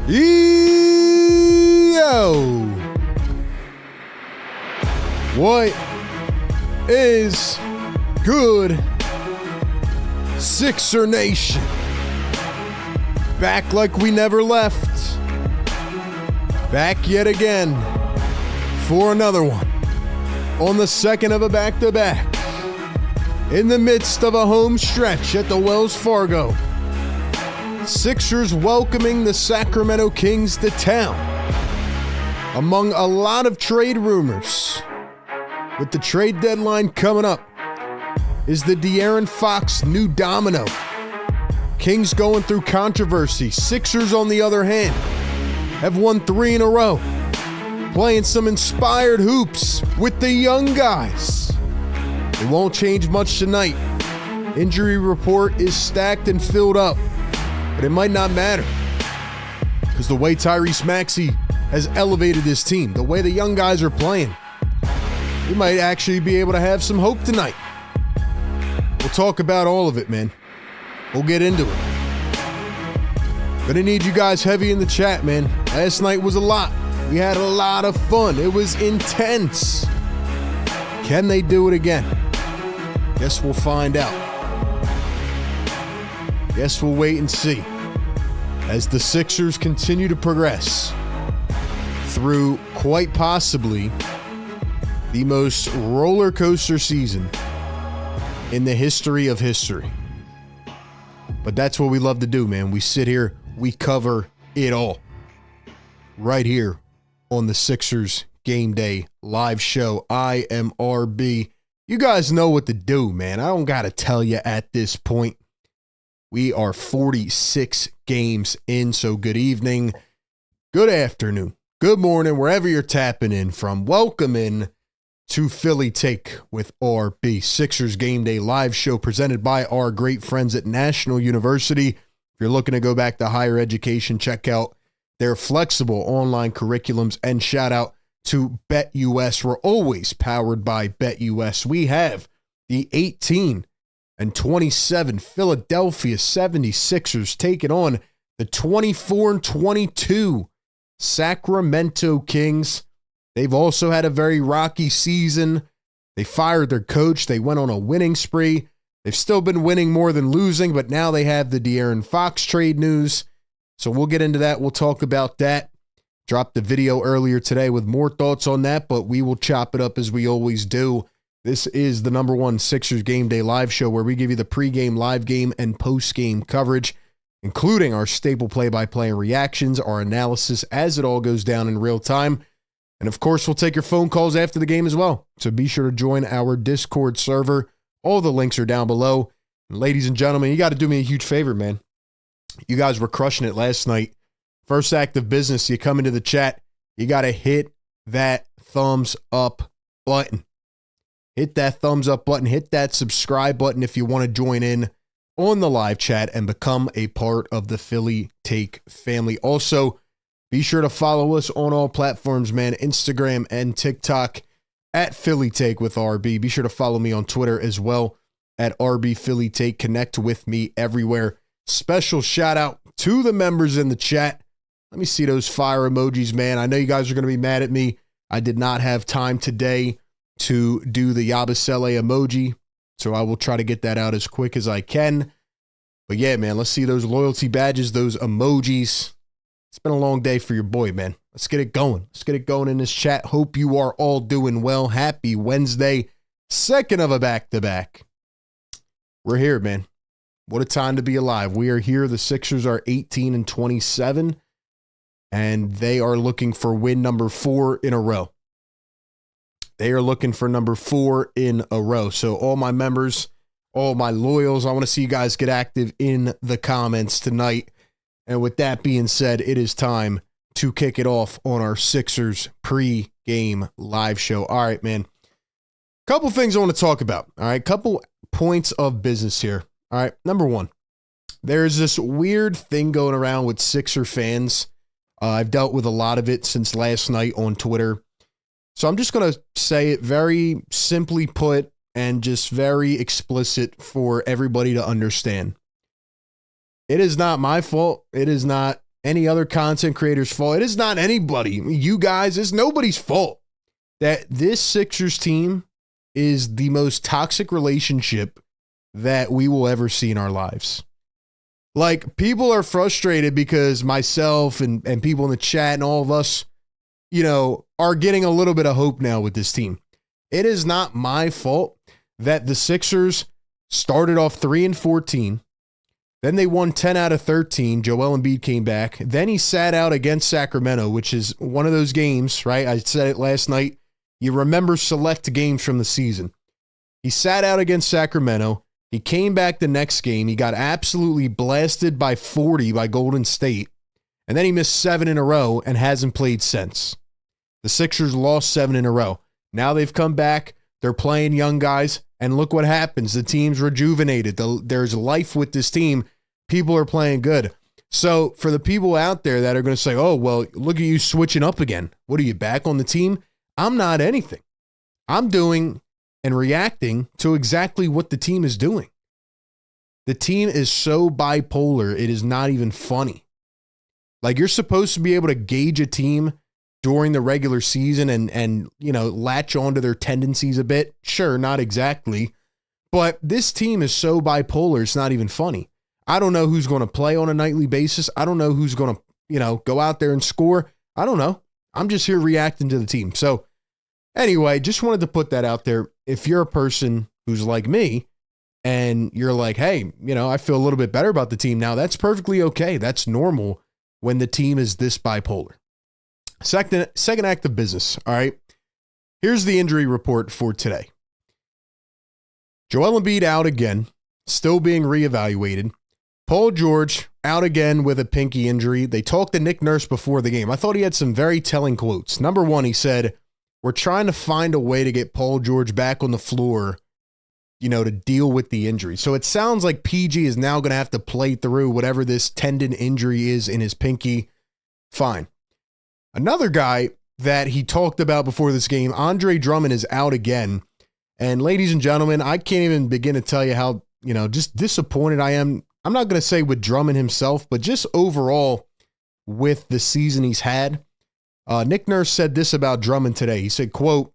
Yo! What is good, Sixer Nation? Back like we never left. Back yet again for another one. On the second of a back-to-back. In the midst of a home stretch at the Wells Fargo. Sixers welcoming the Sacramento Kings to town. Among a lot of trade rumors, with the trade deadline coming up, is the De'Aaron Fox new domino. Kings going through controversy. Sixers, on the other hand, have won 3 in a row. Playing some inspired hoops with the young guys. It won't change much tonight. Injury report is stacked and filled up. But it might not matter. Because the way Tyrese Maxey has elevated this team, the way the young guys are playing, we might actually be able to have some hope tonight. We'll talk about all of it, man. We'll get into it. Gonna need you guys heavy in the chat, man. Last night was a lot. We had a lot of fun. It was intense. Can they do it again? Guess we'll find out. Guess we'll wait and see as the Sixers continue to progress through quite possibly the most roller coaster season in the history of history. But that's what we love to do, man. We sit here, we cover it all right here on the Sixers Game Day live show. I am RB. You guys know what to do, man. I don't got to tell you at this point. We are 46 games in, so good evening, good afternoon, good morning, wherever you're tapping in from. Welcome in to Philly Take with RB, Sixers Game Day live show presented by our great friends at National University. If you're looking to go back to higher education, check out their flexible online curriculums, and shout out to BetUS. We're always powered by BetUS. We have the 18 and 27 Philadelphia 76ers taking on the 24 and 22 Sacramento Kings. They've also had a very rocky season. They fired their coach. They went on a winning spree. They've still been winning more than losing, but now they have the De'Aaron Fox trade news. So we'll get into that. We'll talk about that. Dropped the video earlier today with more thoughts on that, but we will chop it up as we always do. This is the #1 Sixers Game Day live show where we give you the pregame, live game, and postgame coverage, including our staple play-by-play reactions, our analysis as it all goes down in real time. And of course, we'll take your phone calls after the game as well. So be sure to join our Discord server. All the links are down below. And ladies and gentlemen, you got to do me a huge favor, man. You guys were crushing it last night. First act of business, you come into the chat, you got to hit that thumbs up button. Hit that thumbs up button. Hit that subscribe button if you want to join in on the live chat and become a part of the Philly Take family. Also, be sure to follow us on all platforms, man. Instagram and TikTok at Philly Take with RB. Be sure to follow me on Twitter as well at RB Philly Take. Connect with me everywhere. Special shout out to the members in the chat. Let me see those fire emojis, man. I know you guys are going to be mad at me. I did not have time today to do the Yabusele emoji, so I will try to get that out as quick as I can. But yeah, man, let's see those loyalty badges, those emojis. It's been a long day for your boy, man. Let's get it going. Let's get it going in this chat. Hope you are all doing well. Happy Wednesday, second of a back-to-back. We're here, man. What a time to be alive. We are here. The Sixers are 18 and 27, and they are looking for win number 4 in a row. They are looking for number 4 in a row. So all my members, all my loyals, I want to see you guys get active in the comments tonight. And with that being said, it is time to kick it off on our Sixers pre-game live show. All right, man. Couple things I want to talk about. All right, couple points of business here. All right, number 1, there's this weird thing going around with Sixer fans. I've dealt with a lot of it since last night on Twitter. So I'm just going to say it very simply put and just very explicit for everybody to understand. It is not my fault. It is not any other content creator's fault. It is not anybody. You guys, it's nobody's fault that this Sixers team is the most toxic relationship that we will ever see in our lives. Like, people are frustrated because myself and people in the chat and all of us, are getting a little bit of hope now with this team. It is not my fault that the Sixers started off 3-14. Then they won 10 out of 13. Joel Embiid came back. Then he sat out against Sacramento, which is one of those games, right? I said it last night. You remember select games from the season. He sat out against Sacramento. He came back the next game. He got absolutely blasted by 40 by Golden State. And then he missed 7 in a row and hasn't played since. The Sixers lost 7 in a row. Now they've come back. They're playing young guys. And look what happens. The team's rejuvenated. There's life with this team. People are playing good. So for the people out there that are going to say, oh, well, look at you switching up again. What are you, back on the team? I'm not anything. I'm doing and reacting to exactly what the team is doing. The team is so bipolar, it is not even funny. Like, you're supposed to be able to gauge a team during the regular season and latch onto their tendencies a bit. Sure, not exactly. But this team is so bipolar, it's not even funny. I don't know who's going to play on a nightly basis. I don't know who's going to, go out there and score. I don't know. I'm just here reacting to the team. So anyway, just wanted to put that out there. If you're a person who's like me and you're like, hey, I feel a little bit better about the team now, that's perfectly okay. That's normal when the team is this bipolar. Second act of business. All right. Here's the injury report for today. Joel Embiid out again, still being reevaluated. Paul George out again with a pinky injury. They talked to Nick Nurse before the game. I thought he had some very telling quotes. Number one, he said, we're trying to find a way to get Paul George back on the floor, to deal with the injury. So it sounds like PG is now going to have to play through whatever this tendon injury is in his pinky. Fine. Another guy that he talked about before this game, Andre Drummond, is out again. And ladies and gentlemen, I can't even begin to tell you how, just disappointed I am. I'm not going to say with Drummond himself, but just overall with the season he's had. Nick Nurse said this about Drummond today. He said, quote,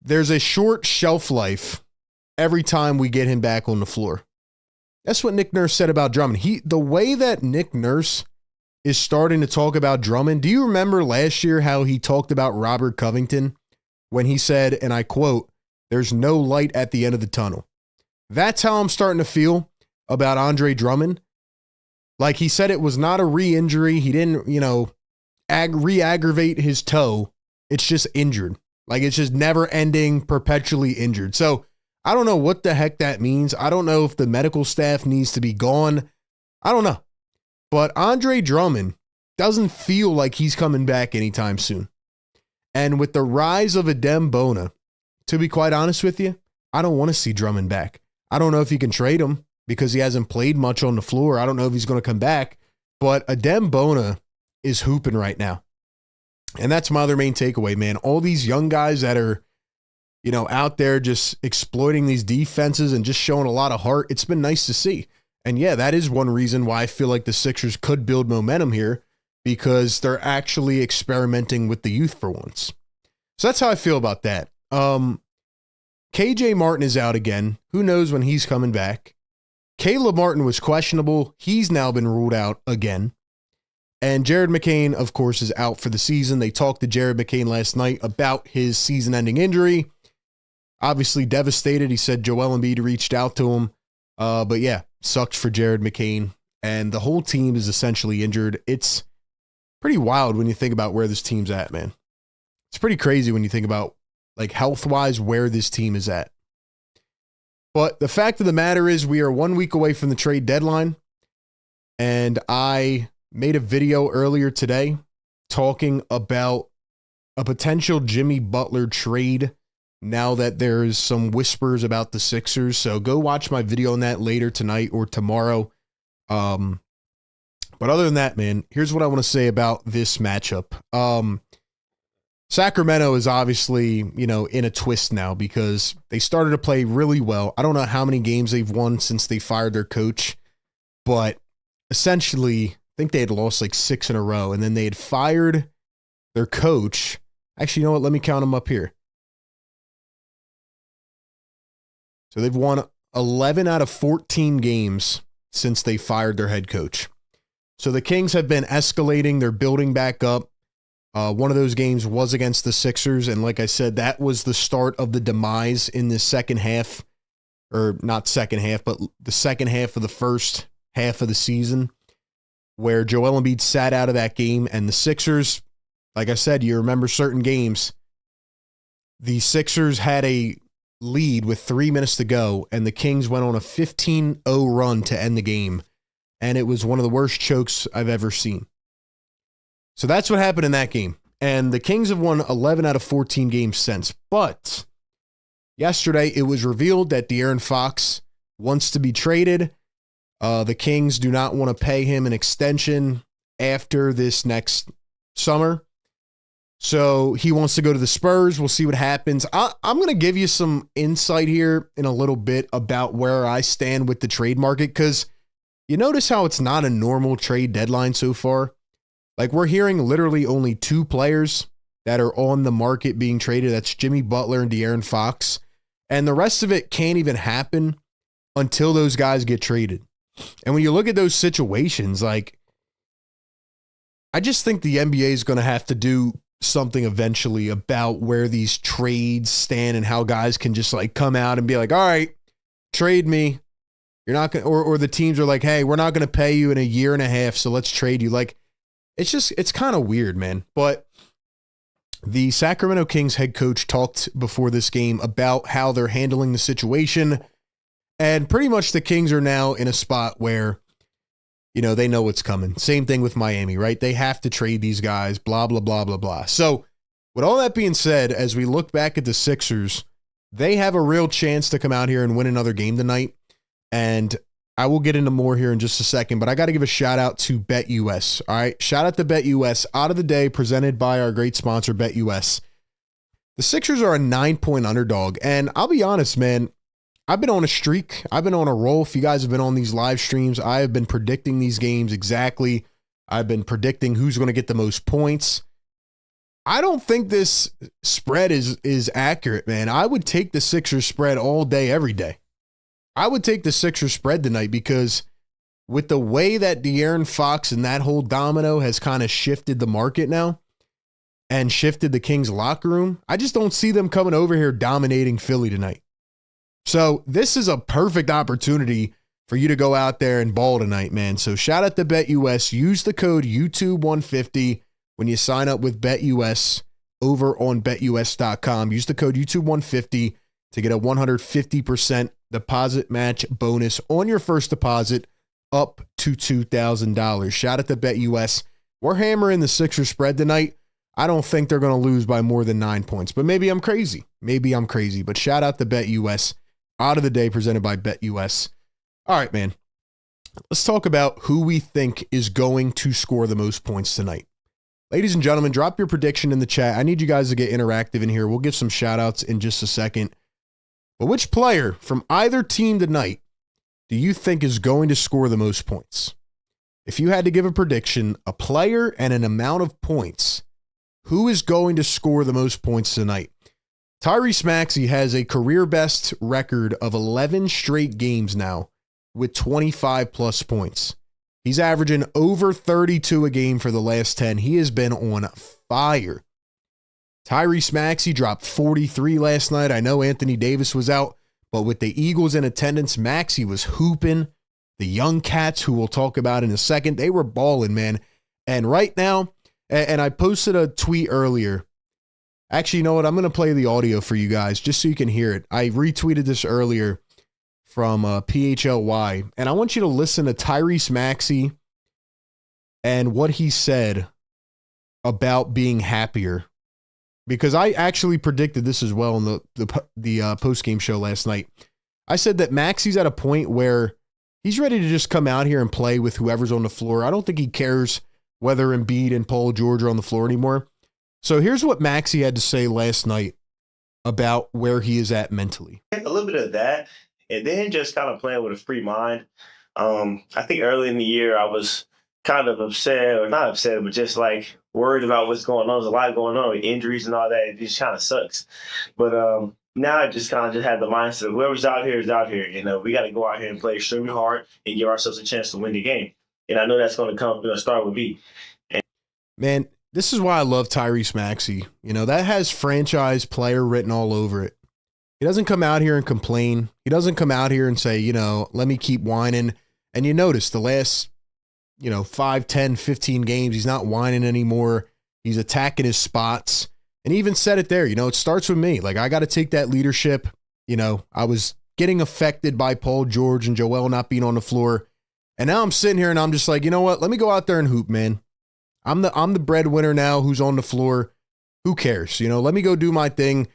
there's a short shelf life every time we get him back on the floor. That's what Nick Nurse said about Drummond. The way that Nick Nurse is starting to talk about Drummond, do you remember last year how he talked about Robert Covington when he said, and I quote, there's no light at the end of the tunnel? That's how I'm starting to feel about Andre Drummond. Like, he said it was not a re-injury. He didn't, re-aggravate his toe. It's just injured. Like, it's just never ending, perpetually injured. So I don't know what the heck that means. I don't know if the medical staff needs to be gone. I don't know. But Andre Drummond doesn't feel like he's coming back anytime soon. And with the rise of Adem Bona, to be quite honest with you, I don't want to see Drummond back. I don't know if you can trade him because he hasn't played much on the floor. I don't know if he's going to come back. But Adem Bona is hooping right now. And that's my other main takeaway, man. All these young guys that are, out there just exploiting these defenses and just showing a lot of heart. It's been nice to see. And yeah, that is one reason why I feel like the Sixers could build momentum here, because they're actually experimenting with the youth for once. So that's how I feel about that. KJ Martin is out again. Who knows when he's coming back? Caleb Martin was questionable. He's now been ruled out again. And Jared McCain, of course, is out for the season. They talked to Jared McCain last night about his season-ending injury. Obviously devastated. He said Joel Embiid reached out to him. But yeah, sucks for Jared McCain. And the whole team is essentially injured. It's pretty wild when you think about where this team's at, man. It's pretty crazy when you think about, like, health-wise, where this team is at. But the fact of the matter is we are 1 week away from the trade deadline. And I made a video earlier today talking about a potential Jimmy Butler trade now that there's some whispers about the Sixers. So go watch my video on that later tonight or tomorrow. But other than that, man, here's what I want to say about this matchup. Sacramento is obviously, in a twist now because they started to play really well. I don't know how many games they've won since they fired their coach, but essentially think they had lost like 6 in a row, and then they had fired their coach. Actually, you know what? Let me count them up here. So they've won 11 out of 14 games since they fired their head coach. So the Kings have been escalating. They're building back up. One of those games was against the Sixers, and like I said, that was the start of the demise in the second half, or not second half, but the second half of the first half of the season, where Joel Embiid sat out of that game, and the Sixers, like I said, you remember certain games, the Sixers had a lead with 3 minutes to go, and the Kings went on a 15-0 run to end the game, and it was one of the worst chokes I've ever seen. So that's what happened in that game. And the Kings have won 11 out of 14 games since. But yesterday it was revealed that De'Aaron Fox wants to be traded. The Kings do not want to pay him an extension after this next summer. So he wants to go to the Spurs. We'll see what happens. I'm going to give you some insight here in a little bit about where I stand with the trade market, because you notice how it's not a normal trade deadline so far. Like, we're hearing literally only 2 players that are on the market being traded. That's Jimmy Butler and De'Aaron Fox. And the rest of it can't even happen until those guys get traded. And when you look at those situations, like, I just think the NBA is going to have to do something eventually about where these trades stand and how guys can just like come out and be like, all right, trade me. You're not going to, or the teams are like, hey, we're not going to pay you in a year and a half, so let's trade you. Like, it's kind of weird, man. But the Sacramento Kings head coach talked before this game about how they're handling the situation. And pretty much the Kings are now in a spot where, you know, they know what's coming. Same thing with Miami, right? They have to trade these guys, blah, blah, blah, blah, blah. So with all that being said, as we look back at the Sixers, they have a real chance to come out here and win another game tonight. And I will get into more here in just a second, but I got to give a shout out to BetUS. All right. Shout out to BetUS. Out of the day, presented by our great sponsor, BetUS. The Sixers are a 9-point underdog. And I'll be honest, man, I've been on a streak. I've been on a roll. If you guys have been on these live streams, I have been predicting these games exactly. I've been predicting who's going to get the most points. I don't think this spread is accurate, man. I would take the Sixers spread all day, every day. I would take the Sixers spread tonight, because with the way that De'Aaron Fox and that whole domino has kind of shifted the market now and shifted the Kings locker room, I just don't see them coming over here dominating Philly tonight. So this is a perfect opportunity for you to go out there and ball tonight, man. So shout out to BetUS. Use the code YouTube150 when you sign up with BetUS over on BetUS.com. Use the code YouTube150 to get a 150% deposit match bonus on your first deposit up to $2,000. Shout out to BetUS. We're hammering the Sixers spread tonight. I don't think they're going to lose by more than 9 points, but maybe I'm crazy. But shout out to BetUS. Out of the day, presented by BetUS. All right, man. Let's talk about who we think is going to score the most points tonight. Ladies and gentlemen, drop your prediction in the chat. I need you guys to get interactive in here. We'll give some shout outs in just a second. But which player from either team tonight do you think is going to score the most points? If you had to give a prediction, a player and an amount of points, who is going to score the most points tonight? Tyrese Maxey has a career best record of 11 straight games now with 25 plus points. He's averaging over 32 a game for the last 10. He has been on fire. Tyrese Maxey dropped 43 last night. I know Anthony Davis was out, but with the Eagles in attendance, Maxey was hooping. The young cats, who we'll talk about in a second, they were balling, man. And right now, and I posted a tweet earlier. Actually, you know what? I'm going to play the audio for you guys just so you can hear it. I retweeted this earlier from PHLY, and I want you to listen to Tyrese Maxey and what he said about being happier, because I actually predicted this as well in the post-game show last night. I said that Maxey's at a point where he's ready to just come out here and play with whoever's on the floor. I don't think he cares whether Embiid and Paul George are on the floor anymore. So here's what Maxey had to say last night about where he is at mentally. A little bit of that, and then just kind of playing with a free mind. I think early in the year I was kind of upset, or not upset, but just like worried about what's going on. There's a lot going on with injuries and all that. It just kind of sucks. But now I just kind of just had the mindset of whoever's out here is out here. We got to go out here and play extremely hard and give ourselves a chance to win the game. And I know that's going to start with me. Man, this is why I love Tyrese Maxey. That has franchise player written all over it. He doesn't come out here and complain. He doesn't come out here and say, let me keep whining. And you notice the last, 5, 10, 15 games, he's not whining anymore. He's attacking his spots. And he even said it there, it starts with me. Like, I got to take that leadership. I was getting affected by Paul George and Joel not being on the floor. And now I'm sitting here and I'm just like, you know what? Let me go out there and hoop, man. I'm the breadwinner now who's on the floor. Who cares? Let me go do my thing.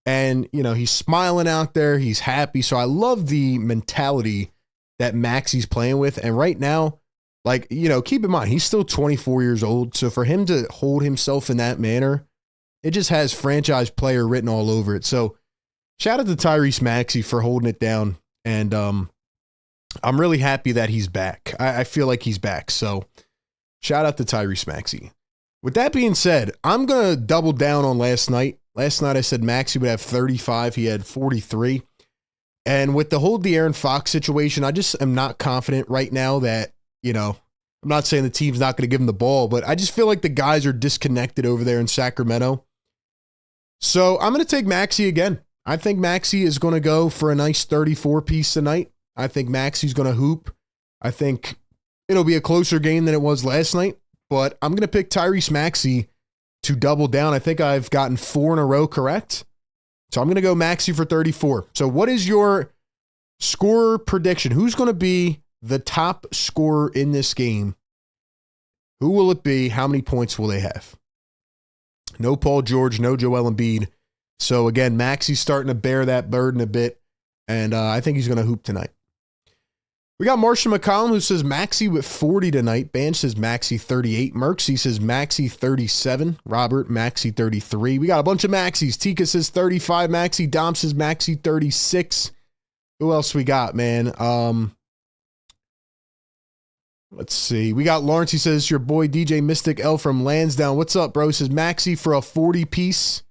And, he's smiling out there. He's happy. So I love the mentality that Maxey's playing with. And right now, keep in mind, he's still 24 years old. So for him to hold himself in that manner, it just has franchise player written all over it. So shout out to Tyrese Maxey for holding it down. And I'm really happy that he's back. I feel like he's back. So shout out to Tyrese Maxey. With that being said, I'm going to double down on last night. Last night I said Maxey would have 35. He had 43. And with the whole De'Aaron Fox situation, I just am not confident right now that, I'm not saying the team's not going to give him the ball, but I just feel like the guys are disconnected over there in Sacramento. So I'm going to take Maxey again. I think Maxey is going to go for a nice 34 piece tonight. I think Maxey's going to hoop. I think it'll be a closer game than it was last night, but I'm going to pick Tyrese Maxey to double down. I think I've gotten 4 in a row correct. So I'm going to go Maxey for 34. So what is your score prediction? Who's going to be the top scorer in this game? Who will it be? How many points will they have? No Paul George, no Joel Embiid. So again, Maxey's starting to bear that burden a bit, and I think he's going to hoop tonight. We got Marshall McCollum who says Maxey with 40 tonight. Banch says Maxey 38. Merksy says Maxey 37. Robert, Maxey 33. We got a bunch of Maxies. Tika says 35. Maxey. Dom says Maxey 36. Who else we got, man? Let's see. We got Lawrence. He says, your boy DJ Mystic L from Lansdowne. What's up, bro? Says Maxey for a 40 piece.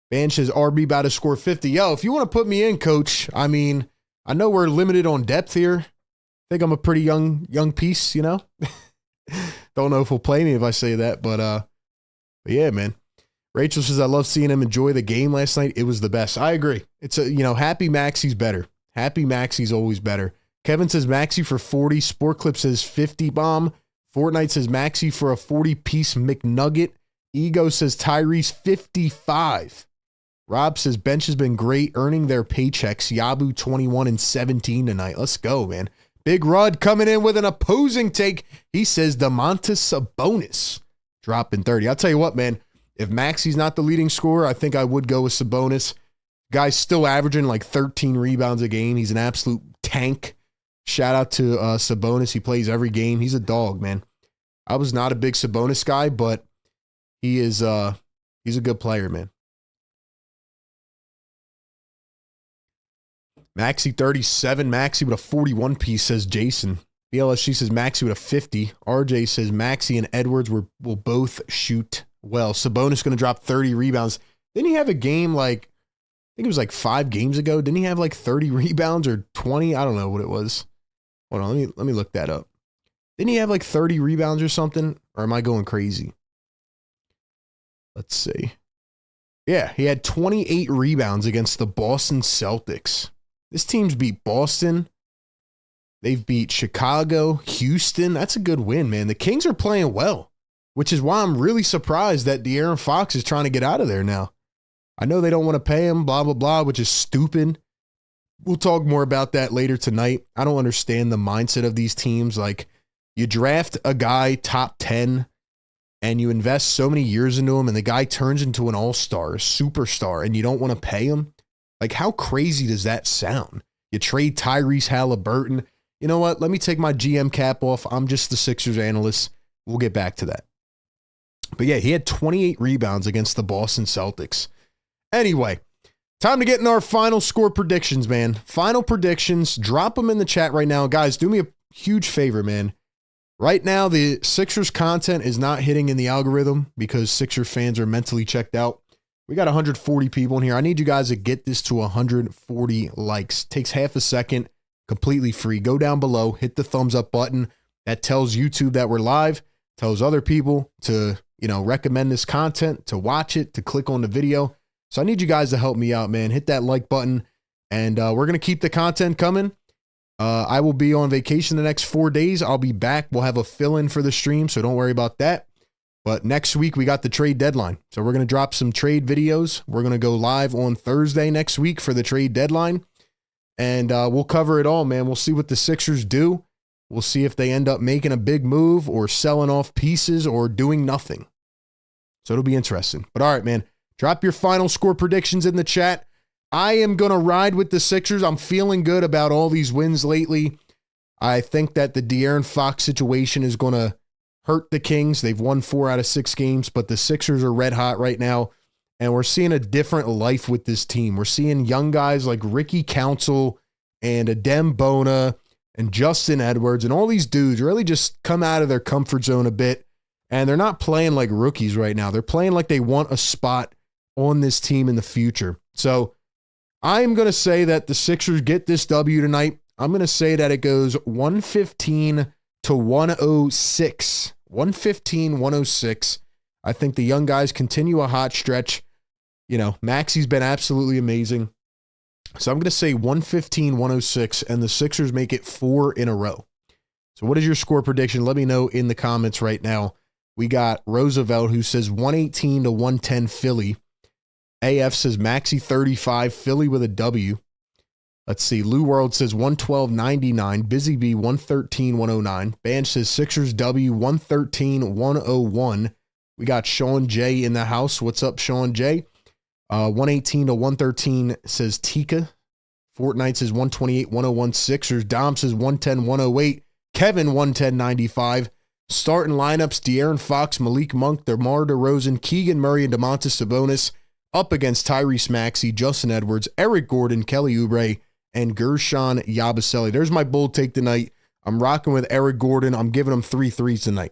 Banch says RB about to score 50. Yo, if you want to put me in, coach, I mean, I know we're limited on depth here. I think I'm a pretty young piece, Don't know if he'll play me if I say that, but yeah, man. Rachel says, I love seeing him enjoy the game last night. It was the best. I agree. It's happy Maxey's better. Happy Maxey's always better. Kevin says Maxey for 40. Sport Clip says 50 bomb. Fortnite says Maxey for a 40-piece McNugget. Ego says Tyrese 55. Rob says Bench has been great earning their paychecks. Yabu 21 and 17 tonight. Let's go, man. Big Rud coming in with an opposing take. He says Domantas Sabonis dropping 30. I'll tell you what, man. If Maxey's not the leading scorer, I think I would go with Sabonis. Guy's still averaging like 13 rebounds a game. He's an absolute tank. Shout out to Sabonis. He plays every game. He's a dog, man. I was not a big Sabonis guy, but he's a good player, man. Maxey 37. Maxey with a 41 piece, says Jason. BLSG says Maxey with a 50. RJ says Maxey and Edwards will both shoot well. Sabonis going to drop 30 rebounds. Didn't he have a game I think it was like 5 games ago? Didn't he have like 30 rebounds or 20? I don't know what it was. Hold on, let me look that up. Didn't he have like 30 rebounds or something? Or am I going crazy? Let's see. Yeah, he had 28 rebounds against the Boston Celtics. This team's beat Boston. They've beat Chicago, Houston. That's a good win, man. The Kings are playing well, which is why I'm really surprised that De'Aaron Fox is trying to get out of there now. I know they don't want to pay him, blah, blah, blah, which is stupid. We'll talk more about that later tonight. I don't understand the mindset of these teams. Like, you draft a guy top 10 and you invest so many years into him and the guy turns into an all-star, a superstar, and you don't want to pay him. Like, how crazy does that sound? You trade Tyrese Halliburton. You know what? Let me take my GM cap off. I'm just the Sixers analyst. We'll get back to that. But yeah, he had 28 rebounds against the Boston Celtics. Anyway, time to get in our final score predictions, man. Final predictions. Drop them in the chat right now. Guys, do me a huge favor, man. Right now, the Sixers content is not hitting in the algorithm because Sixer fans are mentally checked out. We got 140 people in here. I need you guys to get this to 140 likes. Takes half a second, completely free. Go down below, hit the thumbs up button. That tells YouTube that we're live, tells other people to, recommend this content, to watch it, to click on the video. So I need you guys to help me out, man. Hit that like button, and we're going to keep the content coming. I will be on vacation the next 4 days. I'll be back. We'll have a fill-in for the stream, so don't worry about that. But next week, we got the trade deadline. So we're going to drop some trade videos. We're going to go live on Thursday next week for the trade deadline. And we'll cover it all, man. We'll see what the Sixers do. We'll see if they end up making a big move or selling off pieces or doing nothing. So it'll be interesting. But all right, man. Drop your final score predictions in the chat. I am going to ride with the Sixers. I'm feeling good about all these wins lately. I think that the De'Aaron Fox situation is going to hurt the Kings. They've won 4 out of 6 games, but the Sixers are red hot right now, and we're seeing a different life with this team. We're seeing young guys like Ricky Council and Adem Bona and Justin Edwards and all these dudes really just come out of their comfort zone a bit, and they're not playing like rookies right now. They're playing like they want a spot on this team in the future. So I'm going to say that the Sixers get this W tonight. I'm going to say that it goes 115 to 106. 115-106. I think the young guys continue a hot stretch. Maxi's been absolutely amazing. So I'm going to say 115-106, and the Sixers make it 4 in a row. So what is your score prediction? Let me know in the comments right now. We got Roosevelt, who says 118 to 110 Philly. AF says Maxi 35, Philly with a W. Let's see. Lou World says 112.99. Busy Bee 113.109. Banch says Sixers W 113.101. We got Sean J in the house. What's up, Sean J? 118 to 113 says Tika. Fortnite says 128.101 Sixers. Dom says 110.108. Kevin 110.95. Starting lineups: De'Aaron Fox, Malik Monk, DeMar DeRozan, Keegan Murray, and Domantas Sabonis. Up against Tyrese Maxey, Justin Edwards, Eric Gordon, Kelly Oubre, and Gershon Yabusele. There's my bold take tonight. I'm rocking with Eric Gordon. I'm giving him 3 threes tonight.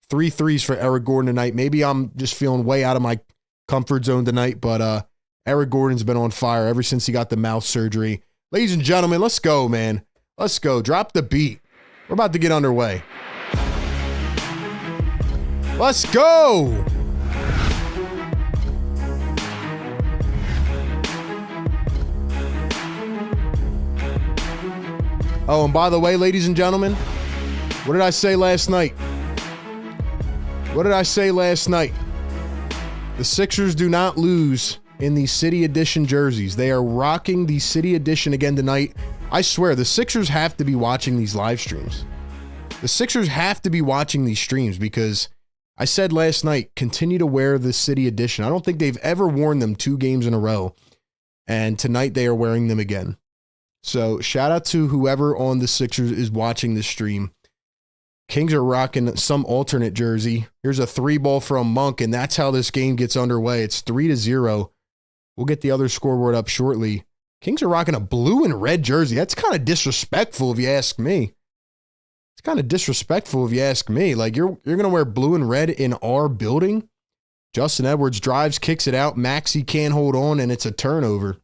3 threes for Eric Gordon tonight. Maybe I'm just feeling way out of my comfort zone tonight, but Eric Gordon's been on fire ever since he got the mouth surgery. Ladies and gentlemen, let's go, man. Let's go. Drop the beat. We're about to get underway. Let's go. Oh, and by the way, ladies and gentlemen, what did I say last night? What did I say last night? The Sixers do not lose in the City Edition jerseys. They are rocking the City Edition again tonight. I swear, the Sixers have to be watching these live streams. The Sixers have to be watching these streams because I said last night, continue to wear the City Edition. I don't think they've ever worn them 2 games in a row, and tonight they are wearing them again. So shout out to whoever on the Sixers is watching this stream. Kings are rocking some alternate jersey. Here's a 3-ball from Monk, and that's how this game gets underway. It's 3-0. We'll get the other scoreboard up shortly. Kings are rocking a blue and red jersey. That's kind of disrespectful if you ask me. It's kind of disrespectful if you ask me. Like, you're going to wear blue and red in our building? Justin Edwards drives, kicks it out. Maxey can't hold on, and it's a turnover.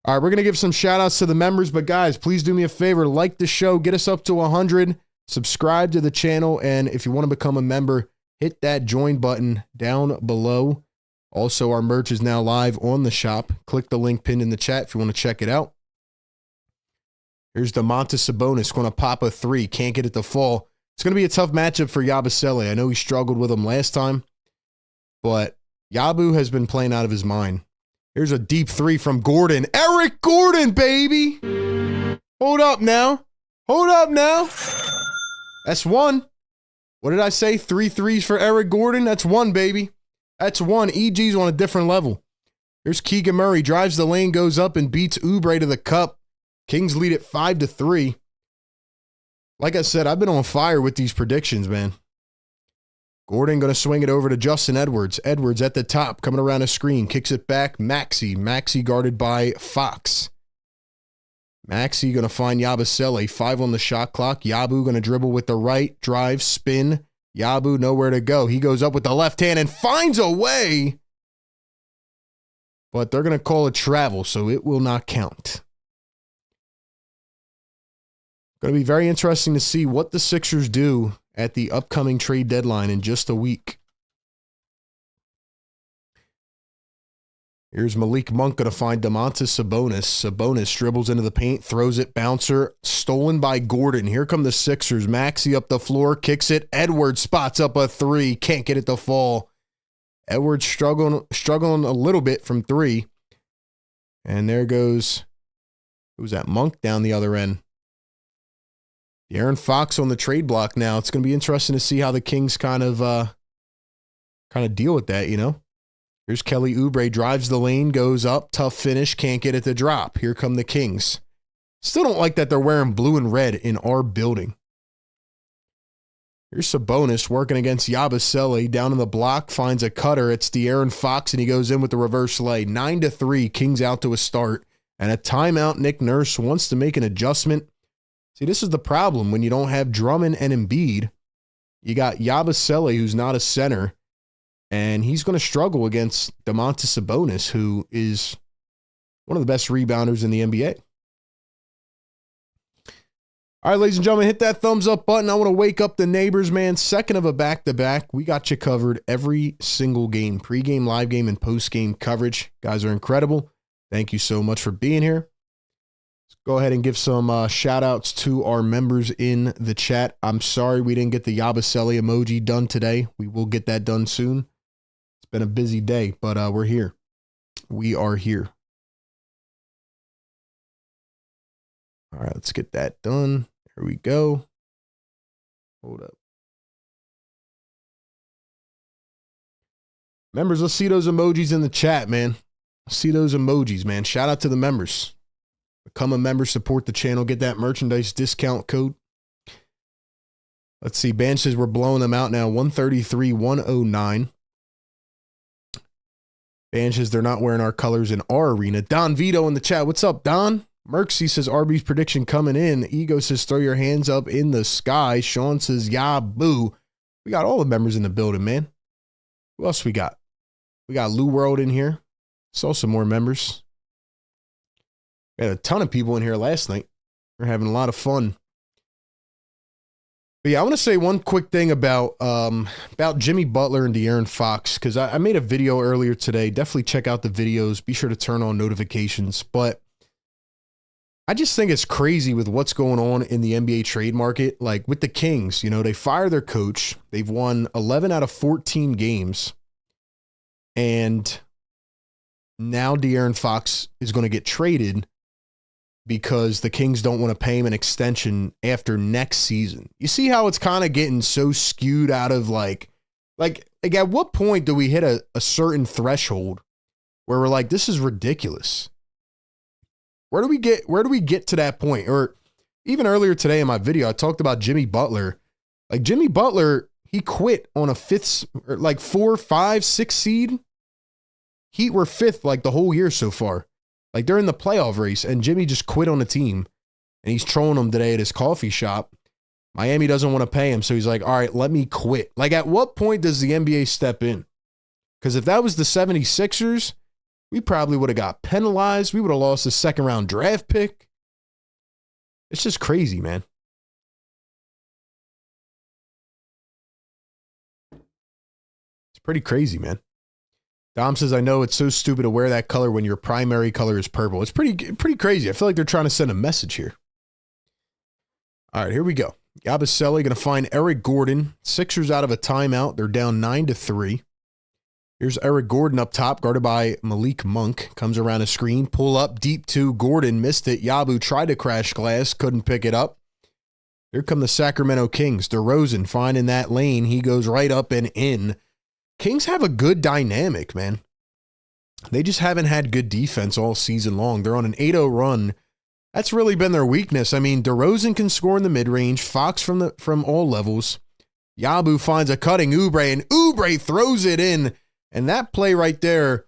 All right, we're going to give some shout-outs to the members, but guys, please do me a favor. Like the show. Get us up to 100. Subscribe to the channel, and if you want to become a member, hit that join button down below. Also, our merch is now live on the shop. Click the link pinned in the chat if you want to check it out. Here's Domantas Sabonis going to pop a 3. Can't get it to fall. It's going to be a tough matchup for Yabusele. I know he struggled with him last time, but Yabu has been playing out of his mind. Here's a deep 3 from Gordon. Eric Gordon, baby. Hold up now. Hold up now. That's 1. What did I say? 3 threes for Eric Gordon? That's 1, baby. That's 1. EG's on a different level. Here's Keegan Murray. Drives the lane, goes up, and beats Oubre to the cup. Kings lead it 5-3. Like I said, I've been on fire with these predictions, man. Gordon going to swing it over to Justin Edwards. Edwards at the top, coming around a screen. Kicks it back. Maxey. Maxey guarded by Fox. Maxey going to find Yabusele. 5 on the shot clock. Yabu going to dribble with the right. Drive, spin. Yabu nowhere to go. He goes up with the left hand and finds a way. But they're going to call it travel, so it will not count. Going to be very interesting to see what the Sixers do at the upcoming trade deadline in just a week. Here's Malik Monk going to find Domantas Sabonis. Sabonis dribbles into the paint, throws it, bouncer, stolen by Gordon. Here come the Sixers. Maxey up the floor, kicks it. Edwards spots up a 3, can't get it to fall. Edwards struggling a little bit from 3. And there goes, who's that? Monk down the other end. De'Aaron Fox on the trade block now. It's going to be interesting to see how the Kings kind of deal with that, you know. Here's Kelly Oubre, drives the lane, goes up, tough finish, can't get it to drop. Here come the Kings. Still don't like that they're wearing blue and red in our building. Here's Sabonis working against Yabusele. Down in the block, finds a cutter. It's De'Aaron Fox, and he goes in with the reverse lay. 9-3, Kings out to a start. And a timeout, Nick Nurse wants to make an adjustment. See, this is the problem when you don't have Drummond and Embiid. You got Yabusele, who's not a center. And he's going to struggle against Domantas Sabonis, who is one of the best rebounders in the NBA. All right, ladies and gentlemen, hit that thumbs up button. I want to wake up the neighbors, man. Second of a back-to-back. We got you covered every single game. Pre-game, live game, and post-game coverage. Guys are incredible. Thank you so much for being here. Let's go ahead and give some shout-outs to our members in the chat. I'm sorry we didn't get the Yabusele emoji done today. We will get that done soon. It's been a busy day, but we're here. We are here. All right, let's get that done. There we go. Hold up. Members, let's see those emojis in the chat, man. Let's see those emojis, man. Shout out to the members. Become a member, support the channel, get that merchandise discount code. Let's see. Ban says we're blowing them out now. 133-109. Ban says they're not wearing our colors in our arena. Don Vito in the chat. What's up, Don? Merksy says RB's prediction coming in. Ego says throw your hands up in the sky. Sean says yeah, boo. We got all the members in the building, man. Who else we got? We got Lou World in here. Saw some more members. We had a ton of people in here last night. We're having a lot of fun. But yeah, I want to say one quick thing about Jimmy Butler and De'Aaron Fox, because I made a video earlier today. Definitely check out the videos. Be sure to turn on notifications. But I just think it's crazy with what's going on in the NBA trade market. Like with the Kings, you know, they fire their coach. They've won 11 out of 14 games. And now De'Aaron Fox is going to get traded because the Kings don't want to pay him an extension after next season. You see how it's kind of getting so skewed out of like at what point do we hit a certain threshold where we're like, this is ridiculous? Where do we get to that point? Or even earlier today in my video, I talked about Jimmy Butler. Like Jimmy Butler, he quit on a 4, 5, 6 seed. Heat were 5th like the whole year so far. Like they're in the playoff race, and Jimmy just quit on the team, and he's trolling them today at his coffee shop. Miami doesn't want to pay him, so he's like, all right, let me quit. Like at what point does the NBA step in? Because if that was the 76ers, we probably would have got penalized. We would have lost a second-round draft pick. It's just crazy, man. It's pretty crazy, man. Dom says, I know it's so stupid to wear that color when your primary color is purple. It's pretty crazy. I feel like they're trying to send a message here. All right, here we go. Yabusele going to find Eric Gordon. Sixers out of a timeout. They're down 9-3. Here's Eric Gordon up top, guarded by Malik Monk. Comes around a screen. Pull up, deep 2. Gordon missed it. Yabu tried to crash glass. Couldn't pick it up. Here come the Sacramento Kings. DeRozan finding that lane. He goes right up and in. Kings have a good dynamic, man. They just haven't had good defense all season long. They're on an 8-0 run. That's really been their weakness. I mean, DeRozan can score in the mid-range. Fox from all levels. Yabu finds a cutting Oubre, and Oubre throws it in. And that play right there,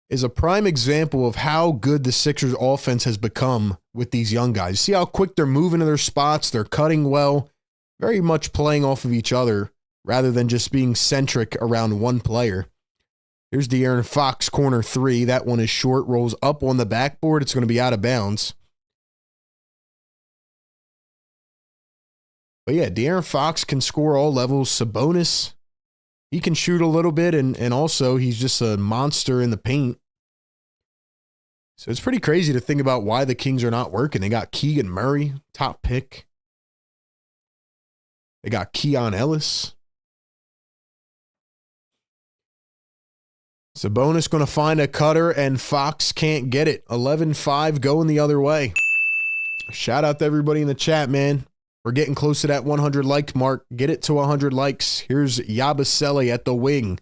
is a prime example of how good the Sixers offense has become with these young guys. See how quick they're moving to their spots. They're cutting well, very much playing off of each other rather than just being centric around one player. Here's De'Aaron Fox, corner three. That one is short, rolls up on the backboard. It's going to be out of bounds. But yeah, De'Aaron Fox can score all levels. Sabonis, he can shoot a little bit, and also he's just a monster in the paint. So it's pretty crazy to think about why the Kings are not working. They got Keegan Murray, top pick. They got Keon Ellis. Sabonis going to find a cutter, and Fox can't get it. 11-5 going the other way. Shout out to everybody in the chat, man. We're getting close to that 100 like mark. Get it to 100 likes. Here's Yabusele at the wing.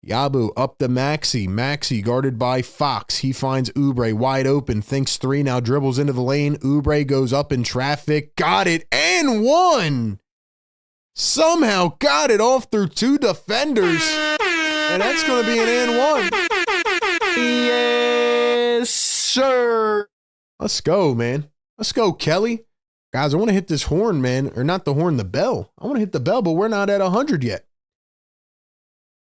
Yabu up to Maxey. Maxey guarded by Fox. He finds Oubre wide open. Thinks three. Now dribbles into the lane. Oubre goes up in traffic. Got it and one. Somehow got it off through two defenders. And that's going to be an and one. Yes, sir. Let's go, man. Let's go, Kelly. Guys, I want to hit this horn, man. Or not the horn, the bell. I want to hit the bell, but we're not at 100 yet.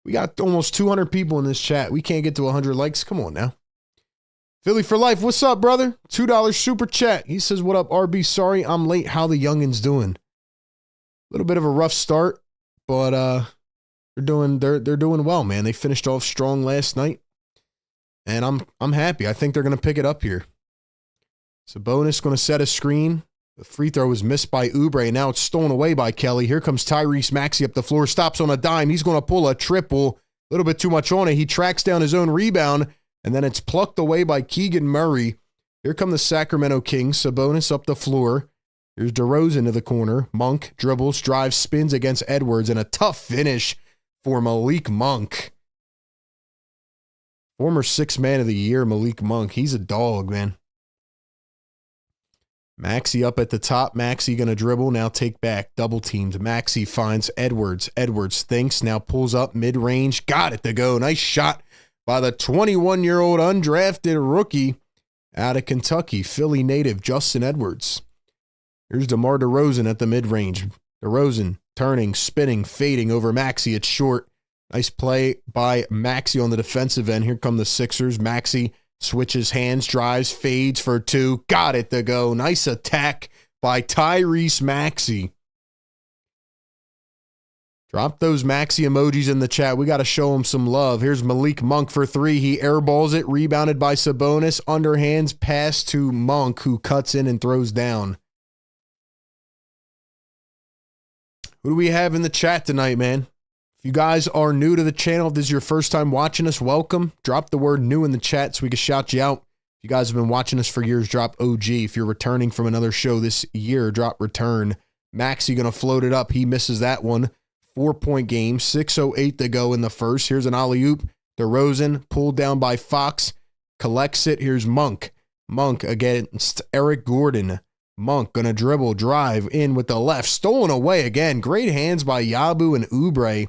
We got almost 200 people in this chat. We can't get to 100 likes. Come on now. Philly for life. What's up, brother? $2 super chat. He says, what up, RB? Sorry I'm late. How the youngins doing? A little bit of a rough start, but they're doing well, man. They finished off strong last night, and I'm happy. I think they're going to pick it up here. Sabonis going to set a screen. The free throw was missed by Oubre, and now it's stolen away by Kelly. Here comes Tyrese Maxey up the floor, stops on a dime. He's going to pull a triple. A little bit too much on it. He tracks down his own rebound, and then it's plucked away by Keegan Murray. Here come the Sacramento Kings. Sabonis up the floor. Here's DeRozan to the corner. Monk dribbles, drives, spins against Edwards, and a tough finish for Malik Monk. Former sixth man of the year, Malik Monk. He's a dog, man. Maxey up at the top. Maxey going to dribble. Now take back. Double teamed. Maxey finds Edwards. Edwards thinks. Now pulls up mid-range. Got it to go. Nice shot by the 21-year-old undrafted rookie out of Kentucky. Philly native Justin Edwards. Here's DeMar DeRozan at the mid-range. DeRozan turning, spinning, fading over Maxey. It's short. Nice play by Maxey on the defensive end. Here come the Sixers. Maxey switches hands, drives, fades for two. Got it to go. Nice attack by Tyrese Maxey. Drop those Maxey emojis in the chat. We got to show him some love. Here's Malik Monk for three. He airballs it. Rebounded by Sabonis. Underhands pass to Monk, who cuts in and throws down. Who do we have in the chat tonight, man? If you guys are new to the channel, if this is your first time watching us, welcome. Drop the word new in the chat so we can shout you out. If you guys have been watching us for years, drop OG. If you're returning from another show this year, drop return. Maxey going to float it up. He misses that one. 4-point game. 6:08 to go in the first. Here's an alley-oop. DeRozan pulled down by Fox. Collects it. Here's Monk. Monk against Eric Gordon. Monk going to dribble, drive in with the left. Stolen away again. Great hands by Yabu and Oubre.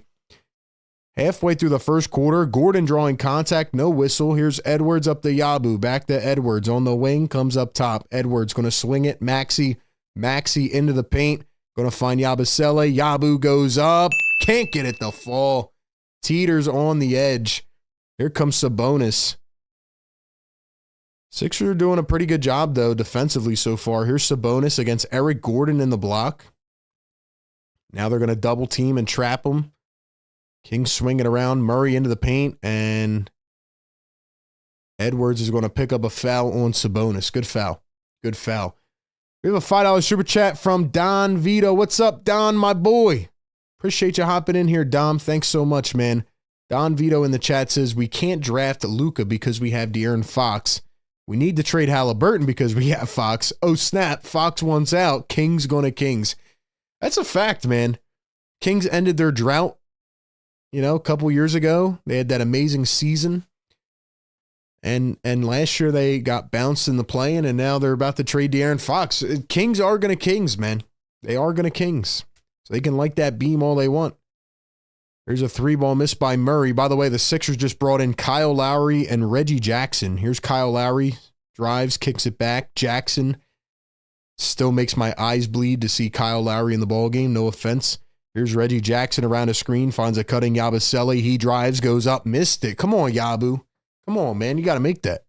Halfway through the first quarter, Gordon drawing contact, no whistle. Here's Edwards up to Yabu, back to Edwards on the wing, comes up top. Edwards going to swing it. Maxey into the paint, going to find Yabusele. Yabu goes up, can't get it to fall. Teeters on the edge. Here comes Sabonis. Sixers are doing a pretty good job, though, defensively so far. Here's Sabonis against Eric Gordon in the block. Now they're going to double team and trap him. King swinging around, Murray into the paint, and Edwards is going to pick up a foul on Sabonis. Good foul. Good foul. We have a $5 super chat from Don Vito. What's up, Don, my boy? Appreciate you hopping in here, Dom. Thanks so much, man. Don Vito in the chat says, we can't draft Luka because we have De'Aaron Fox. We need to trade Halliburton because we have Fox. Oh, snap. Fox wants out. Kings going to Kings. That's a fact, man. Kings ended their drought. You know, a couple years ago, they had that amazing season. And last year they got bounced in the play-in, and now they're about to trade De'Aaron Fox. Kings are going to Kings, man. They are going to Kings. So they can like that beam all they want. There's a 3-ball miss by Murray. By the way, the Sixers just brought in Kyle Lowry and Reggie Jackson. Here's Kyle Lowry. Drives, kicks it back. Jackson. Still makes my eyes bleed to see Kyle Lowry in the ballgame. No offense. Here's Reggie Jackson around a screen. Finds a cutting Yabusele. He drives, goes up, missed it. Come on, Yabu. Come on, man. You got to make that.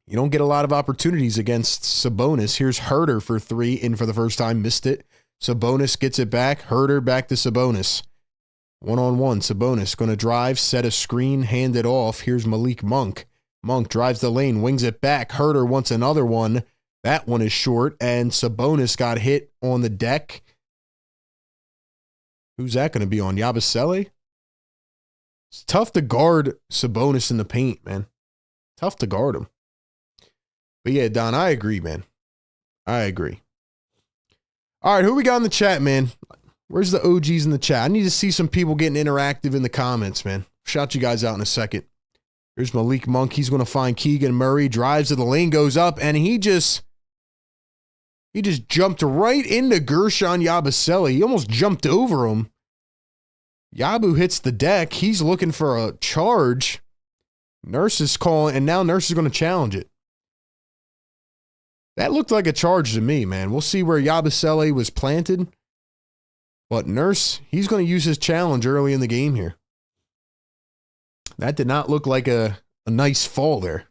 You don't get a lot of opportunities against Sabonis. Here's Herter for 3. In for the first time. Missed it. Sabonis gets it back. Herter back to Sabonis. 1-on-1. Sabonis going to drive, set a screen, hand it off. Here's Malik Monk. Monk drives the lane, wings it back. Herter wants another one. That one is short, and Sabonis got hit on the deck. Who's that going to be on? Yabusele? It's tough to guard Sabonis in the paint, man. Tough to guard him. But yeah, Don, I agree, man. I agree. All right, who we got in the chat, man? Where's the OGs in the chat? I need to see some people getting interactive in the comments, man. Shout you guys out in a second. Here's Malik Monk. He's going to find Keegan Murray. Drives to the lane, goes up, and he just jumped right into Gershon Yabusele. He almost jumped over him. Yabu hits the deck. He's looking for a charge. Nurse is calling, and now Nurse is going to challenge it. That looked like a charge to me, man. We'll see where Yabusele was planted. But Nurse, he's going to use his challenge early in the game here. That did not look like a nice fall there.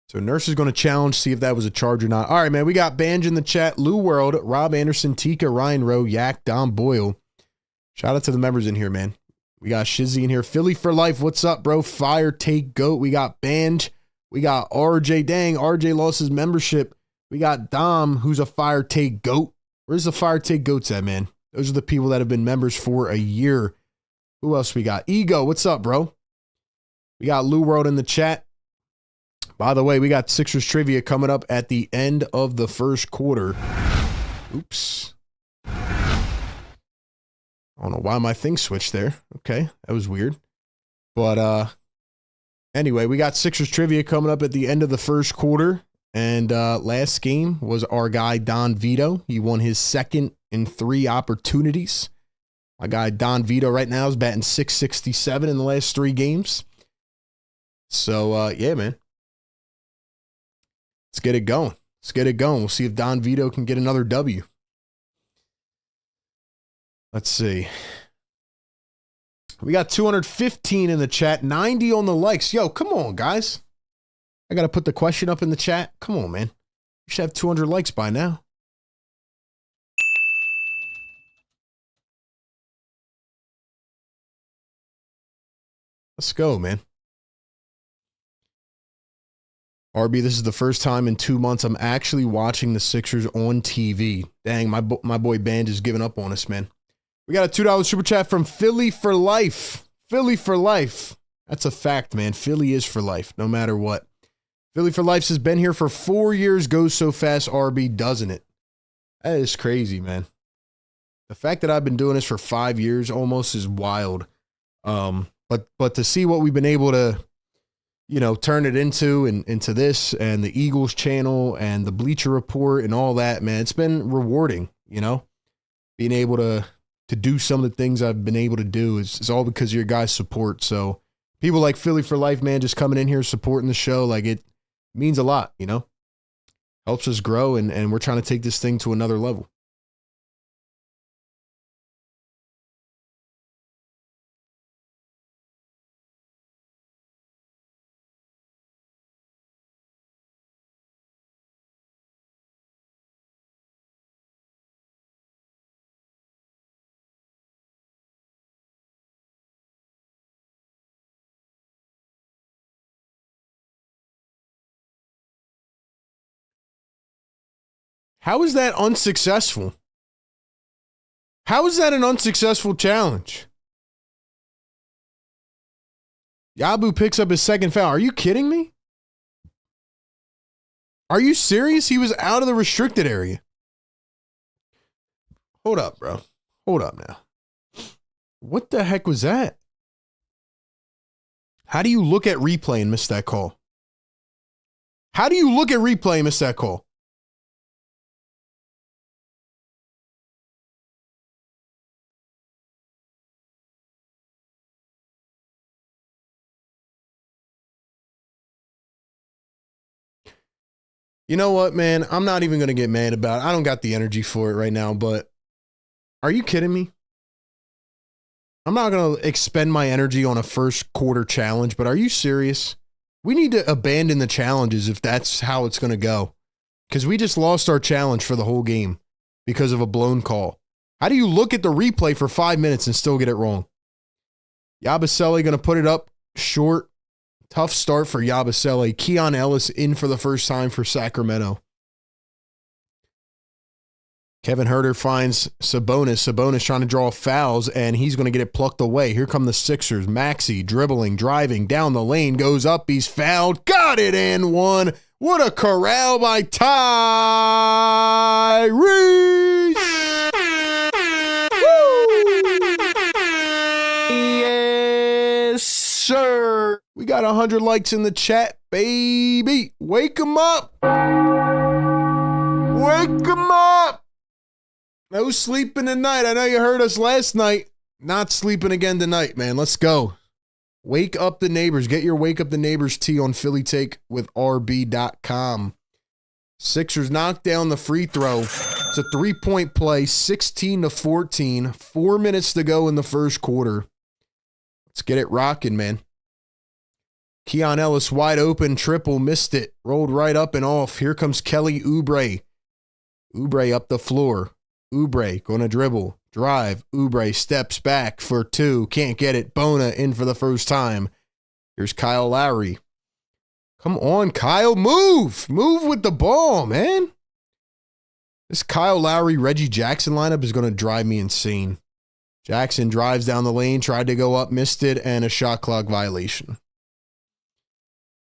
So Nurse is going to challenge, see if that was a charge or not. All right, man, we got Banj in the chat. Lou World, Rob Anderson, Tika, Ryan Rowe, Yak, Dom Boyle. Shout out to the members in here, man. We got Shizzy in here. Philly for life. What's up, bro? Fire, take, goat. We got Banj. We got RJ. Dang, RJ lost his membership. We got Dom, who's a fire, take, goat. Where's the fire, take, goats at, man? Those are the people that have been members for a year. Who else we got? Ego, what's up, bro? We got Lou World in the chat. By the way, we got Sixers trivia coming up at the end of the first quarter. Oops. I don't know why my thing switched there. Okay, that was weird. But anyway, we got Sixers trivia coming up at the end of the first quarter. And last game was our guy Don Vito. He won his second in 3 opportunities. My guy Don Vito right now is batting .667 in the last 3 games. So, yeah, man. Let's get it going. Let's get it going. We'll see if Don Vito can get another W. Let's see. We got 215 in the chat, 90 on the likes. Yo, come on, guys. I got to put the question up in the chat. Come on, man. You should have 200 likes by now. Let's go, man. RB, this is the first time in 2 months I'm actually watching the Sixers on TV. Dang, my boy Band is giving up on us, man. We got a $2 super chat from Philly for life. Philly for life. That's a fact, man. Philly is for life, no matter what. Philly for life has been here for 4 years. Goes so fast, RB, doesn't it? That is crazy, man. The fact that I've been doing this for 5 years almost is wild. But to see what we've been able to, you know, turn it into this and the Eagles channel and the Bleacher Report and all that, man, it's been rewarding, you know, being able to do some of the things I've been able to do is all because of your guys' support. So people like Philly for life, man, just coming in here, supporting the show, like it means a lot, you know, helps us grow. And we're trying to take this thing to another level. How is that unsuccessful? How is that an unsuccessful challenge? Yabu picks up his second foul. Are you kidding me? Are you serious? He was out of the restricted area. Hold up, bro. Hold up now. What the heck was that? How do you look at replay and miss that call? How do you look at replay and miss that call? You know what, man? I'm not even going to get mad about it. I don't got the energy for it right now, but are you kidding me? I'm not going to expend my energy on a first quarter challenge, but are you serious? We need to abandon the challenges if that's how it's going to go. Because we just lost our challenge for the whole game because of a blown call. How do you look at the replay for 5 minutes and still get it wrong? Yabusele going to put it up short. Tough start for Yabusele. Keon Ellis in for the first time for Sacramento. Kevin Huerter finds Sabonis. Sabonis trying to draw fouls, and he's going to get it plucked away. Here come the Sixers. Maxey dribbling, driving down the lane, goes up. He's fouled. Got it and one. What a corral by Tyrese. Yes, sir. We got 100 likes in the chat, baby. Wake 'em up. Wake 'em up. No sleeping tonight. I know you heard us last night. Not sleeping again tonight, man. Let's go. Wake up the neighbors. Get your Wake Up the Neighbors tea on Philly Take with RB.com. Sixers knock down the free throw. It's a 3-point play, 16-14. 4 minutes to go in the first quarter. Let's get it rocking, man. Keon Ellis wide open, triple, missed it. Rolled right up and off. Here comes Kelly Oubre. Oubre up the floor. Oubre going to dribble, drive. Oubre steps back for two. Can't get it. Bona in for the first time. Here's Kyle Lowry. Come on, Kyle. Move. Move with the ball, man. This Kyle Lowry, Reggie Jackson lineup is going to drive me insane. Jackson drives down the lane, tried to go up, missed it, and a shot clock violation.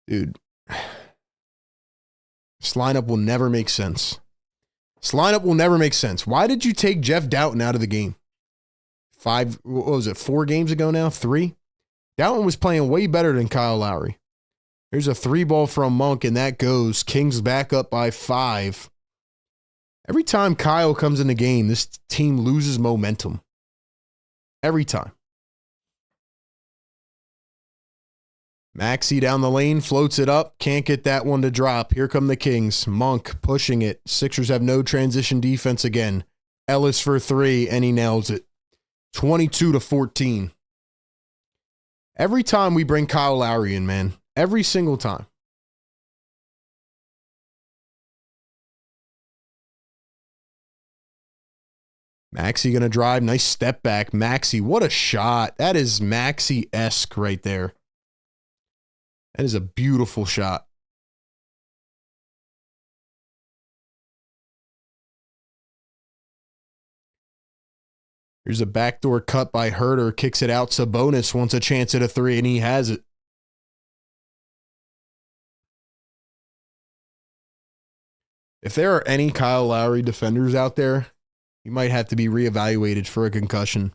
Dude, this lineup will never make sense. This lineup will never make sense. Why did you take Jeff Doughton out of the game? 4 games ago now? 3? Doughton was playing way better than Kyle Lowry. Here's a 3-ball from Monk, and that goes. Kings back up by 5. Every time Kyle comes in the game, this team loses momentum. Every time. Maxey down the lane, floats it up. Can't get that one to drop. Here come the Kings. Monk pushing it. Sixers have no transition defense again. Ellis for 3, and he nails it. 22-14. Every time we bring Kyle Lowry in, man. Every single time. Maxey going to drive. Nice step back. Maxey, what a shot. That is Maxey-esque right there. That is a beautiful shot. Here's a backdoor cut by Huerter. Kicks it out. Sabonis wants a chance at a 3, and he has it. If there are any Kyle Lowry defenders out there, you might have to be reevaluated for a concussion.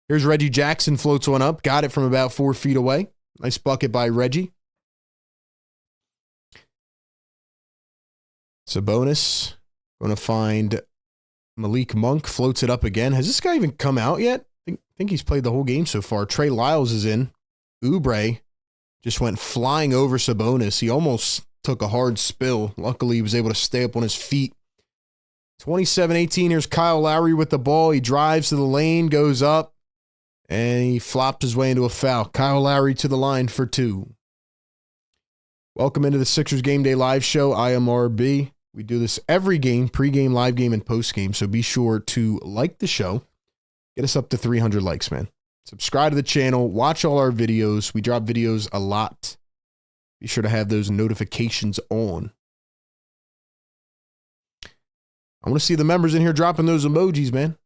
Here's Reggie Jackson, floats one up. Got it from about 4 feet away. Nice bucket by Reggie. Sabonis going to find Malik Monk, floats it up again. Has this guy even come out yet? I think he's played the whole game so far. Trey Lyles is in. Oubre just went flying over Sabonis. He almost took a hard spill. Luckily, he was able to stay up on his feet. 27-18. Here's Kyle Lowry with the ball. He drives to the lane, goes up, and he flopped his way into a foul. Kyle Lowry to the line for 2. Welcome into the Sixers Game Day Live Show. I am RB. We do this every game, pregame, live game, and postgame. So be sure to like the show. Get us up to 300 likes, man. Subscribe to the channel. Watch all our videos. We drop videos a lot. Be sure to have those notifications on. I want to see the members in here dropping those emojis, man.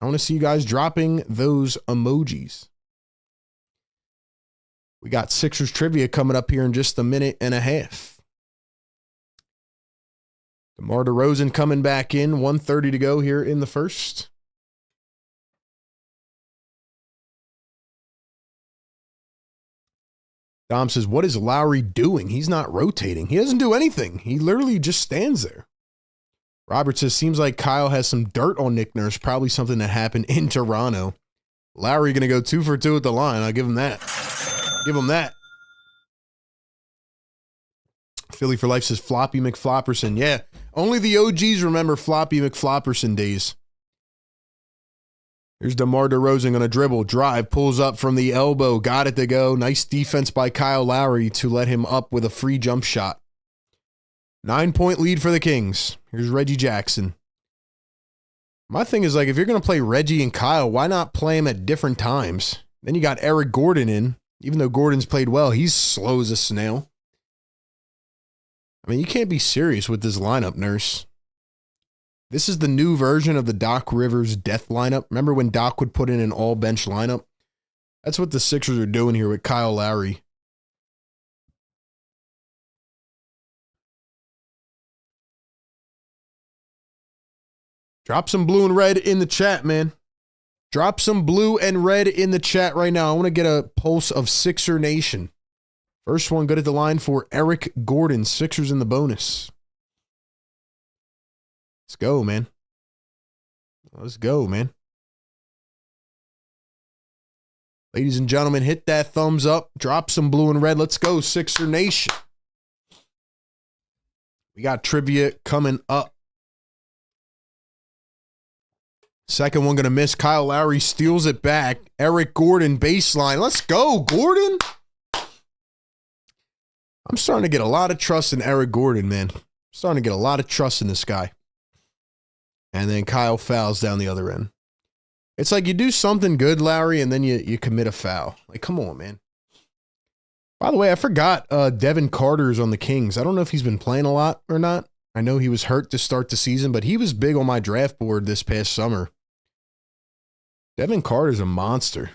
I want to see you guys dropping those emojis. We got Sixers trivia coming up here in just a minute and a half. DeMar DeRozan coming back in. 1:30 to go here in the first. Dom says, what is Lowry doing? He's not rotating. He doesn't do anything. He literally just stands there. Robert says, seems like Kyle has some dirt on Nick Nurse. Probably something that happened in Toronto. Lowry going to go 2 for 2 at the line. I'll give him that. Give him that. Philly for Life says Floppy McFlopperson. Yeah, only the OGs remember Floppy McFlopperson days. Here's DeMar DeRozan on a dribble. Drive, pulls up from the elbow. Got it to go. Nice defense by Kyle Lowry to let him up with a free jump shot. 9-point lead for the Kings. Here's Reggie Jackson. My thing is, like, if you're going to play Reggie and Kyle, why not play him at different times? Then you got Eric Gordon in. Even though Gordon's played well, he's slow as a snail. I mean, you can't be serious with this lineup, Nurse. This is the new version of the Doc Rivers death lineup. Remember when Doc would put in an all-bench lineup? That's what the Sixers are doing here with Kyle Lowry. Drop some blue and red in the chat, man. Drop some blue and red in the chat right now. I want to get a pulse of Sixer Nation. First one good at the line for Eric Gordon. Sixers in the bonus. Let's go, man. Let's go, man. Ladies and gentlemen, hit that thumbs up. Drop some blue and red. Let's go, Sixer Nation. We got trivia coming up. Second one going to miss. Kyle Lowry steals it back. Eric Gordon baseline. Let's go, Gordon. I'm starting to get a lot of trust in Eric Gordon, man. I'm starting to get a lot of trust in this guy. And then Kyle fouls down the other end. It's like you do something good, Lowry, and then you commit a foul. Like, come on, man. By the way, I forgot Devin Carter's on the Kings. I don't know if he's been playing a lot or not. I know he was hurt to start the season, but he was big on my draft board this past summer. Devin Carter's a monster.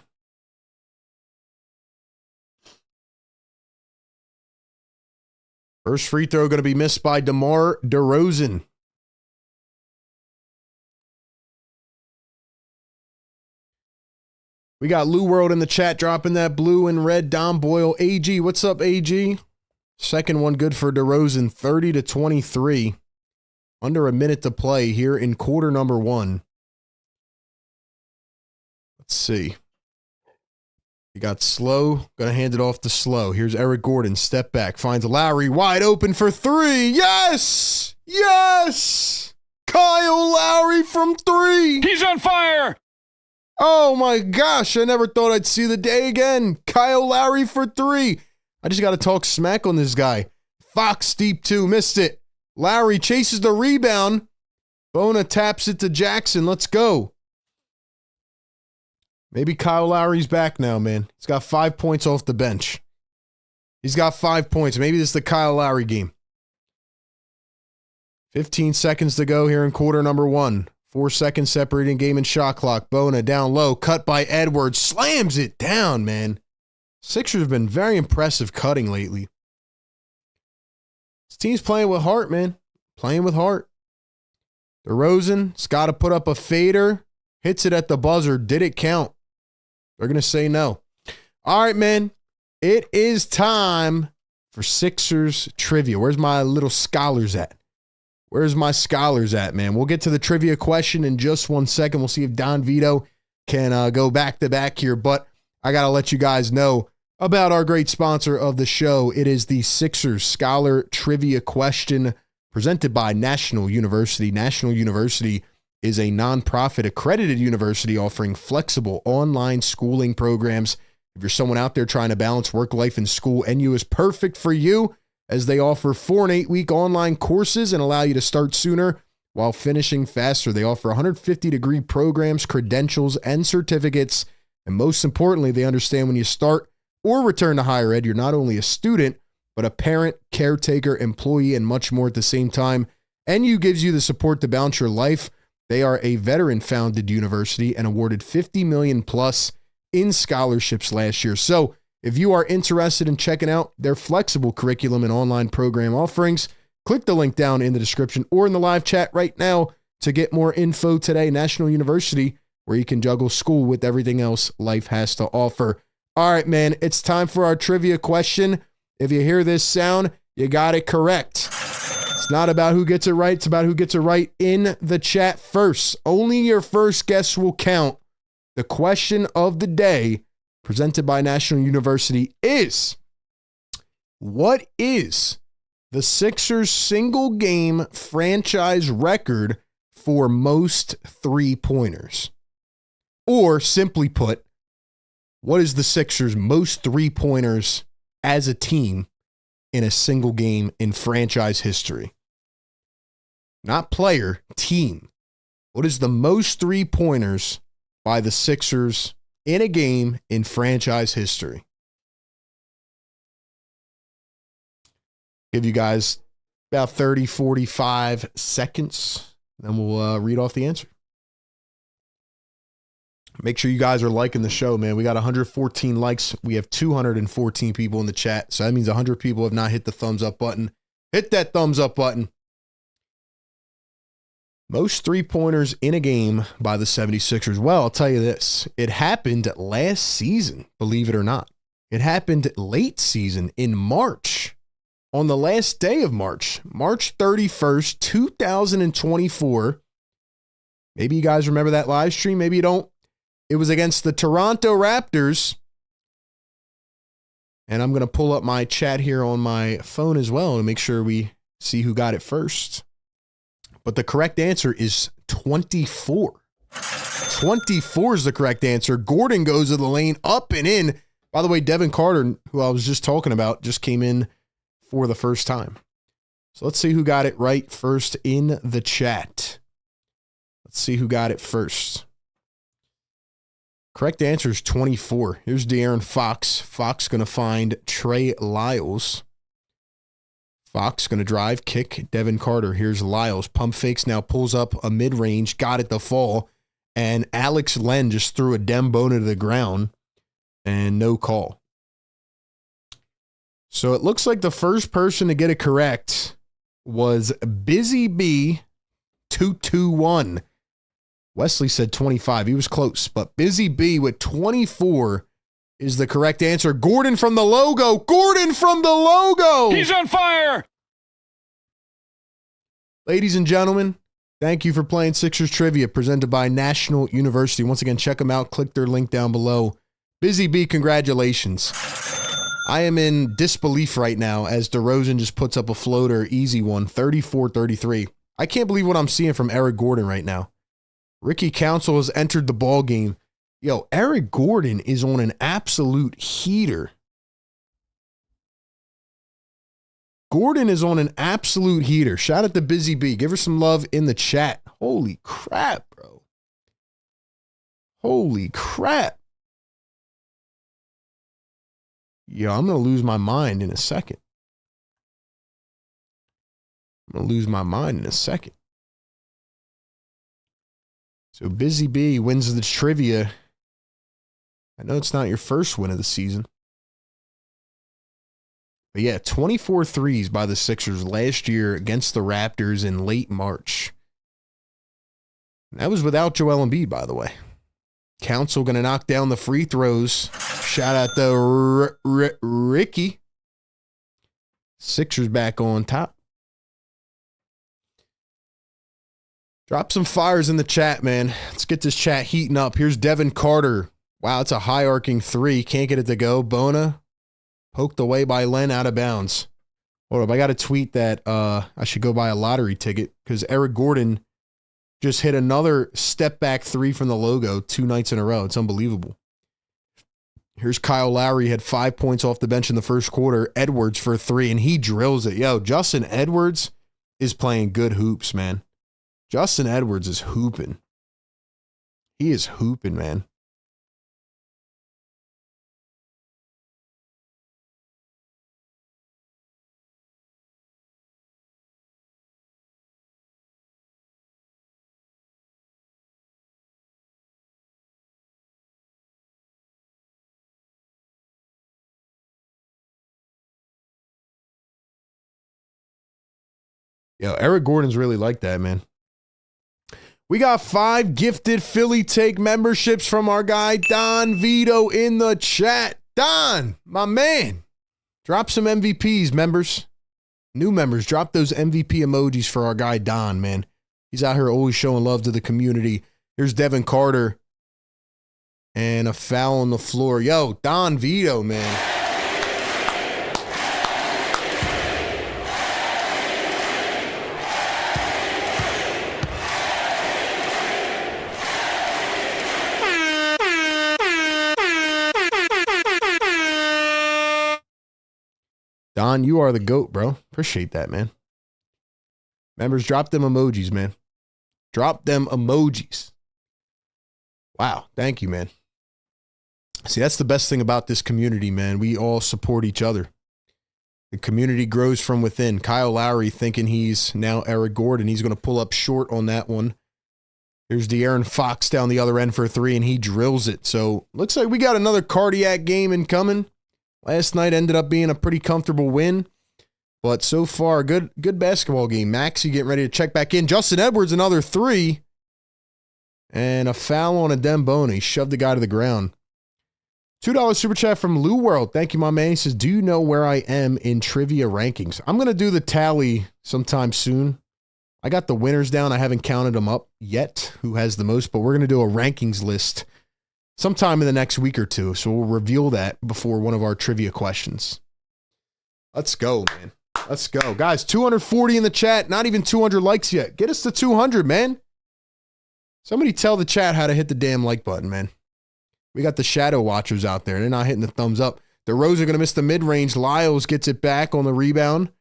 First free throw going to be missed by DeMar DeRozan. We got Lou World in the chat dropping that blue and red. Dom Boyle. AG, what's up, AG? Second one good for DeRozan, 30-23. Under a minute to play here in quarter number one. Let's see. You got Slow. Going to hand it off to Slow. Here's Eric Gordon. Step back. Finds Lowry wide open for three. Yes! Yes! Kyle Lowry from three. He's on fire. Oh my gosh. I never thought I'd see the day again. Kyle Lowry for three. I just got to talk smack on this guy. Fox deep two. Missed it. Lowry chases the rebound. Bona taps it to Jackson. Let's go. Maybe Kyle Lowry's back now, man. He's got 5 points off the bench. He's got 5 points. Maybe this is the Kyle Lowry game. 15 seconds to go here in quarter number one. 4 seconds separating game and shot clock. Bona down low. Cut by Edwards. Slams it down, man. Sixers have been very impressive cutting lately. This team's playing with heart, man. Playing with heart. DeRozan's got to put up a fader. Hits it at the buzzer. Did it count? They're going to say no. All right, man. It is time for Sixers trivia. Where's my little scholars at? Where's my scholars at, man? We'll get to the trivia question in just 1 second. We'll see if Don Vito can go back-to-back here. But I got to let you guys know about our great sponsor of the show. It is the Sixers Scholar Trivia Question presented by National University. National University is a nonprofit accredited university offering flexible online schooling programs. If you're someone out there trying to balance work life and school, NU is perfect for you as they offer 4 and 8 week online courses and allow you to start sooner while finishing faster. They offer 150-degree programs, credentials, and certificates. And most importantly, they understand when you start or return to higher ed, you're not only a student, but a parent, caretaker, employee, and much more at the same time. NU gives you the support to balance your life. They are a veteran-founded university and awarded $50 million plus in scholarships last year. So if you are interested in checking out their flexible curriculum and online program offerings, click the link down in the description or in the live chat right now to get more info today. National University, where you can juggle school with everything else life has to offer. All right, man, it's time for our trivia question. If you hear this sound, you got it correct. It's not about who gets it right. It's about who gets it right in the chat first. Only your first guess will count. The question of the day presented by National University is, what is the Sixers' single-game franchise record for most three-pointers? Or, simply put, what is the Sixers' most three-pointers as a team in a single game in franchise history? Not player, team. What is the most three-pointers by the Sixers in a game in franchise history? Give you guys about 30, 45 seconds. Then we'll read off the answer. Make sure you guys are liking the show, man. We got 114 likes. We have 214 people in the chat. So that means 100 people have not hit the thumbs up button. Hit that thumbs up button. Most three-pointers in a game by the 76ers. Well, I'll tell you this. It happened last season, believe it or not. It happened late season in March. On the last day of March, March 31st, 2024. Maybe you guys remember that live stream. Maybe you don't. It was against the Toronto Raptors. And I'm going to pull up my chat here on my phone as well to make sure we see who got it first. But the correct answer is 24. 24 is the correct answer. Gordon goes to the lane, up and in. By the way, Devin Carter, who I was just talking about, just came in for the first time. So let's see who got it right first in the chat. Let's see who got it first. Correct answer is 24. Here's De'Aaron Fox. Fox going to find Trey Lyles. Fox going to drive, kick, Devin Carter. Here's Lyles. Pump fakes, now pulls up a mid-range, got it to fall, and Alex Len just threw a Dembona to the ground, and no call. So it looks like the first person to get it correct was Busy B 221. Wesley said 25. He was close, but Busy B with 24 is the correct answer. Gordon from the logo. Gordon from the logo. He's on fire. Ladies and gentlemen, thank you for playing Sixers Trivia presented by National University. Once again, check them out. Click their link down below. Busy B, congratulations. I am in disbelief right now as DeRozan just puts up a floater, easy one, 34-33. I can't believe what I'm seeing from Eric Gordon right now. Ricky Council has entered the ball game. Yo, Eric Gordon is on an absolute heater. Gordon is on an absolute heater. Shout out to Busy B. Give her some love in the chat. Holy crap, bro. Holy crap. Yo, I'm going to lose my mind in a second. I'm going to lose my mind in a second. So Busy B wins the trivia. I know it's not your first win of the season. But yeah, 24 threes by the Sixers last year against the Raptors in late March. That was without Joel Embiid, by the way. Council going to knock down the free throws. Shout out to Ricky. Sixers back on top. Drop some fires in the chat, man. Let's get this chat heating up. Here's Devin Carter. Wow, it's a high arcing three. Can't get it to go. Bona poked away by Len, out of bounds. Hold up, I got to tweet that I should go buy a lottery ticket because Eric Gordon just hit another step back three from the logo 2 nights in a row. It's unbelievable. Here's Kyle Lowry, had 5 points off the bench in the first quarter. Edwards for a three, and he drills it. Yo, Justin Edwards is playing good hoops, man. Justin Edwards is hooping. He is hooping, man. Yo, Eric Gordon's really like that, man. We got 5 gifted Philly Take memberships from our guy Don Vito in the chat. Don, my man, drop some MVPs, members. New members, drop those MVP emojis for our guy Don, man. He's out here always showing love to the community. Here's Devin Carter. And a foul on the floor. Yo, Don Vito, man. Don, you are the GOAT, bro. Appreciate that, man. Members, drop them emojis, man. Drop them emojis. Wow. Thank you, man. See, that's the best thing about this community, man. We all support each other. The community grows from within. Kyle Lowry thinking he's now Eric Gordon. He's going to pull up short on that one. Here's De'Aaron Fox down the other end for a three, and he drills it. So looks like we got another cardiac game incoming. Last night ended up being a pretty comfortable win. But so far, good basketball game. Maxey getting ready to check back in. Justin Edwards, another three. And a foul on Adem. He shoved the guy to the ground. $2 super chat from Lou World. Thank you, my man. He says, do you know where I am in trivia rankings? I'm going to do the tally sometime soon. I got the winners down. I haven't counted them up yet, who has the most, but we're going to do a rankings list sometime in the next week or two. So we'll reveal that before one of our trivia questions. Let's go, man. Let's go. Guys, 240 in the chat. Not even 200 likes yet. Get us to 200, man. Somebody tell the chat how to hit the damn like button, man. We got the shadow watchers out there. They're not hitting the thumbs up. DeRozan going to miss the mid-range. Lyles gets it back on the rebound.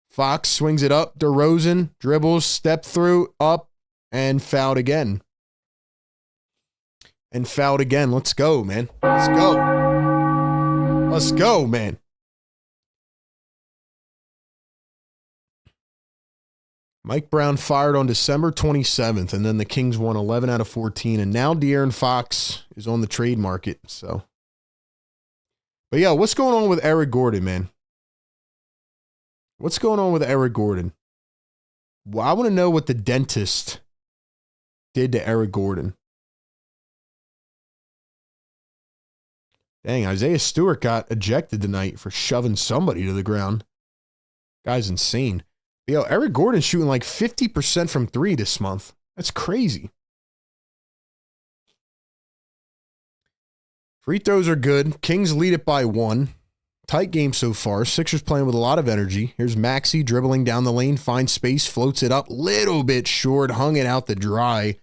Fox swings it up. DeRozan dribbles, step through, up, and fouled again. And fouled again. Let's go, man. Let's go. Let's go, man. Mike Brown fired on December 27th, and then the Kings won 11 out of 14, and now De'Aaron Fox is on the trade market. So, but yeah, what's going on with Eric Gordon, man? What's going on with Eric Gordon? Well, I want to know what the dentist did to Eric Gordon. Dang, Isaiah Stewart got ejected tonight for shoving somebody to the ground. Guy's insane. Yo, Eric Gordon's shooting like 50% from three this month. That's crazy. Free throws are good. Kings lead it by 1. Tight game so far. Sixers playing with a lot of energy. Here's Maxey dribbling down the lane, finds space, floats it up. Little bit short, hung it out the dry.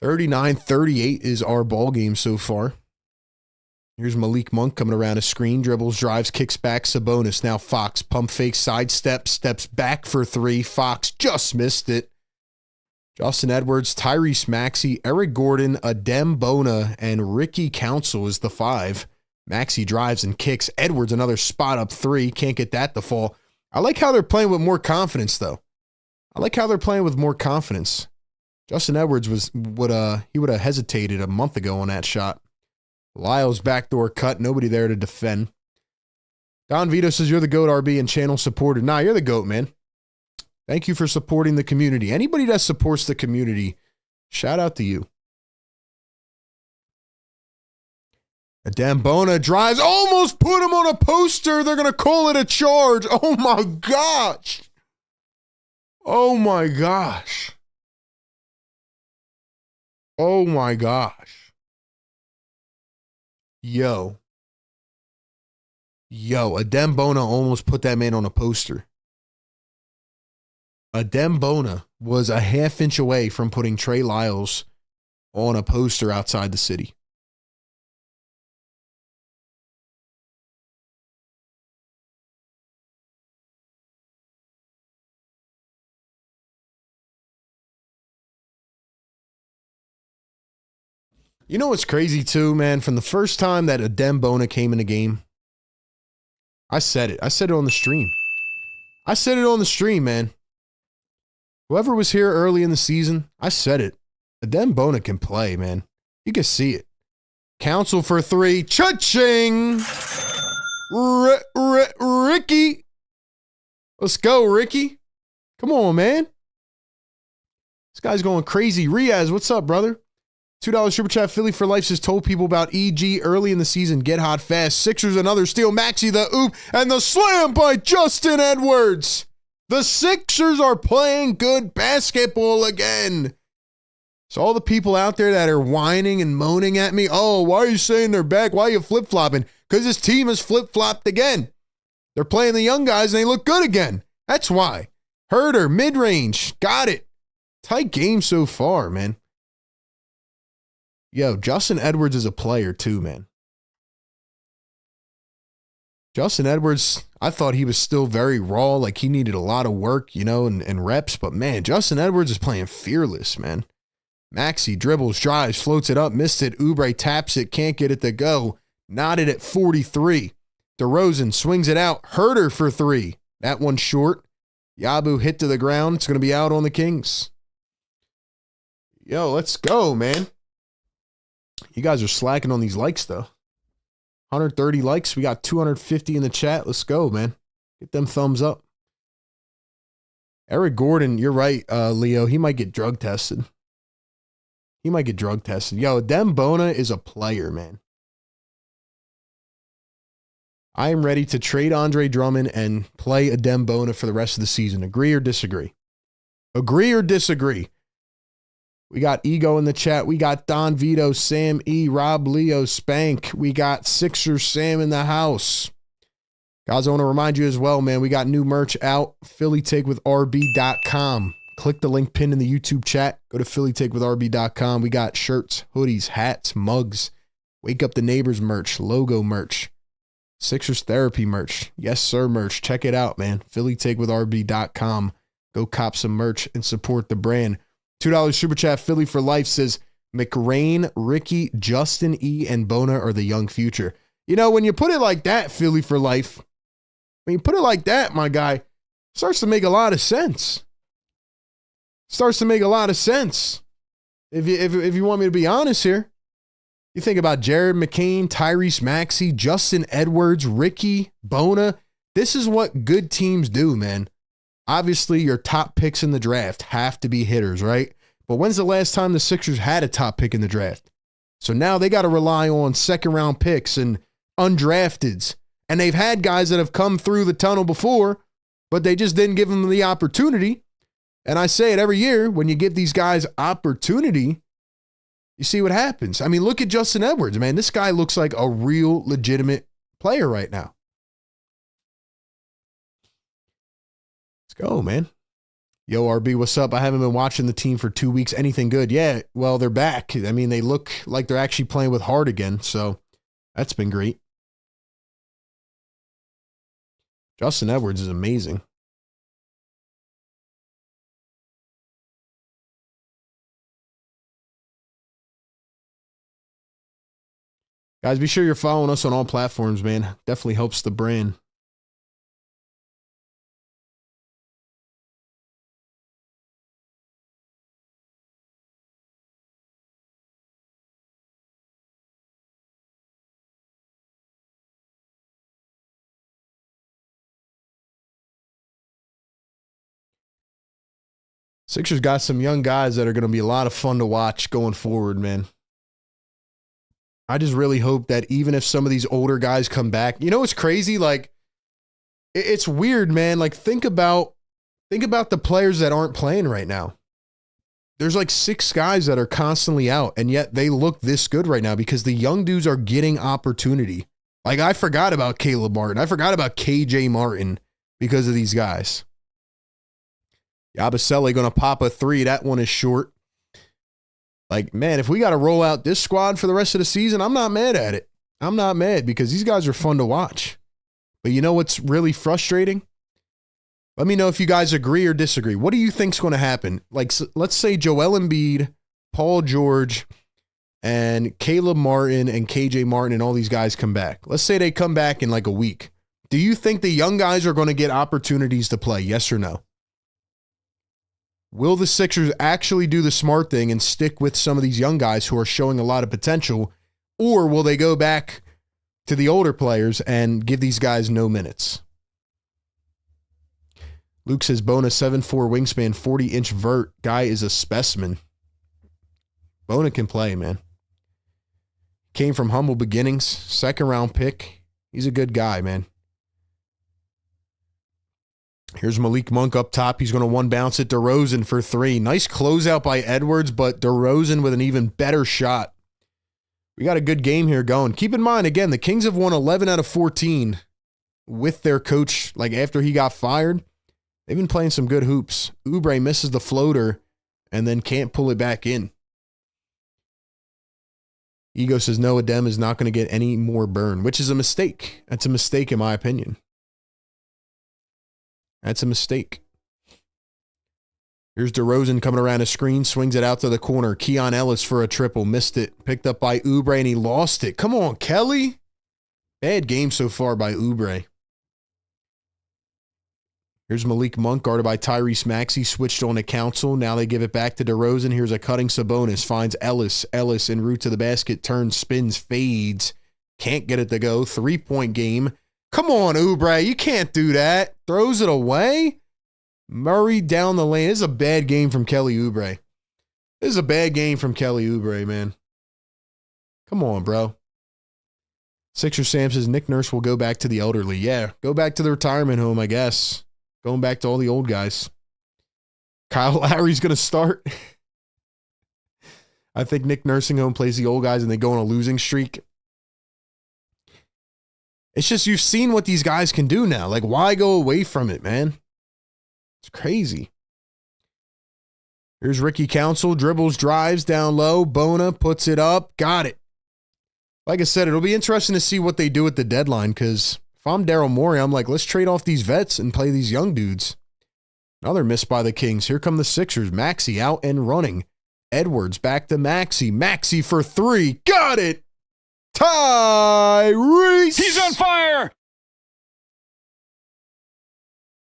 39-38 is our ball game so far. Here's Malik Monk coming around a screen, dribbles, drives, kicks back, Sabonis. Now Fox, pump fake, sidestep, steps back for three. Fox just missed it. Justin Edwards, Tyrese Maxey, Eric Gordon, Adem, and Ricky Council is the 5. Maxey drives and kicks. Edwards, another spot up 3. Can't get that to fall. I like how they're playing with more confidence, though. I like how they're playing with more confidence. Justin Edwards would have hesitated a month ago on that shot. Lyles backdoor cut. Nobody there to defend. Don Vito says, you're the GOAT, RB, and channel supporter. Nah, you're the GOAT, man. Thank you for supporting the community. Anybody that supports the community, shout out to you. Adem drives, almost put him on a poster. They're going to call it a charge. Oh, my gosh. Oh, my gosh. Oh, my gosh. Yo, Adem almost put that man on a poster. Adem was a half-inch away from putting Trey Lyles on a poster outside the city. You know what's crazy too, man? From the first time that Adem came in the game, I said it. I said it on the stream. I said it on the stream, man. Whoever was here early in the season, I said it. Adem can play, man. You can see it. Council for 3. Cha-ching! Ricky. Let's go, Ricky. Come on, man. This guy's going crazy. Riaz, what's up, brother? $2 super chat. Philly for life says, told people about EG early in the season. Get hot fast. Sixers another steal. Maxey the oop and the slam by Justin Edwards. The Sixers are playing good basketball again. So all the people out there that are whining and moaning at me, oh, why are you saying they're back? Why are you flip-flopping? Because this team has flip-flopped again. They're playing the young guys and they look good again. That's why. Herder, mid-range. Got it. Tight game so far, man. Yo, Justin Edwards is a player too, man. Justin Edwards, I thought he was still very raw, like he needed a lot of work, and reps. But, man, Justin Edwards is playing fearless, man. Maxey dribbles, drives, floats it up, missed it. Oubre taps it, can't get it to go. Knotted at 43. DeRozan swings it out. Herter for 3. That one's short. Yabu hit to the ground. It's going to be out on the Kings. Yo, let's go, man. You guys are slacking on these likes, though. 130 likes. We got 250 in the chat. Let's go, man. Get them thumbs up. Eric Gordon, you're right, Leo. He might get drug tested. Yo, Adem Bona is a player, man. I am ready to trade Andre Drummond and play Adem Bona for the rest of the season. Agree or disagree? Agree or disagree? We got Ego in the chat. We got Don Vito, Sam E, Rob Leo, Spank. We got Sixers Sam in the house. Guys, I want to remind you as well, man, we got new merch out. PhillyTakeWithRB.com. Click the link pinned in the YouTube chat. Go to PhillyTakeWithRB.com. We got shirts, hoodies, hats, mugs, Wake Up the Neighbors merch, logo merch, Sixers Therapy merch. Yes, sir, merch. Check it out, man. PhillyTakeWithRB.com. Go cop some merch and support the brand. $2 super chat. Philly for life says McRain, Ricky, Justin E, and Bona are the young future. When you put it like that, Philly for life, when you put it like that, my guy, it starts to make a lot of sense. If you want me to be honest here, you think about Jared McCain, Tyrese Maxey, Justin Edwards, Ricky, Bona. This is what good teams do, man. Obviously, your top picks in the draft have to be hitters, right? But when's the last time the Sixers had a top pick in the draft? So now they got to rely on second-round picks and undrafteds. And they've had guys that have come through the tunnel before, but they just didn't give them the opportunity. And I say it every year, when you give these guys opportunity, you see what happens. I mean, look at Justin Edwards, man. This guy looks like a real legitimate player right now. Let's go, man. Yo, RB, what's up? I haven't been watching the team for 2 weeks. Anything good? Yeah, well, they're back. I mean, they look like they're actually playing with heart again, so that's been great. Justin Edwards is amazing. Guys, be sure you're following us on all platforms, man. Definitely helps the brand. Sixers got some young guys that are going to be a lot of fun to watch going forward, man. I just really hope that even if some of these older guys come back, what's crazy? Like, it's weird, man. Like, think about the players that aren't playing right now. There's like 6 guys that are constantly out, and yet they look this good right now because the young dudes are getting opportunity. Like, I forgot about Caleb Martin. I forgot about KJ Martin because of these guys. Yabusele going to pop a 3. That one is short. Like, man, if we got to roll out this squad for the rest of the season, I'm not mad at it. I'm not mad because these guys are fun to watch. But you know what's really frustrating? Let me know if you guys agree or disagree. What do you think's going to happen? Like, let's say Joel Embiid, Paul George, and Caleb Martin and KJ Martin and all these guys come back. Let's say they come back in like a week. Do you think the young guys are going to get opportunities to play? Yes or no? Will the Sixers actually do the smart thing and stick with some of these young guys who are showing a lot of potential, or will they go back to the older players and give these guys no minutes? Luke says, Bona 7'4 wingspan, 40-inch vert. Guy is a specimen. Bona can play, man. Came from humble beginnings. Second-round pick. He's a good guy, man. Here's Malik Monk up top. He's going to one bounce it. DeRozan for 3. Nice closeout by Edwards, but DeRozan with an even better shot. We got a good game here going. Keep in mind, again, the Kings have won 11 out of 14 with their coach, like after he got fired. They've been playing some good hoops. Oubre misses the floater and then can't pull it back in. Ego says no, Adem is not going to get any more burn, which is a mistake. That's a mistake in my opinion. That's a mistake. Here's DeRozan coming around a screen, swings it out to the corner. Keon Ellis for a triple, missed it. Picked up by Oubre, and he lost it. Come on, Kelly. Bad game so far by Oubre. Here's Malik Monk, guarded by Tyrese Maxey, switched on to Council. Now they give it back to DeRozan. Here's a cutting Sabonis, finds Ellis. Ellis en route to the basket, turns, spins, fades. Can't get it to go. 3-point game. Come on, Oubre, you can't do that. Throws it away. Murray down the lane. This is a bad game from Kelly Oubre. This is a bad game from Kelly Oubre, man. Come on, bro. Sixer Sam says Nick Nurse will go back to the elderly. Yeah, go back to the retirement home, I guess. Going back to all the old guys. Kyle Lowry's going to start. I think Nick Nursing Home plays the old guys and they go on a losing streak. It's just you've seen what these guys can do now. Like, why go away from it, man? It's crazy. Here's Ricky Council. Dribbles, drives down low. Bona puts it up. Got it. Like I said, it'll be interesting to see what they do at the deadline because if I'm Daryl Morey, I'm like, let's trade off these vets and play these young dudes. Another miss by the Kings. Here come the Sixers. Maxey out and running. Edwards back to Maxey. Maxey for three. Got it. Tyrese. He's on fire.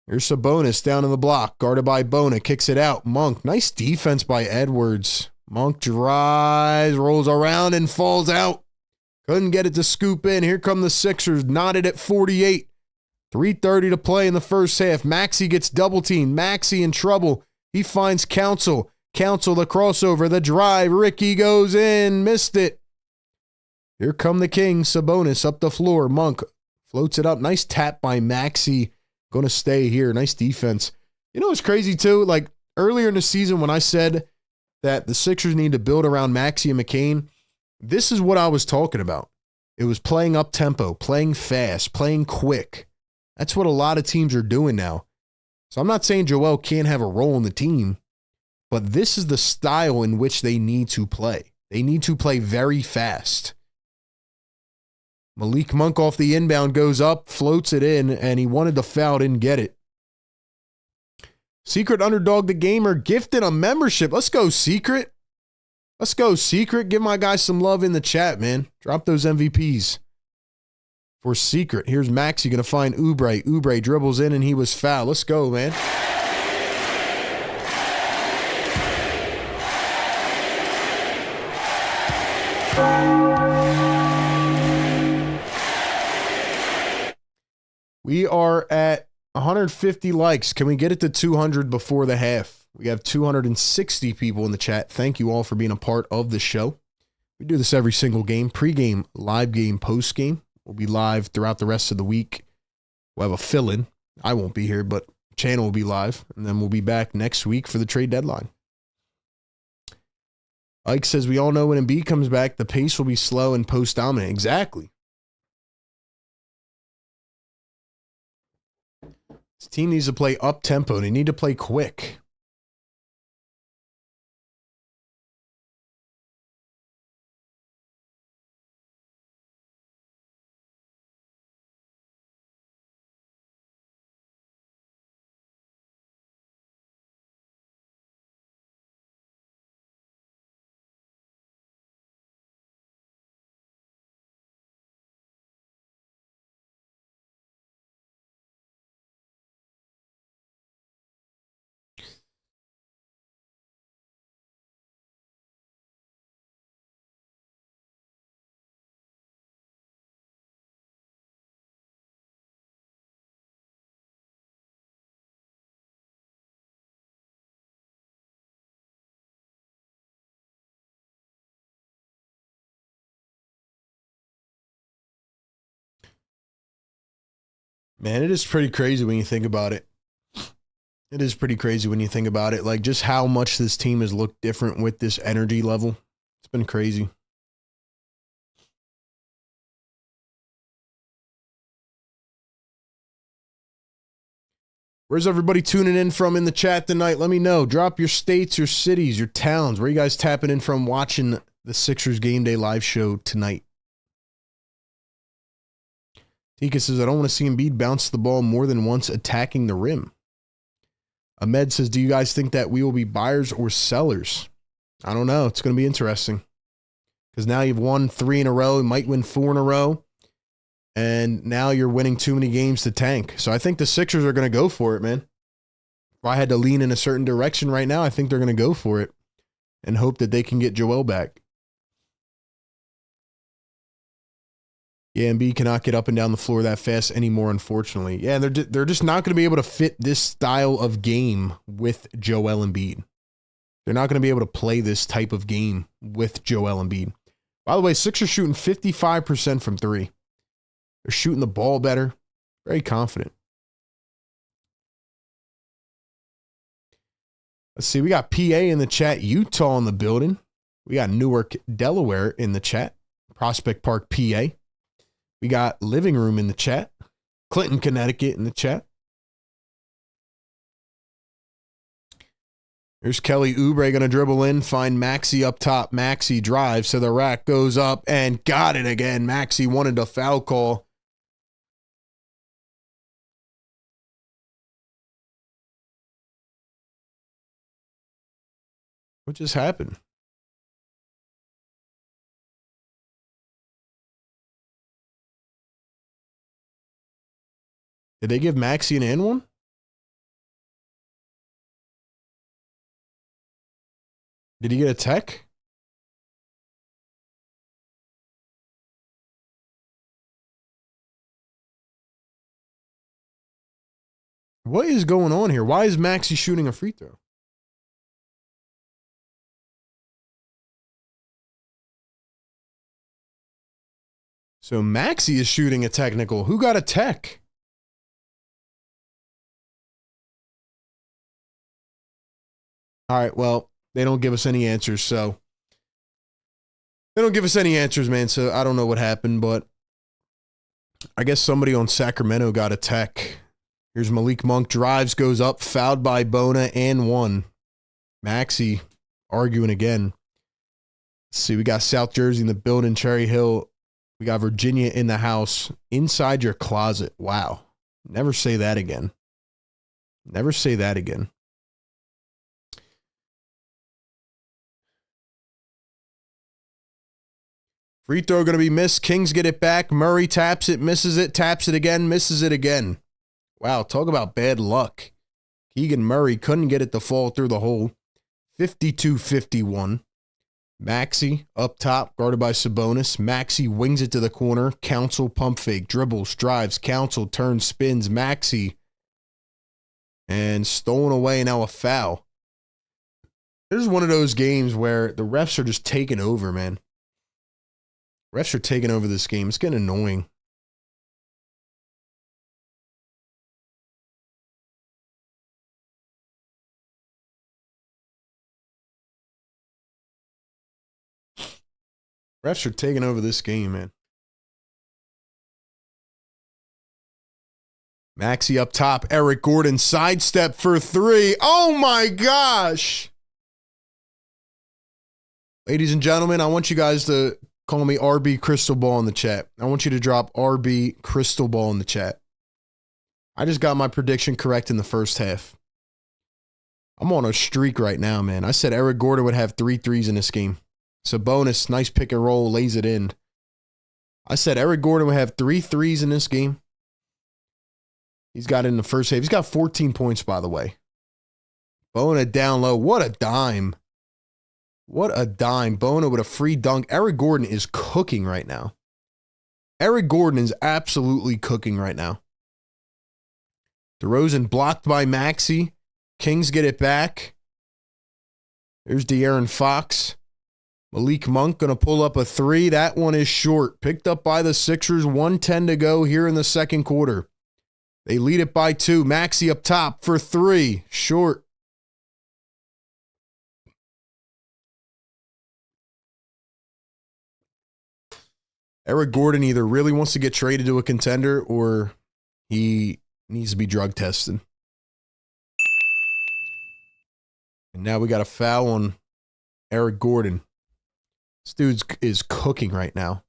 Here's Sabonis down in the block. Guarded by Bona. Kicks it out. Monk. Nice defense by Edwards. Monk drives, rolls around, and falls out. Couldn't get it to scoop in. Here come the Sixers. Knotted at 48. 3:30 to play in the first half. Maxey gets double teamed. Maxey in trouble. He finds Council. Council the crossover. The drive. Ricky goes in. Missed it. Here come the Kings. Sabonis up the floor. Monk floats it up. Nice tap by Maxey. Going to stay here. Nice defense. You know what's crazy too? Like earlier in the season when I said that the Sixers need to build around Maxey and McCain, this is what I was talking about. It was playing up tempo, playing fast, playing quick. That's what a lot of teams are doing now. So I'm not saying Joel can't have a role in the team, but this is the style in which they need to play. They need to play very fast. Malik Monk off the inbound goes up, floats it in, and he wanted the foul, didn't get it. Secret Underdog the Gamer gifted a membership. Let's go, Secret. Let's go, Secret. Give my guys some love in the chat, man. Drop those MVPs. For Secret, here's Maxey going to find Oubre. Oubre dribbles in, and he was fouled. Let's go, man. We are at 150 likes. Can we get it to 200 before the half? We have 260 people in the chat. Thank you all for being a part of the show. We do this every single game. Pre-game, live game, post-game. We'll be live throughout the rest of the week. We'll have a fill-in. I won't be here, but channel will be live. And then we'll be back next week for the trade deadline. Ike says, we all know when Embiid comes back, the pace will be slow and post-dominant. Exactly. This team needs to play up-tempo. They need to play quick. Man, it is pretty crazy when you think about it. It is pretty crazy when you think about it. Like, just how much this team has looked different with this energy level. It's been crazy. Where's everybody tuning in from in the chat tonight? Let me know. Drop your states, your cities, your towns. Where you guys tapping in from watching the Sixers Game Day live show tonight. Tika says, I don't want to see Embiid bounce the ball more than once attacking the rim. Ahmed says, do you guys think that we will be buyers or sellers? I don't know. It's going to be interesting. Because now you've won 3 in a row. You might win 4 in a row. And now you're winning too many games to tank. So I think the Sixers are going to go for it, man. If I had to lean in a certain direction right now, I think they're going to go for it and hope that they can get Joel back. Yeah, Embiid cannot get up and down the floor that fast anymore, unfortunately. Yeah, they're just not going to be able to fit this style of game with Joel Embiid. They're not going to be able to play this type of game with Joel Embiid. By the way, Sixers shooting 55% from 3. They're shooting the ball better. Very confident. Let's see. We got PA in the chat. Utah in the building. We got Newark, Delaware in the chat. Prospect Park, PA. We got Living Room in the chat. Clinton, Connecticut in the chat. Here's Kelly Oubre going to dribble in, find Maxey up top. Maxey drives to the rack, goes up, and got it again. Maxey wanted a foul call. What just happened? Did they give Maxey an and one? Did he get a tech? What is going on here? Why is Maxey shooting a free throw? So Maxey is shooting a technical. Who got a tech? All right, well, they don't give us any answers, so. They don't give us any answers, man, so I don't know what happened, but I guess somebody on Sacramento got a tech. Here's Malik Monk, drives, goes up, fouled by Bona, and 1. Maxey arguing again. Let's see, we got South Jersey in the building, Cherry Hill. We got Virginia in the house, inside your closet. Wow. Never say that again. Never say that again. Free throw going to be missed. Kings get it back. Murray taps it, misses it, taps it again, misses it again. Wow, talk about bad luck. Keegan Murray couldn't get it to fall through the hole. 52-51. Maxey up top, guarded by Sabonis. Maxey wings it to the corner. Council pump fake, dribbles, drives. Council turns, spins. Maxey. And stolen away, now a foul. This is one of those games where the refs are just taking over, man. Refs are taking over this game. It's getting annoying. Refs are taking over this game, man. Maxey up top. Eric Gordon sidestep for 3. Oh my gosh. Ladies and gentlemen, I want you guys to call me RB Crystal Ball in the chat. I want you to drop RB Crystal Ball in the chat. I just got my prediction correct in the first half. I'm on a streak right now, man. I said Eric Gordon would have 3 threes in this game. Sabonis, nice pick and roll, lays it in. I said Eric Gordon would have 3 threes in this game. He's got it in the first half. He's got 14 points, by the way. Bona down low. What a dime. What a dime. Bona with a free dunk. Eric Gordon is cooking right now. Eric Gordon is absolutely cooking right now. DeRozan blocked by Maxey. Kings get it back. There's De'Aaron Fox. Malik Monk going to pull up a 3. That one is short. Picked up by the Sixers. 1:10 to go here in the second quarter. They lead it by 2. Maxey up top for 3. Short. Eric Gordon either really wants to get traded to a contender or he needs to be drug tested. And now we got a foul on Eric Gordon. This dude is cooking right now.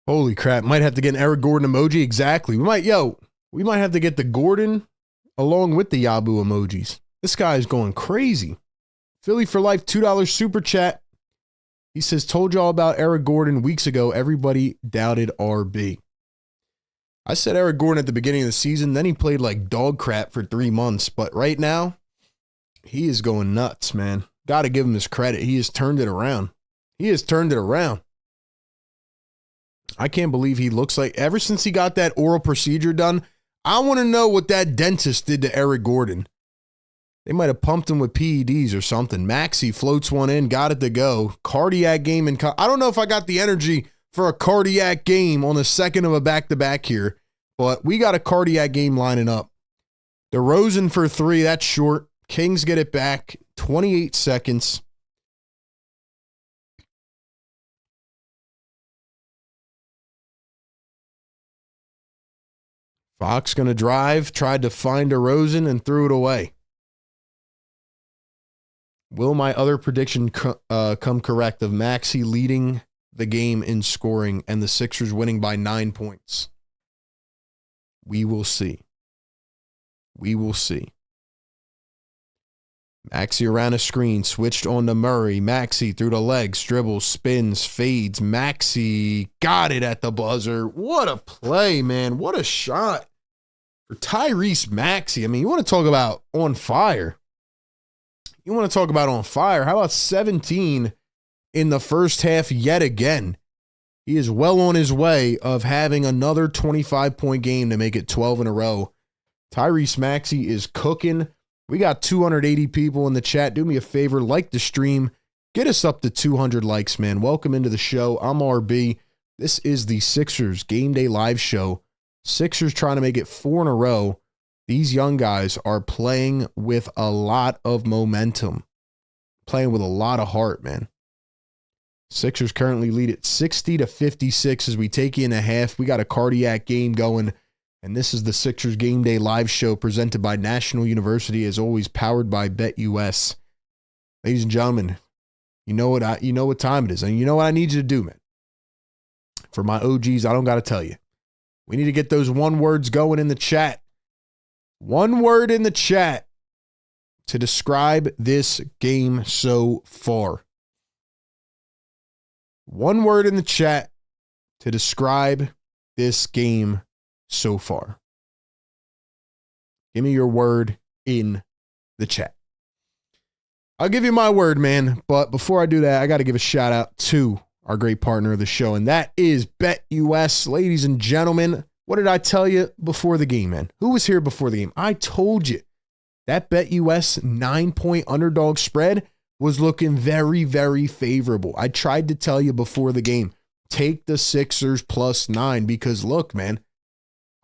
Holy crap. Might have to get an Eric Gordon emoji. Exactly. We might have to get the Gordon along with the Yabu emojis. This guy is going crazy. Philly for Life, $2 super chat. He says, told y'all about Eric Gordon weeks ago. Everybody doubted RB. I said Eric Gordon at the beginning of the season. Then he played like dog crap for 3 months. But right now, he is going nuts, man. Got to give him his credit. He has turned it around. I can't believe he looks like, ever since he got that oral procedure done, I want to know what that dentist did to Eric Gordon. They might have pumped him with PEDs or something. Maxey floats one in, got it to go. Cardiac game. I don't know if I got the energy for a cardiac game on the second of a back-to-back here, but we got a cardiac game lining up. DeRozan for 3, that's short. Kings get it back, 28 seconds. Fox going to drive, tried to find DeRozan and threw it away. Will my other prediction come correct of Maxey leading the game in scoring and the Sixers winning by 9 points? We will see. Maxey around a screen, switched on to Murray. Maxey through the legs, dribbles, spins, fades. Maxey got it at the buzzer. What a play, man. What a shot for Tyrese Maxey. I mean, you want to talk about on fire. How about 17 in the first half yet again? He is well on his way of having another 25-point game to make it 12 in a row. Tyrese Maxey is cooking. We got 280 people in the chat. Do me a favor, like the stream. Get us up to 200 likes, man. Welcome into the show. I'm RB. This is the Sixers Game Day Live Show. Sixers trying to make it 4 in a row. These young guys are playing with a lot of momentum. Playing with a lot of heart, man. Sixers currently lead at 60-56 as we take you in a half. We got a cardiac game going. And this is the Sixers Game Day Live Show presented by National University, as always, powered by BetUS. Ladies and gentlemen, you know what time it is. And you know what I need you to do, man. For my OGs, I don't got to tell you. We need to get those one words going in the chat. One word in the chat to describe this game so far. One word in the chat to describe this game so far. Give me your word in the chat. I'll give you my word, man. But before I do that, I got to give a shout out to our great partner of the show, and that is BetUS. Ladies and gentlemen, what did I tell you before the game, man? Who was here before the game? I told you that BetUS 9-point underdog spread was looking very, very favorable. I tried to tell you before the game, take the Sixers +9 because look, man,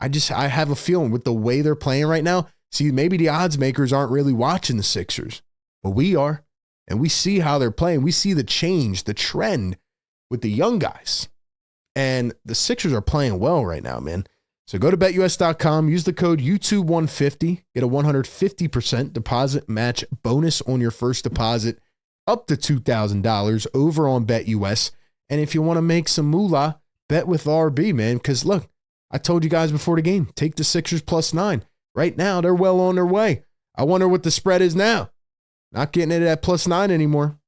I have a feeling with the way they're playing right now. See, maybe the odds makers aren't really watching the Sixers, but we are, and we see how they're playing. We see the change, the trend with the young guys, and the Sixers are playing well right now, man. So go to betus.com, use the code YouTube150, get a 150% deposit match bonus on your first deposit up to $2,000 over on BetUS. And if you want to make some moolah, bet with RB, man, because look, I told you guys before the game, take the Sixers +9. Right now, they're well on their way. I wonder what the spread is now. Not getting it at +9 anymore.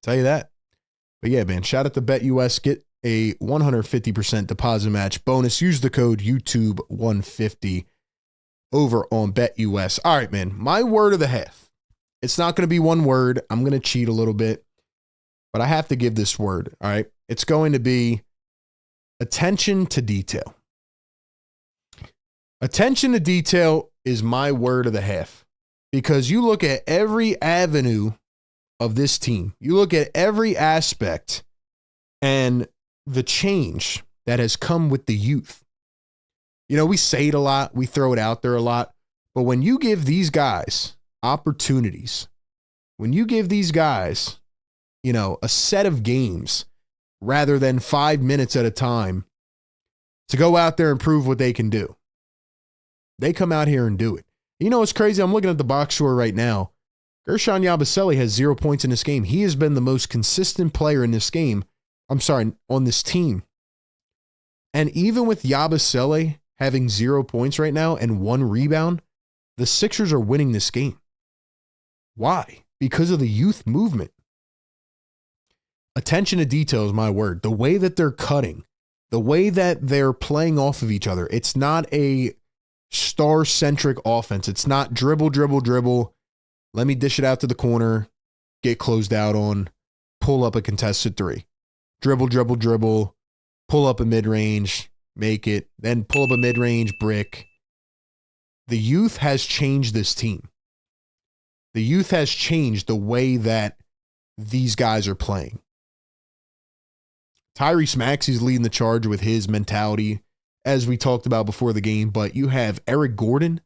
Tell you that. But yeah, man, shout out to BetUS. Get a 150% deposit match bonus. Use the code YouTube150 over on BetUS. All right, man, my word of the half. It's not going to be one word. I'm going to cheat a little bit, but I have to give this word, all right? It's going to be attention to detail. Attention to detail is my word of the half because you look at every avenue of this team. You look at every aspect and the change that has come with the youth. You know, we say it a lot, we throw it out there a lot, but when you give these guys opportunities, when you give these guys, you know, a set of games rather than 5 minutes at a time to go out there and prove what they can do, they come out here and do it. You know, it's crazy. I'm looking at the box score right now. Gershon Yabusele has 0 points in this game. He has been the most consistent player in this game. I'm sorry, on this team. And even with Yabusele having 0 points right now and 1 rebound, the Sixers are winning this game. Why? Because of the youth movement. Attention to detail is my word. The way that they're cutting, the way that they're playing off of each other. It's not a star-centric offense. It's not dribble, dribble, dribble. Let me dish it out to the corner, get closed out on, pull up a contested three. Dribble, dribble, dribble, pull up a mid-range, make it, then pull up a mid-range brick. The youth has changed this team. The youth has changed the way that these guys are playing. Tyrese Maxey's leading the charge with his mentality, as we talked about before the game, but you have Eric Gordon,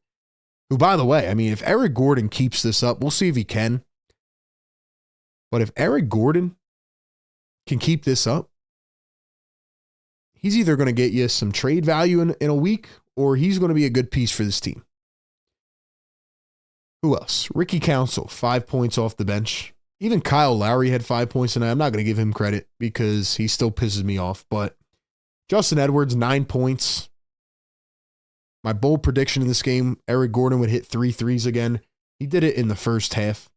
who, by the way, I mean, if Eric Gordon keeps this up, we'll see if he can. But if Eric Gordon can keep this up, he's either going to get you some trade value in a week, or he's going to be a good piece for this team. Who else? Ricky Council, 5 points off the bench. Even Kyle Lowry had 5 points tonight. I'm not going to give him credit because he still pisses me off. But Justin Edwards, 9 points. My bold prediction in this game, Eric Gordon would hit 3 threes again. He did it in the first half.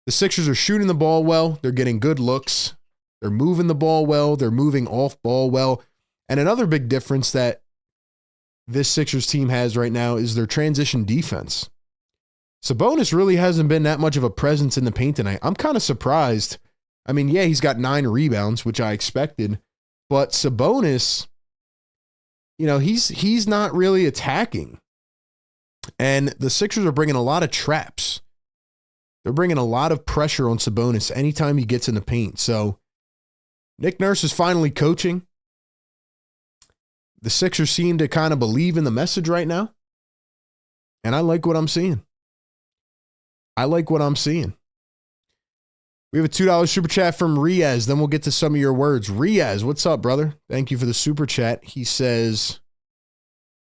The Sixers are shooting the ball well. They're getting good looks. They're moving the ball well. They're moving off ball well. And another big difference that this Sixers team has right now is their transition defense. Sabonis really hasn't been that much of a presence in the paint tonight. I'm kind of surprised. I mean, yeah, he's got 9 rebounds, which I expected. But Sabonis, you know, he's not really attacking. And the Sixers are bringing a lot of traps. They're bringing a lot of pressure on Sabonis anytime he gets in the paint. So Nick Nurse is finally coaching. The Sixers seem to kind of believe in the message right now. And I like what I'm seeing. I like what I'm seeing. We have a $2 super chat from Riaz. Then we'll get to some of your words. Riaz, what's up, brother? Thank you for the super chat. He says,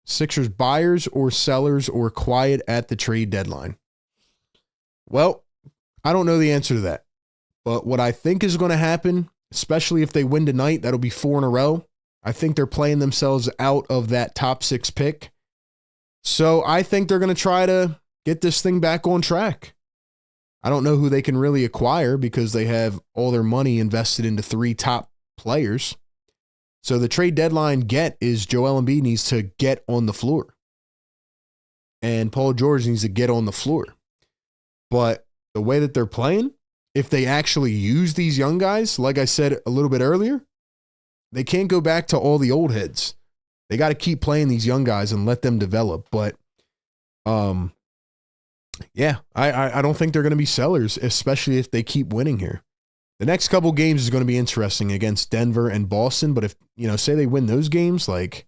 Sixers buyers or sellers or quiet at the trade deadline? Well, I don't know the answer to that. But what I think is going to happen, especially if they win tonight, that'll be 4 in a row. I think they're playing themselves out of that top 6 pick. So I think they're going to try to get this thing back on track. I don't know who they can really acquire because they have all their money invested into 3 top players. So the trade deadline get is Joel Embiid needs to get on the floor. And Paul George needs to get on the floor. But the way that they're playing, if they actually use these young guys, like I said a little bit earlier, they can't go back to all the old heads. They got to keep playing these young guys and let them develop. But yeah, I don't think they're going to be sellers, especially if they keep winning here. The next couple games is going to be interesting against Denver and Boston. But if, you know, say they win those games, like,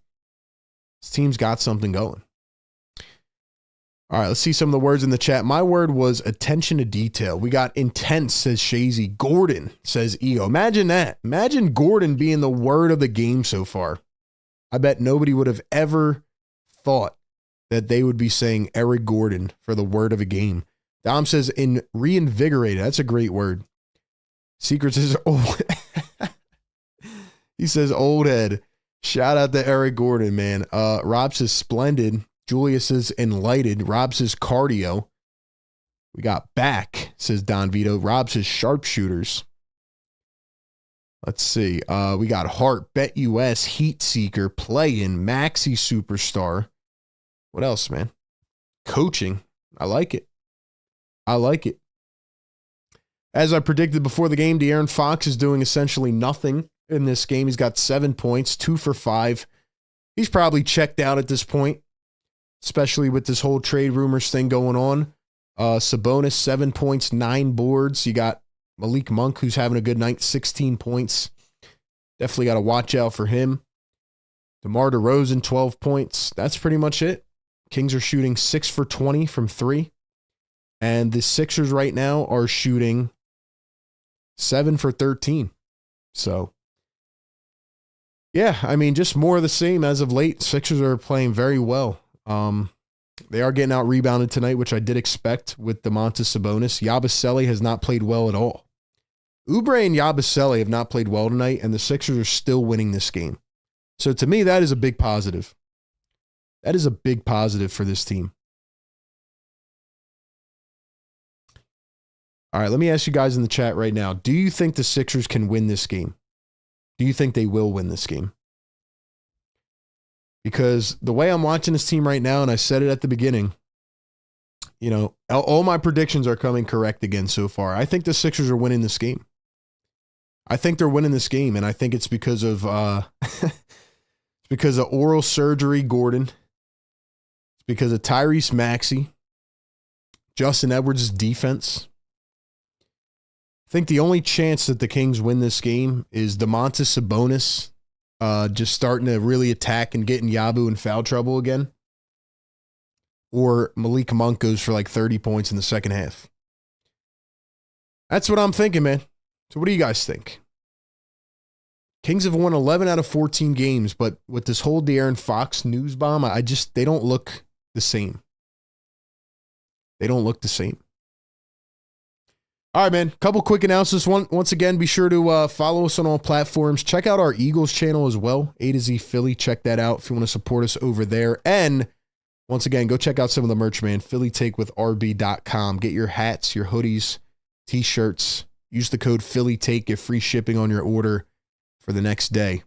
this team's got something going. All right, let's see some of the words in the chat. My word was attention to detail. We got intense, says Shazy. Gordon, says ego. Imagine that. Imagine Gordon being the word of the game so far. I bet nobody would have ever thought that they would be saying Eric Gordon for the word of a game. Dom says reinvigorated. That's a great word. Secrets is old. He says old head. Shout out to Eric Gordon, man. Rob says splendid. Julius is enlightened. Rob says cardio. We got back, says Don Vito. Rob says sharpshooters. Let's see. We got Hart, Bet US, Heat Seeker, Play-In, Maxi Superstar. What else, man? Coaching. I like it. I like it. As I predicted before the game, De'Aaron Fox is doing essentially nothing in this game. He's got 7 points, 2 for 5. He's probably checked out at this point, especially with this whole trade rumors thing going on. Sabonis, 7 points, 9 boards. You got Malik Monk, who's having a good night, 16 points. Definitely got to watch out for him. DeMar DeRozan, 12 points. That's pretty much it. Kings are shooting 6 for 20 from 3. And the Sixers right now are shooting 7 for 13. So, yeah, I mean, just more of the same as of late. Sixers are playing very well. They are getting out rebounded tonight, which I did expect with Domantas Sabonis. Yabusele has not played well at all. Oubre and Yabusele have not played well tonight, and the Sixers are still winning this game. So to me, that is a big positive. That is a big positive for this team. All right, let me ask you guys in the chat right now. Do you think the Sixers can win this game? Do you think they will win this game? Because the way I'm watching this team right now, and I said it at the beginning, you know, all my predictions are coming correct again so far. I think the Sixers are winning this game. I think they're winning this game, and I think it's because of it's because of oral surgery Gordon. It's because of Tyrese Maxey, Justin Edwards' defense. I think the only chance that the Kings win this game is Domantas Sabonis just starting to really attack and getting Yabu in foul trouble again. Or Malik Monk goes for like 30 points in the second half. That's what I'm thinking, man. So what do you guys think? Kings have won 11 out of 14 games, but with this whole De'Aaron Fox news bomb, they don't look the same. They don't look the same. All right, man. Couple quick announcements. Once again, be sure to follow us on all platforms. Check out our Eagles channel as well, A to Z Philly. Check that out if you want to support us over there. And once again, go check out some of the merch, man. PhillyTakeWithRB.com. Get your hats, your hoodies, t-shirts. Use the code PhillyTake. Get free shipping on your order for the next day.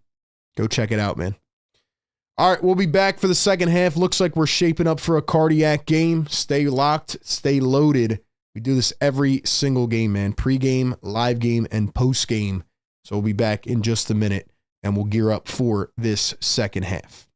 Go check it out, man. All right, we'll be back for the second half. Looks like we're shaping up for a cardiac game. Stay locked. Stay loaded. We do this every single game, man. Pre-game, live game, and post-game. So we'll be back in just a minute, and we'll gear up for this second half.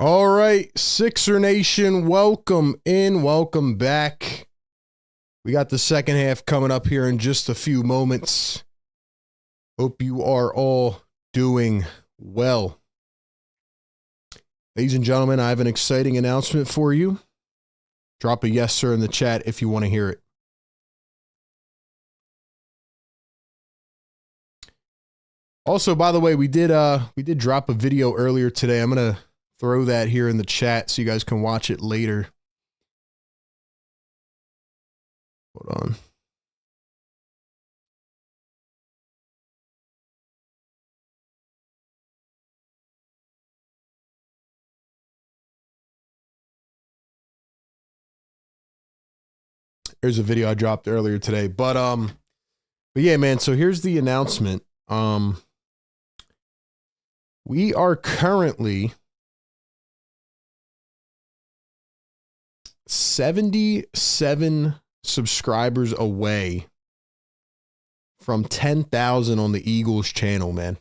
All right, Sixer Nation, welcome in, welcome back. We got the second half coming up here in just a few moments. Hope you are all doing well. Ladies and gentlemen, I have an exciting announcement for you. Drop a yes, sir, in the chat if you want to hear it. Also, by the way, we did drop a video earlier today. I'm gonna throw that here in the chat so you guys can watch it later. Hold on. There's a video I dropped earlier today. But yeah, man, so here's the announcement. We are currently 77 subscribers away from 10,000 on the Eagles channel, man.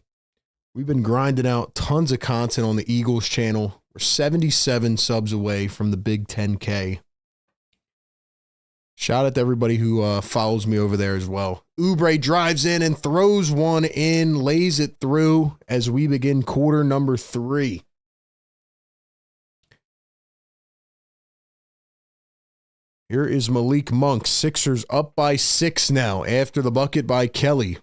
We've been grinding out tons of content on the Eagles channel. We're 77 subs away from the big 10K. Shout out to everybody who follows me over there as well. Oubre drives in and throws one in, lays it through as we begin quarter number 3. Here is Malik Monk. Sixers up by 6 now after the bucket by Kelly.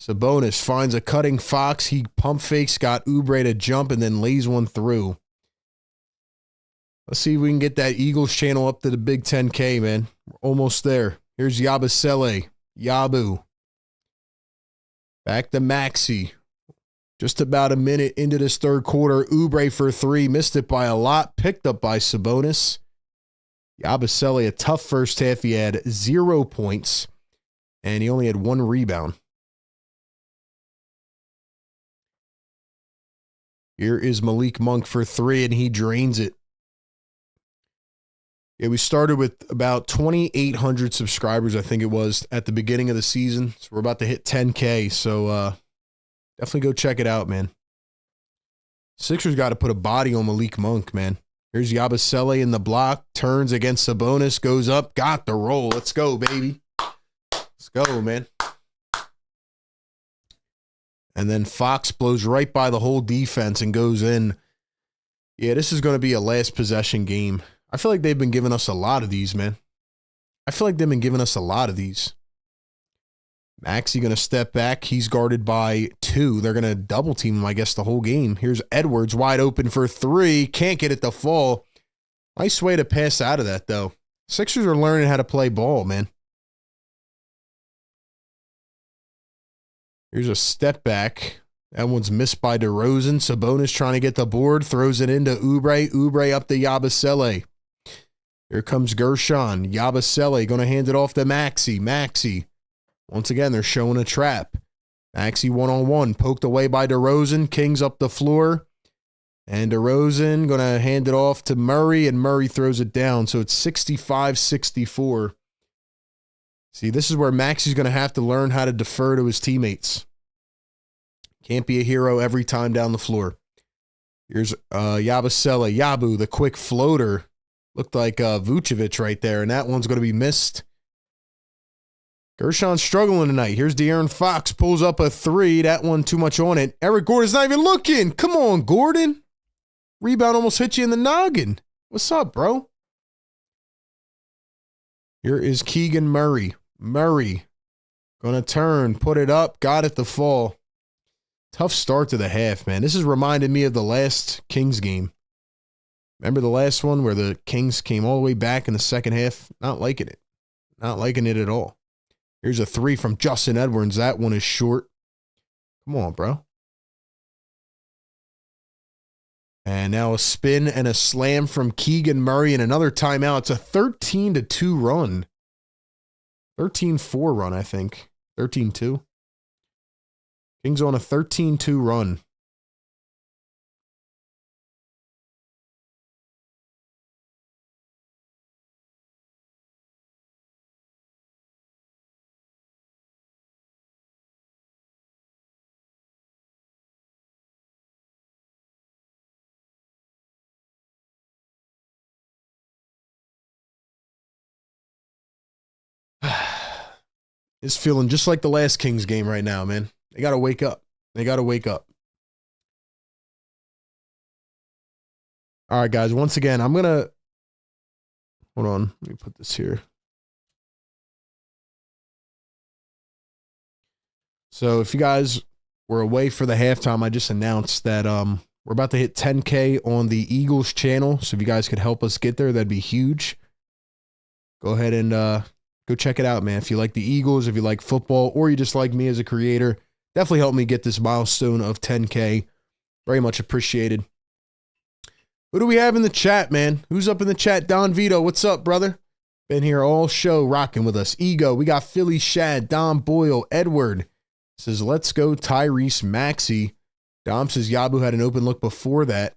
Sabonis finds a cutting Fox. He pump fakes, got Oubre to jump, and then lays one through. Let's see if we can get that Eagles channel up to the big 10K, man. We're almost there. Here's Yabusele. Yabu. Back to Maxey. Just about a minute into this third quarter. Oubre for 3. Missed it by a lot. Picked up by Sabonis. Yabusele, a tough first half. He had 0 points, and he only had 1 rebound. Here is Malik Monk for 3, and he drains it. Yeah, we started with about 2,800 subscribers, I think it was, at the beginning of the season. So we're about to hit 10K, so definitely go check it out, man. Sixers got to put a body on Malik Monk, man. Here's Yabusele in the block, turns against Sabonis, goes up, got the roll. Let's go, baby. Let's go, man. And then Fox blows right by the whole defense and goes in. Yeah, this is going to be a last possession game. I feel like they've been giving us a lot of these, man. Maxey going to step back. He's guarded by 2. They're going to double team him, I guess, the whole game. Here's Edwards wide open for 3. Can't get it to fall. Nice way to pass out of that, though. Sixers are learning how to play ball, man. Here's a step back. That one's missed by DeRozan. Sabonis trying to get the board. Throws it into Oubre. Oubre up to Yabusele. Here comes Gershon. Yabusele going to hand it off to Maxey. Maxey. Once again, they're showing a trap. Maxey one-on-one. Poked away by DeRozan. Kings up the floor. And DeRozan going to hand it off to Murray, and Murray throws it down. So it's 65-64. See, this is where Maxey's going to have to learn how to defer to his teammates. Can't be a hero every time down the floor. Here's Yabusele. Yabu, the quick floater. Looked like Vucevic right there, and that one's going to be missed. Gershon's struggling tonight. Here's De'Aaron Fox. Pulls up a 3. That one too much on it. Eric Gordon's not even looking. Come on, Gordon. Rebound almost hit you in the noggin. What's up, bro? Here is Keegan Murray. Murray. Going to turn. Put it up. Got it to fall. Tough start to the half, man. This is reminding me of the last Kings game. Remember the last one where the Kings came all the way back in the second half? Not liking it. Not liking it at all. Here's a 3 from Justin Edwards. That one is short. Come on, bro. And now a spin and a slam from Keegan Murray and another timeout. It's a 13-2 run. 13-4 run, I think. 13-2. Kings on a 13-2 run. is feeling just like the last Kings game right now, man. They got to wake up. They got to wake up. All right, guys. Once again, I'm going to... Hold on. Let me put this here. So if you guys were away for the halftime, I just announced that we're about to hit 10K on the Eagles channel. So if you guys could help us get there, that'd be huge. Go ahead and go check it out, man. If you like the Eagles, if you like football, or you just like me as a creator, definitely help me get this milestone of 10K. Very much appreciated. Who do we have in the chat, man? Who's up in the chat? Don Vito, what's up, brother? Been here all show rocking with us. Ego, we got Philly Shad, Dom Boyle, Edward. Says, let's go Tyrese Maxey. Dom says Yabu had an open look before that.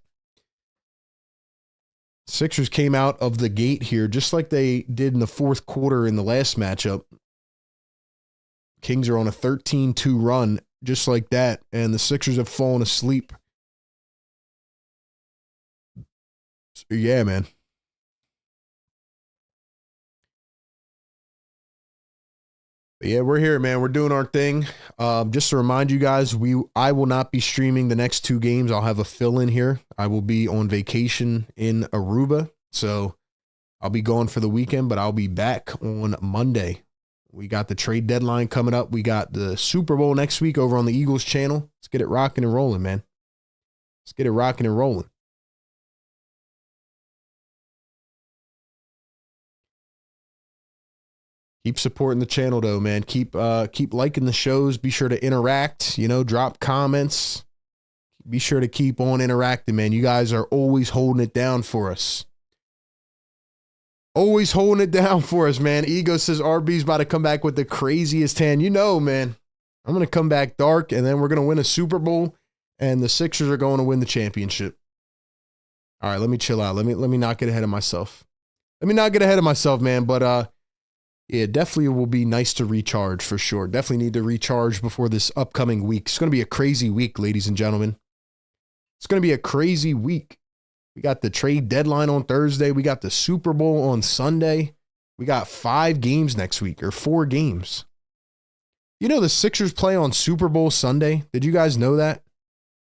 Sixers came out of the gate here just like they did in the fourth quarter in the last matchup. Kings are on a 13-2 run just like that, and the Sixers have fallen asleep. So, yeah, man. But yeah, we're here, man. We're doing our thing. Just to remind you guys, I will not be streaming the next 2 games. I'll have a fill-in here. I will be on vacation in Aruba, so I'll be gone for the weekend, but I'll be back on Monday. We got the trade deadline coming up. We got the Super Bowl next week over on the Eagles channel. Let's get it rocking and rolling, man. Let's get it rocking and rolling. Keep supporting the channel, though, man. Keep liking the shows. Be sure to interact, drop comments. Be sure to keep on interacting, man. You guys are always holding it down for us. Always holding it down for us, man. Ego says RB's about to come back with the craziest hand. Man. I'm going to come back dark, and then we're going to win a Super Bowl, and the Sixers are going to win the championship. All right, let me chill out. Let me not get ahead of myself. Man, but yeah, definitely will be nice to recharge for sure. Definitely need to recharge before this upcoming week. It's going to be a crazy week, ladies and gentlemen. It's going to be a crazy week. We got the trade deadline on Thursday. We got the Super Bowl on Sunday. We got 5 games next week, or 4 games. The Sixers play on Super Bowl Sunday. Did you guys know that?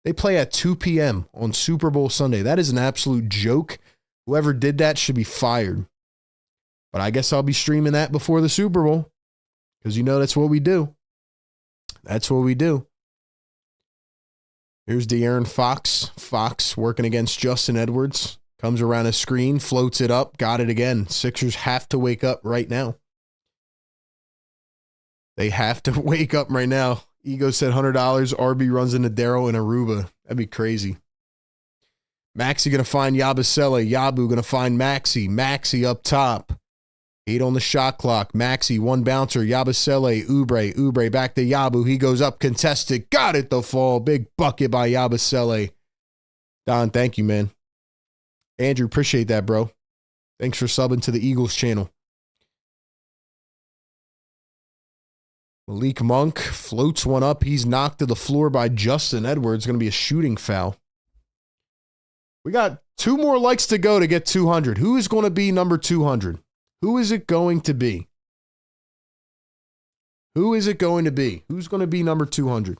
They play at 2 p.m. on Super Bowl Sunday. That is an absolute joke. Whoever did that should be fired. But I guess I'll be streaming that before the Super Bowl because that's what we do. That's what we do. Here's De'Aaron Fox. Fox working against Justin Edwards. Comes around a screen, floats it up, got it again. Sixers have to wake up right now. They have to wake up right now. Ego said $100. RB runs into Daryl in Aruba. That'd be crazy. Maxey going to find Yabusele. Yabu going to find Maxey. Maxey up top. 8 on the shot clock. Maxey, 1 bouncer. Yabusele, Oubre back to Yabu. He goes up contested. Got it, the fall. Big bucket by Yabusele. Don, thank you, man. Andrew, appreciate that, bro. Thanks for subbing to the Eagles channel. Malik Monk floats one up. He's knocked to the floor by Justin Edwards. Going to be a shooting foul. We got 2 more likes to go to get 200. Who is going to be number 200? Who is it going to be? Who is it going to be? Who's going to be number 200?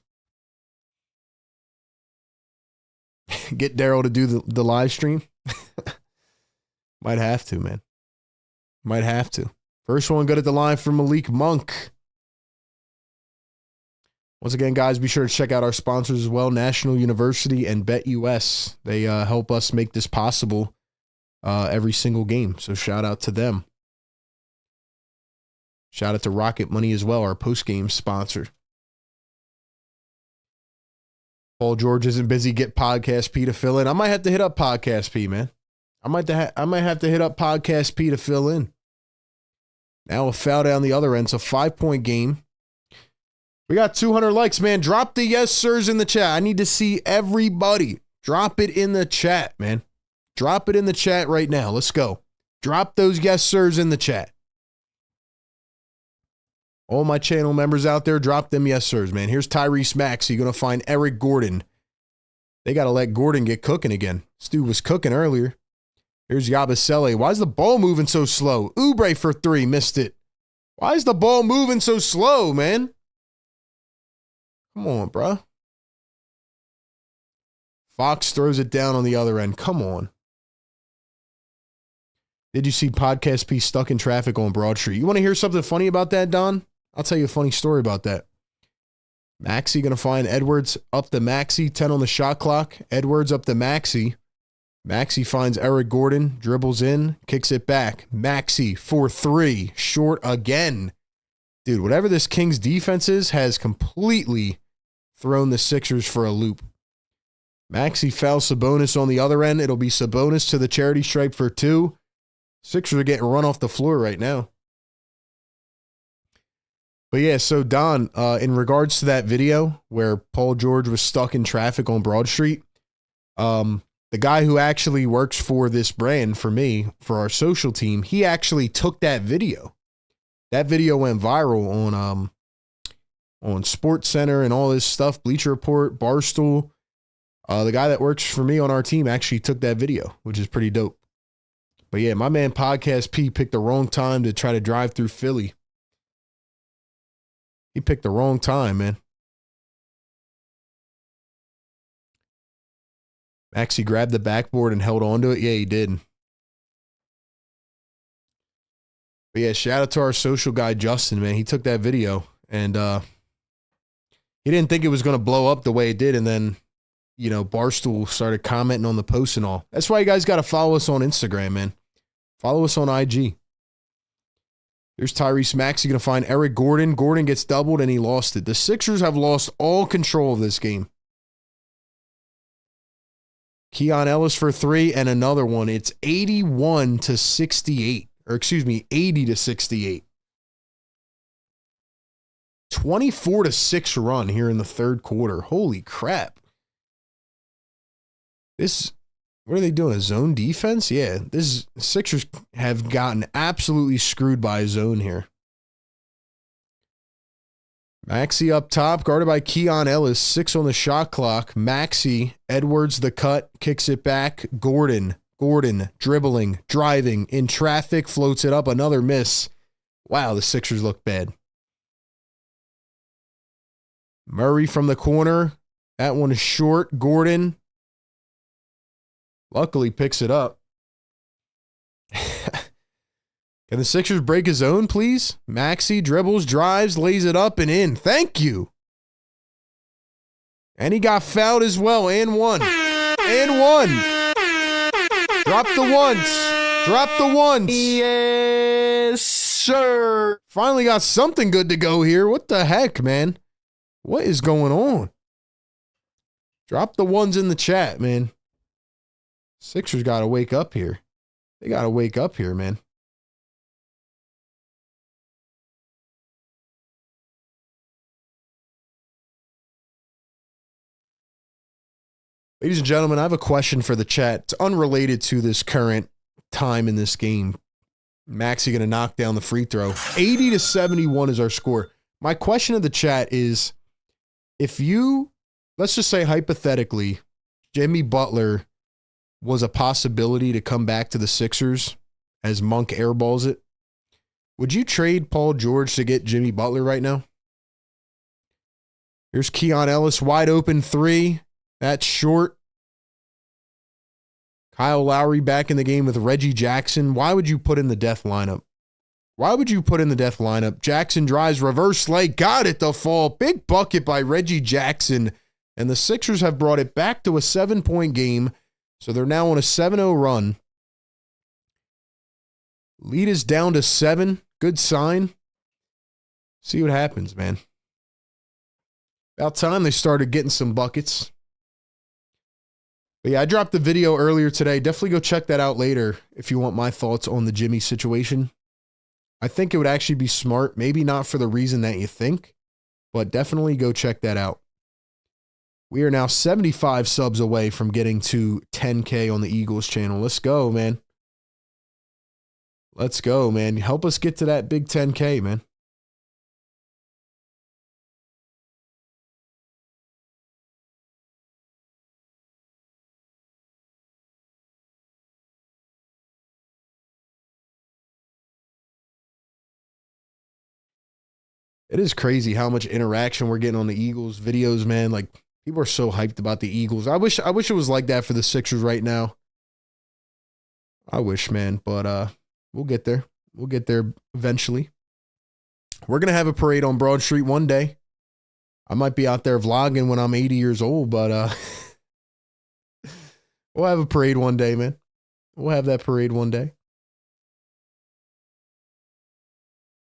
Get Daryl to do the live stream? Might have to, man. Might have to. First one good at the line for Malik Monk. Once again, guys, be sure to check out our sponsors as well, National University and BetUS. They help us make this possible every single game, so shout out to them. Shout out to RocketMoney as well, our postgame sponsor. Paul George isn't busy. Get Podcast P to fill in. I might have to hit up Podcast P, man. I might have to hit up Podcast P to fill in. Now a foul down the other end. It's a 5-point game. We got 200 likes, man. Drop the yes sirs in the chat. I need to see everybody. Drop it in the chat, man. Drop it in the chat right now. Let's go. Drop those yes sirs in the chat. All my channel members out there, drop them yes sirs, man. Here's Tyrese Maxey. You're going to find Eric Gordon. They got to let Gordon get cooking again. This dude was cooking earlier. Here's Yabusele. Why is the ball moving so slow? Oubre for 3. Missed it. Why is the ball moving so slow, man? Come on, bro. Fox throws it down on the other end. Come on. Did you see Podcast P stuck in traffic on Broad Street? You want to hear something funny about that, Don? I'll tell you a funny story about that. Maxey going to find Edwards up to Maxey. 10 on the shot clock. Edwards up to Maxey. Maxey finds Eric Gordon. Dribbles in. Kicks it back. Maxey for 3. Short again. Dude, whatever this Kings defense is has completely thrown the Sixers for a loop. Maxey fouls Sabonis on the other end. It'll be Sabonis to the charity stripe for 2. Sixers are getting run off the floor right now. But yeah, so Don, in regards to that video where Paul George was stuck in traffic on Broad Street, the guy who actually works for this brand for me, for our social team, he actually took that video. That video went viral on Sports Center and all this stuff, Bleacher Report, Barstool. The guy that works for me on our team actually took that video, which is pretty dope. But yeah, my man Podcast P picked the wrong time to try to drive through Philly. He picked the wrong time, man. Maxey grabbed the backboard and held on to it. Yeah, he did. But yeah, shout out to our social guy, Justin, man. He took that video and he didn't think it was going to blow up the way it did. And then, you know, Barstool started commenting on the post and all. That's why you guys got to follow us on Instagram, man. Follow us on IG. There's Tyrese Maxey going to find Eric Gordon. Gordon gets doubled and he lost it. The Sixers have lost all control of this game. Keon Ellis for 3 and another one. It's 81 to 68. Or excuse me, 80 to 68. 24 to 6 run here in the third quarter. Holy crap. What are they doing? A zone defense? Yeah, Sixers have gotten absolutely screwed by a zone here. Maxey up top, guarded by Keon Ellis. 6 on the shot clock. Maxey, Edwards the cut, kicks it back. Gordon, dribbling, driving, in traffic, floats it up. Another miss. Wow, the Sixers look bad. Murray from the corner. That one is short. Gordon luckily picks it up. Can the Sixers break his own, please? Maxey dribbles, drives, lays it up and in. Thank you. And he got fouled as well. And one. And one. Drop the once. Drop the once. Yes, sir. Finally got something good to go here. What the heck, man? What is going on? Drop the ones in the chat, man. Sixers got to wake up here. They got to wake up here, man. Ladies and gentlemen, I have a question for the chat. It's unrelated to this current time in this game. Maxey going to knock down the free throw. 80 to 71 is our score. My question of the chat is, if you, let's just say hypothetically, Jimmy Butler was a possibility to come back to the Sixers as Monk airballs it, would you trade Paul George to get Jimmy Butler right now? Here's Keon Ellis, wide open 3. That's short. Kyle Lowry back in the game with Reggie Jackson. Why would you put in the death lineup? Why would you put in the death lineup? Jackson drives, reverse leg, got it to fall. Big bucket by Reggie Jackson. And the Sixers have brought it back to a 7-point game. So they're now on a 7-0 run. Lead is down to 7. Good sign. See what happens, man. About time they started getting some buckets. But yeah, I dropped the video earlier today. Definitely go check that out later if you want my thoughts on the Jimmy situation. I think it would actually be smart. Maybe not for the reason that you think, but definitely go check that out. We are now 75 subs away from getting to 10K on the Eagles channel. Let's go, man. Let's go, man. Help us get to that big 10K, man. It is crazy how much interaction we're getting on the Eagles videos, man. Like, people are so hyped about the Eagles. I wish it was like that for the Sixers right now. I wish, man, but we'll get there. We'll get there eventually. We're going to have a parade on Broad Street one day. I might be out there vlogging when I'm 80 years old, but we'll have a parade one day, man. We'll have that parade one day.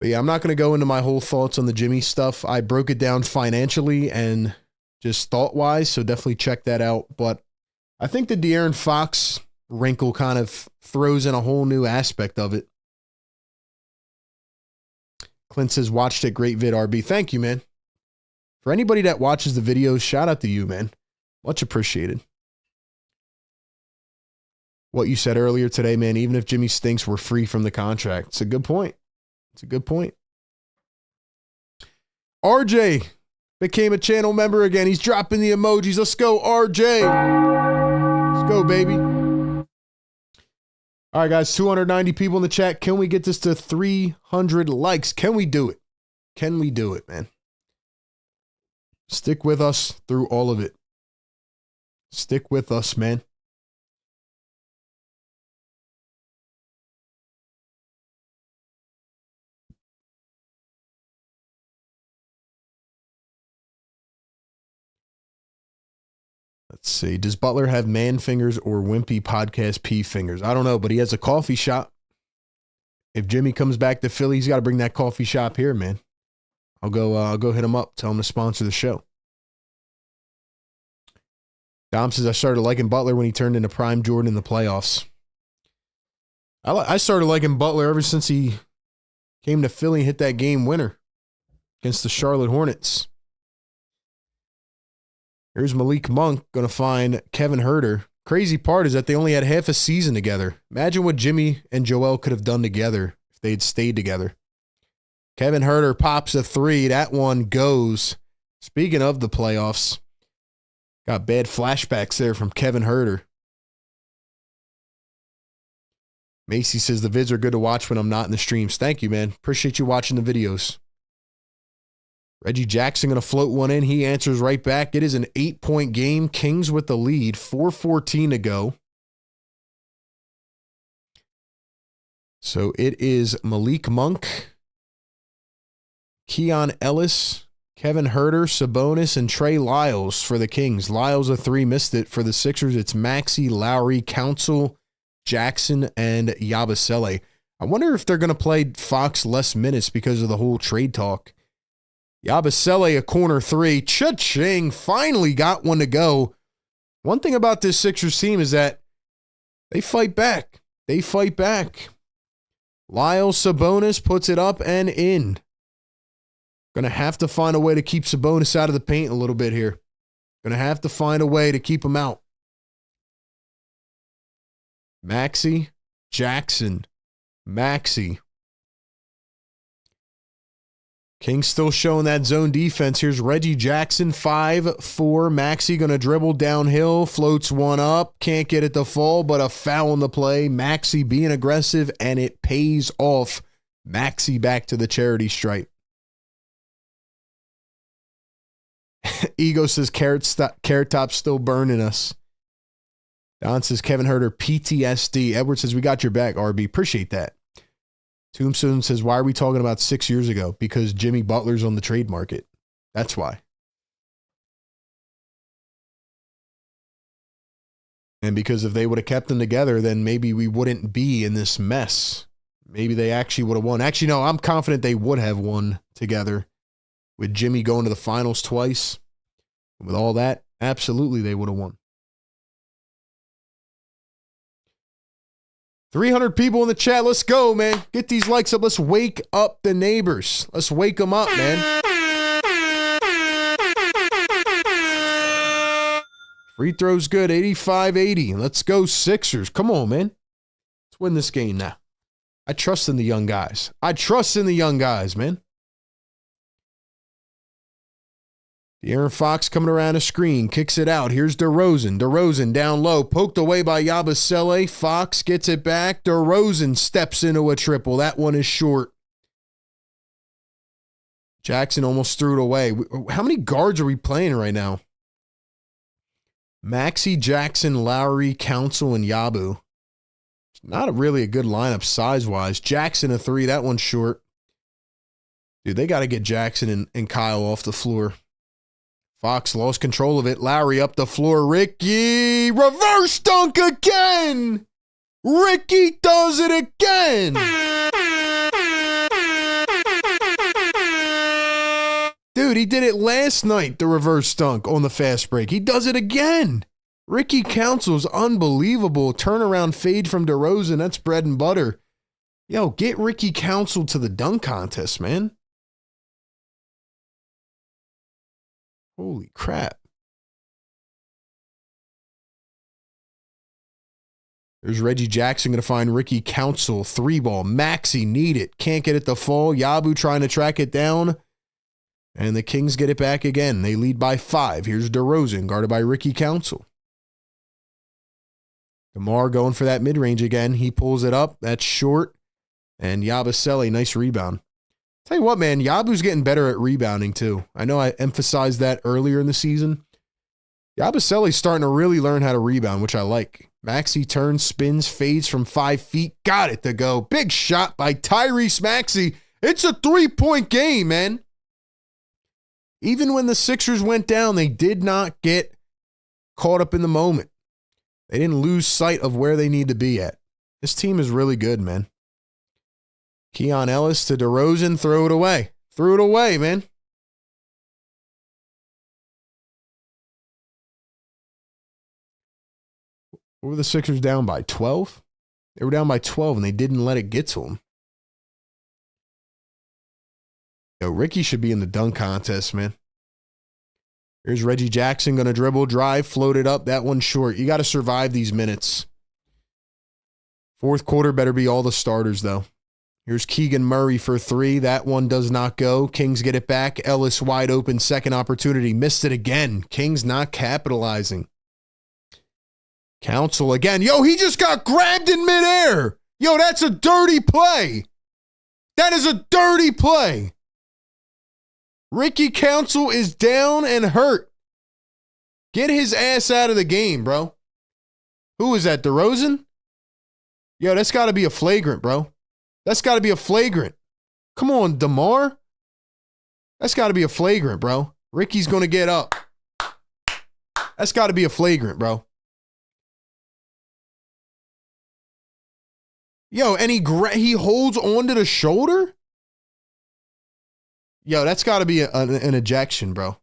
But yeah, I'm not going to go into my whole thoughts on the Jimmy stuff. I broke it down financially and just thought-wise, so definitely check that out. But I think the De'Aaron Fox wrinkle kind of throws in a whole new aspect of it. Clint says, watched it. Great vid, RB. Thank you, man. For anybody that watches the videos, shout out to you, man. Much appreciated. What you said earlier today, man, even if Jimmy stinks, we're free from the contract. It's a good point. It's a good point. RJ became a channel member again. He's dropping the emojis. Let's go, RJ. Let's go, baby. All right, guys, 290 people in the chat. Can we get this to 300 likes? Can we do it? Can we do it, man? Stick with us through all of it. Stick with us, man. Let's see. Does Butler have man fingers or wimpy podcast P fingers? I don't know, but he has a coffee shop. If Jimmy comes back to Philly, he's got to bring that coffee shop here, man. I'll go hit him up. Tell him to sponsor the show. Dom says, I started liking Butler when he turned into prime Jordan in the playoffs. I started liking Butler ever since he came to Philly and hit that game winner against the Charlotte Hornets. Here's Malik Monk going to find Kevin Huerter. Crazy part is that they only had half a season together. Imagine what Jimmy and Joel could have done together if they had stayed together. Kevin Huerter pops a three. That one goes. Speaking of the playoffs, got bad flashbacks there from Kevin Huerter. Macy says the vids are good to watch when I'm not in the streams. Thank you, man. Appreciate you watching the videos. Reggie Jackson going to float one in. He answers right back. It is an 8-point game. Kings with the lead. 4:14 to go. So it is Malik Monk, Keon Ellis, Kevin Huerter, Sabonis, and Trey Lyles for the Kings. Lyles a three, missed it. For the Sixers, it's Maxey, Lowry, Council, Jackson, and Yabusele. I wonder if they're going to play Fox less minutes because of the whole trade talk. Yabusele, a corner three. Cha-ching, finally got one to go. One thing about this Sixers team is that they fight back. They fight back. Lyles, Sabonis puts it up and in. Going to have to find a way to keep Sabonis out of the paint a little bit here. Going to have to find a way to keep him out. Maxey, Jackson, Maxey. Kings still showing that zone defense. Here's Reggie Jackson, 5-4. Maxey going to dribble downhill, floats one up. Can't get it to fall, but a foul in the play. Maxey being aggressive, and it pays off. Maxey back to the charity stripe. Ego says Carrot Top still burning us. Don says Kevin Huerter PTSD. Edward says we got your back, RB. Appreciate that. Tombstone says, why are we talking about 6 years ago? Because Jimmy Butler's on the trade market. That's why. And because if they would have kept them together, then maybe we wouldn't be in this mess. Maybe they actually would have won. Actually, no, I'm confident they would have won together. With Jimmy going to the finals twice. With all that, absolutely they would have won. 300 people in the chat. Let's go, man. Get these likes up. Let's wake up the neighbors. Let's wake them up, man. Free throws good. 85-80. Let's go, Sixers. Come on, man. Let's win this game now. I trust in the young guys. I trust in the young guys, man. De'Aaron Fox coming around a screen, kicks it out. Here's DeRozan. DeRozan down low, poked away by Yabusele. Fox gets it back. DeRozan steps into a triple. That one is short. Jackson almost threw it away. How many guards are we playing right now? Maxey, Jackson, Lowry, Council, and Yabu. Not really a good lineup size-wise. Jackson a 3. That one's short. Dude, they got to get Jackson and Kyle off the floor. Fox lost control of it. Lowry up the floor. Ricky, reverse dunk again. Ricky does it again. Dude, he did it last night, the reverse dunk on the fast break. He does it again. Ricky Council's unbelievable. Turnaround fade from DeRozan. That's bread and butter. Yo, get Ricky Council to the dunk contest, man. Holy crap. There's Reggie Jackson going to find Ricky Council. 3-ball. Maxey need it. Can't get it to fall. Yabu trying to track it down. And the Kings get it back again. They lead by 5. Here's DeRozan guarded by Ricky Council. DeMar going for that mid-range again. He pulls it up. That's short. And Yabusele, nice rebound. Tell you what, man, Yabu's getting better at rebounding too. I know I emphasized that earlier in the season. Yabusele's starting to really learn how to rebound, which I like. Maxey turns, spins, fades from 5 feet. Got it to go. Big shot by Tyrese Maxey. It's a 3-point game, man. Even when the Sixers went down, they did not get caught up in the moment. They didn't lose sight of where they need to be at. This team is really good, man. Keon Ellis to DeRozan, throw it away. Threw it away, man. What were the Sixers down by? 12? They were down by 12 and they didn't let it get to them. Yo, Ricky should be in the dunk contest, man. Here's Reggie Jackson going to dribble, drive, float it up. That one's short. You got to survive these minutes. Fourth quarter better be all the starters, though. Here's Keegan Murray for 3. That one does not go. Kings get it back. Ellis wide open. Second opportunity. Missed it again. Kings not capitalizing. Council again. Yo, he just got grabbed in midair. Yo, that's a dirty play. That is a dirty play. Ricky Council is down and hurt. Get his ass out of the game, bro. Who is that, DeRozan? Yo, that's got to be a flagrant, bro. That's got to be a flagrant. Come on, DeMar. That's got to be a flagrant, bro. Ricky's going to get up. That's got to be a flagrant, bro. Yo, and he holds onto the shoulder? Yo, that's got to be an ejection, bro.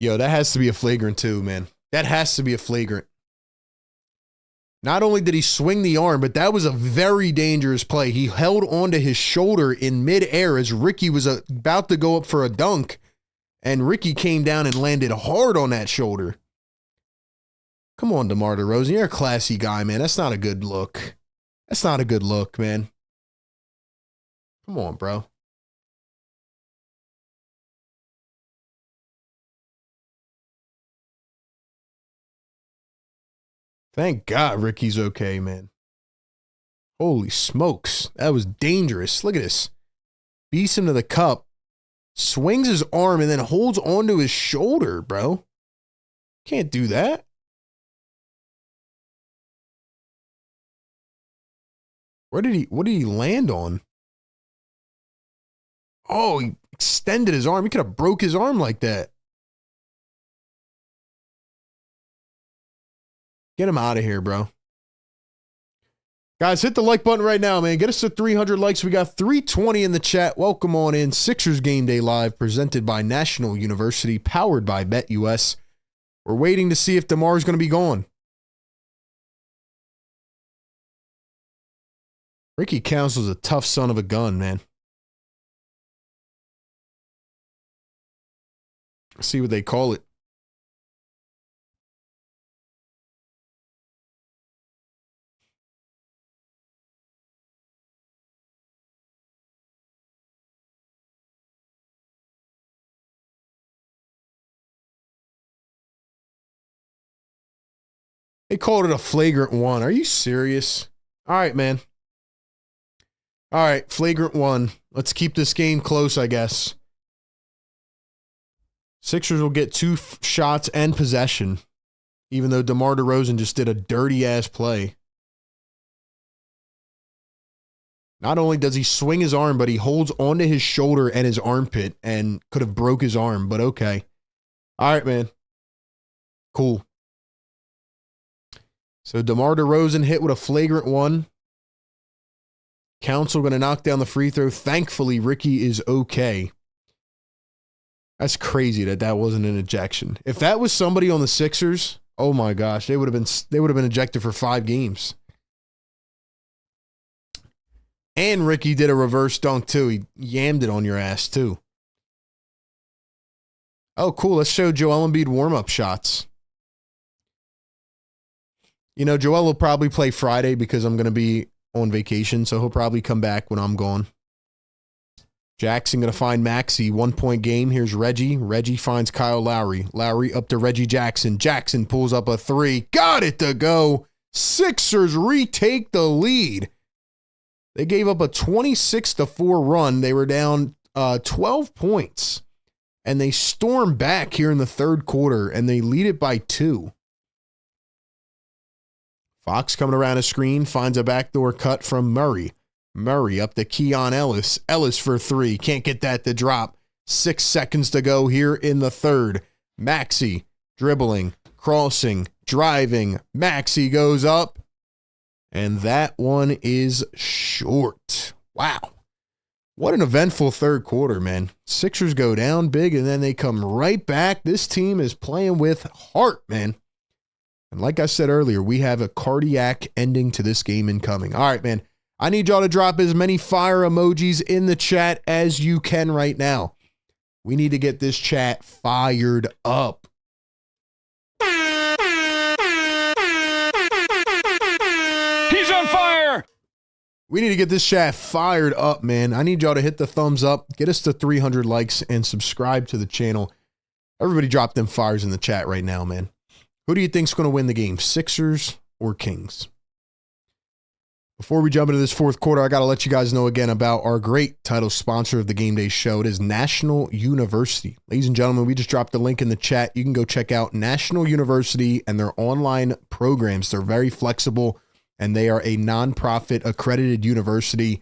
Yo, that has to be a flagrant too, man. That has to be a flagrant. Not only did he swing the arm, but that was a very dangerous play. He held onto his shoulder in midair as Ricky was about to go up for a dunk, and Ricky came down and landed hard on that shoulder. Come on, DeMar DeRozan. You're a classy guy, man. That's not a good look. That's not a good look, man. Come on, bro. Thank God Ricky's okay, man. Holy smokes. That was dangerous. Look at this. Beats him to the cup. Swings his arm and then holds onto his shoulder, bro. Can't do that. What did he land on? Oh, he extended his arm. He could have broke his arm like that. Get him out of here, bro. Guys, hit the like button right now, man. Get us to 300 likes. We got 320 in the chat. Welcome on in. Sixers Game Day Live, presented by National University, powered by BetUS. We're waiting to see if DeMar's going to be gone. Ricky Council's a tough son of a gun, man. Let's see what they call it. They called it a flagrant one. Are you serious? All right, man. All right, flagrant one. Let's keep this game close, I guess. Sixers will get 2 shots and possession, even though DeMar DeRozan just did a dirty-ass play. Not only does he swing his arm, but he holds onto his shoulder and his armpit and could have broke his arm, but okay. All right, man. Cool. So DeMar DeRozan hit with a flagrant one. Council going to knock down the free throw. Thankfully, Ricky is okay. That's crazy that wasn't an ejection. If that was somebody on the Sixers, oh my gosh, they would have been ejected for 5 games. And Ricky did a reverse dunk too. He yammed it on your ass too. Oh, cool. Let's show Joel Embiid warm-up shots. You know, Joel will probably play Friday because I'm going to be on vacation, so he'll probably come back when I'm gone. Jackson going to find Maxey. 1-point game. Here's Reggie. Reggie finds Kyle Lowry. Lowry up to Reggie Jackson. Jackson pulls up a 3. Got it to go. Sixers retake the lead. They gave up a 26-4 run. They were down 12 points. And they storm back here in the third quarter, and they lead it by 2. Fox coming around a screen, finds a backdoor cut from Murray. Murray up to Keon Ellis. Ellis for 3. Can't get that to drop. 6 seconds to go here in the third. Maxey dribbling, crossing, driving. Maxey goes up. And that one is short. Wow. What an eventful third quarter, man. Sixers go down big, and then they come right back. This team is playing with heart, man. And like I said earlier, we have a cardiac ending to this game incoming. All right, man. I need y'all to drop as many fire emojis in the chat as you can right now. We need to get this chat fired up. He's on fire! We need to get this chat fired up, man. I need y'all to hit the thumbs up, get us to 300 likes, and subscribe to the channel. Everybody drop them fires in the chat right now, man. Who do you think's going to win the game, Sixers or Kings? Before we jump into this fourth quarter, I got to let you guys know again about our great title sponsor of the Game Day Show. It is National University. Ladies and gentlemen, we just dropped a link in the chat. You can go check out National University and their online programs. They're very flexible, and they are a nonprofit accredited university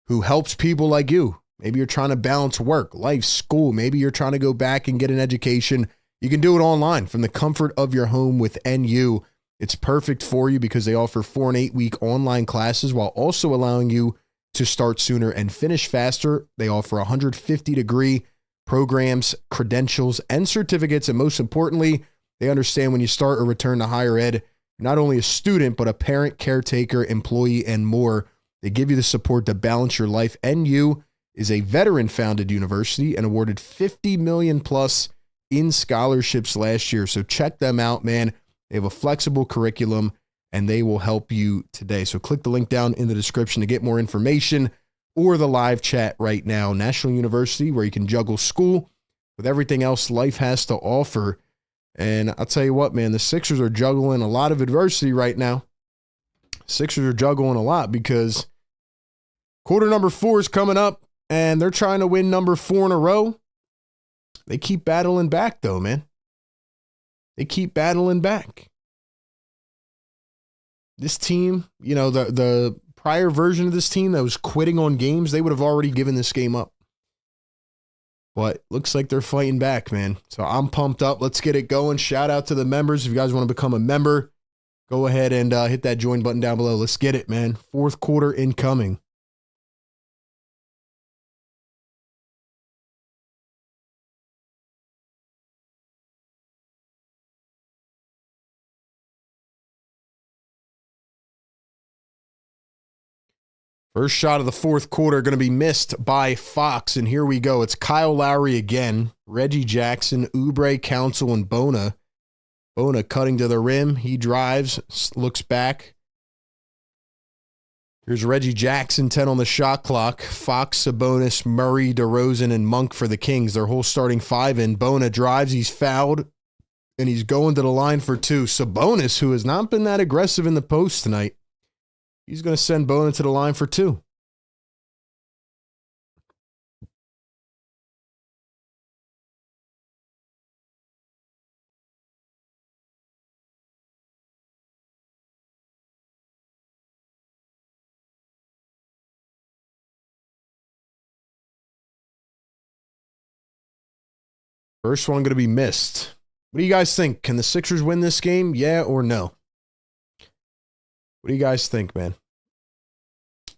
who helps people like you. Maybe you're trying to balance work, life, school. Maybe you're trying to go back and get an education. You can do it online from the comfort of your home with NU. It's perfect for you because they offer 4 and 8 week online classes while also allowing you to start sooner and finish faster. They offer 150-degree programs, credentials, and certificates. And most importantly, they understand when you start or return to higher ed, you're not only a student, but a parent, caretaker, employee, and more. They give you the support to balance your life. NU is a veteran-founded university and awarded $50 million plus in scholarships last year. So check them out, man. They have a flexible curriculum, and they will help you today. So click the link down in the description to get more information or the live chat right now. National University, where you can juggle school with everything else life has to offer. And I'll tell you what, man, the Sixers are juggling a lot of adversity right now. Sixers are juggling a lot because quarter number 4 is coming up, and they're trying to win number 4 in a row. They keep battling back, though, man. They keep battling back. This team, you know, the prior version of this team that was quitting on games, they would have already given this game up. But looks like they're fighting back, man. So I'm pumped up. Let's get it going. Shout out to the members. If you guys want to become a member, go ahead and hit that join button down below. Let's get it, man. Fourth quarter incoming. First shot of the fourth quarter going to be missed by Fox, and here we go. It's Kyle Lowry again, Reggie Jackson, Oubre, Council, and Bona. Bona cutting to the rim. He drives, looks back. Here's Reggie Jackson, 10 on the shot clock. Fox, Sabonis, Murray, DeRozan, and Monk for the Kings. Their whole starting 5 in. Bona drives. He's fouled. And he's going to the line for 2. Sabonis, who has not been that aggressive in the post tonight, he's going to send Bonin to the line for 2. First one going to be missed. What do you guys think? Can the Sixers win this game? Yeah or no? What do you guys think, man?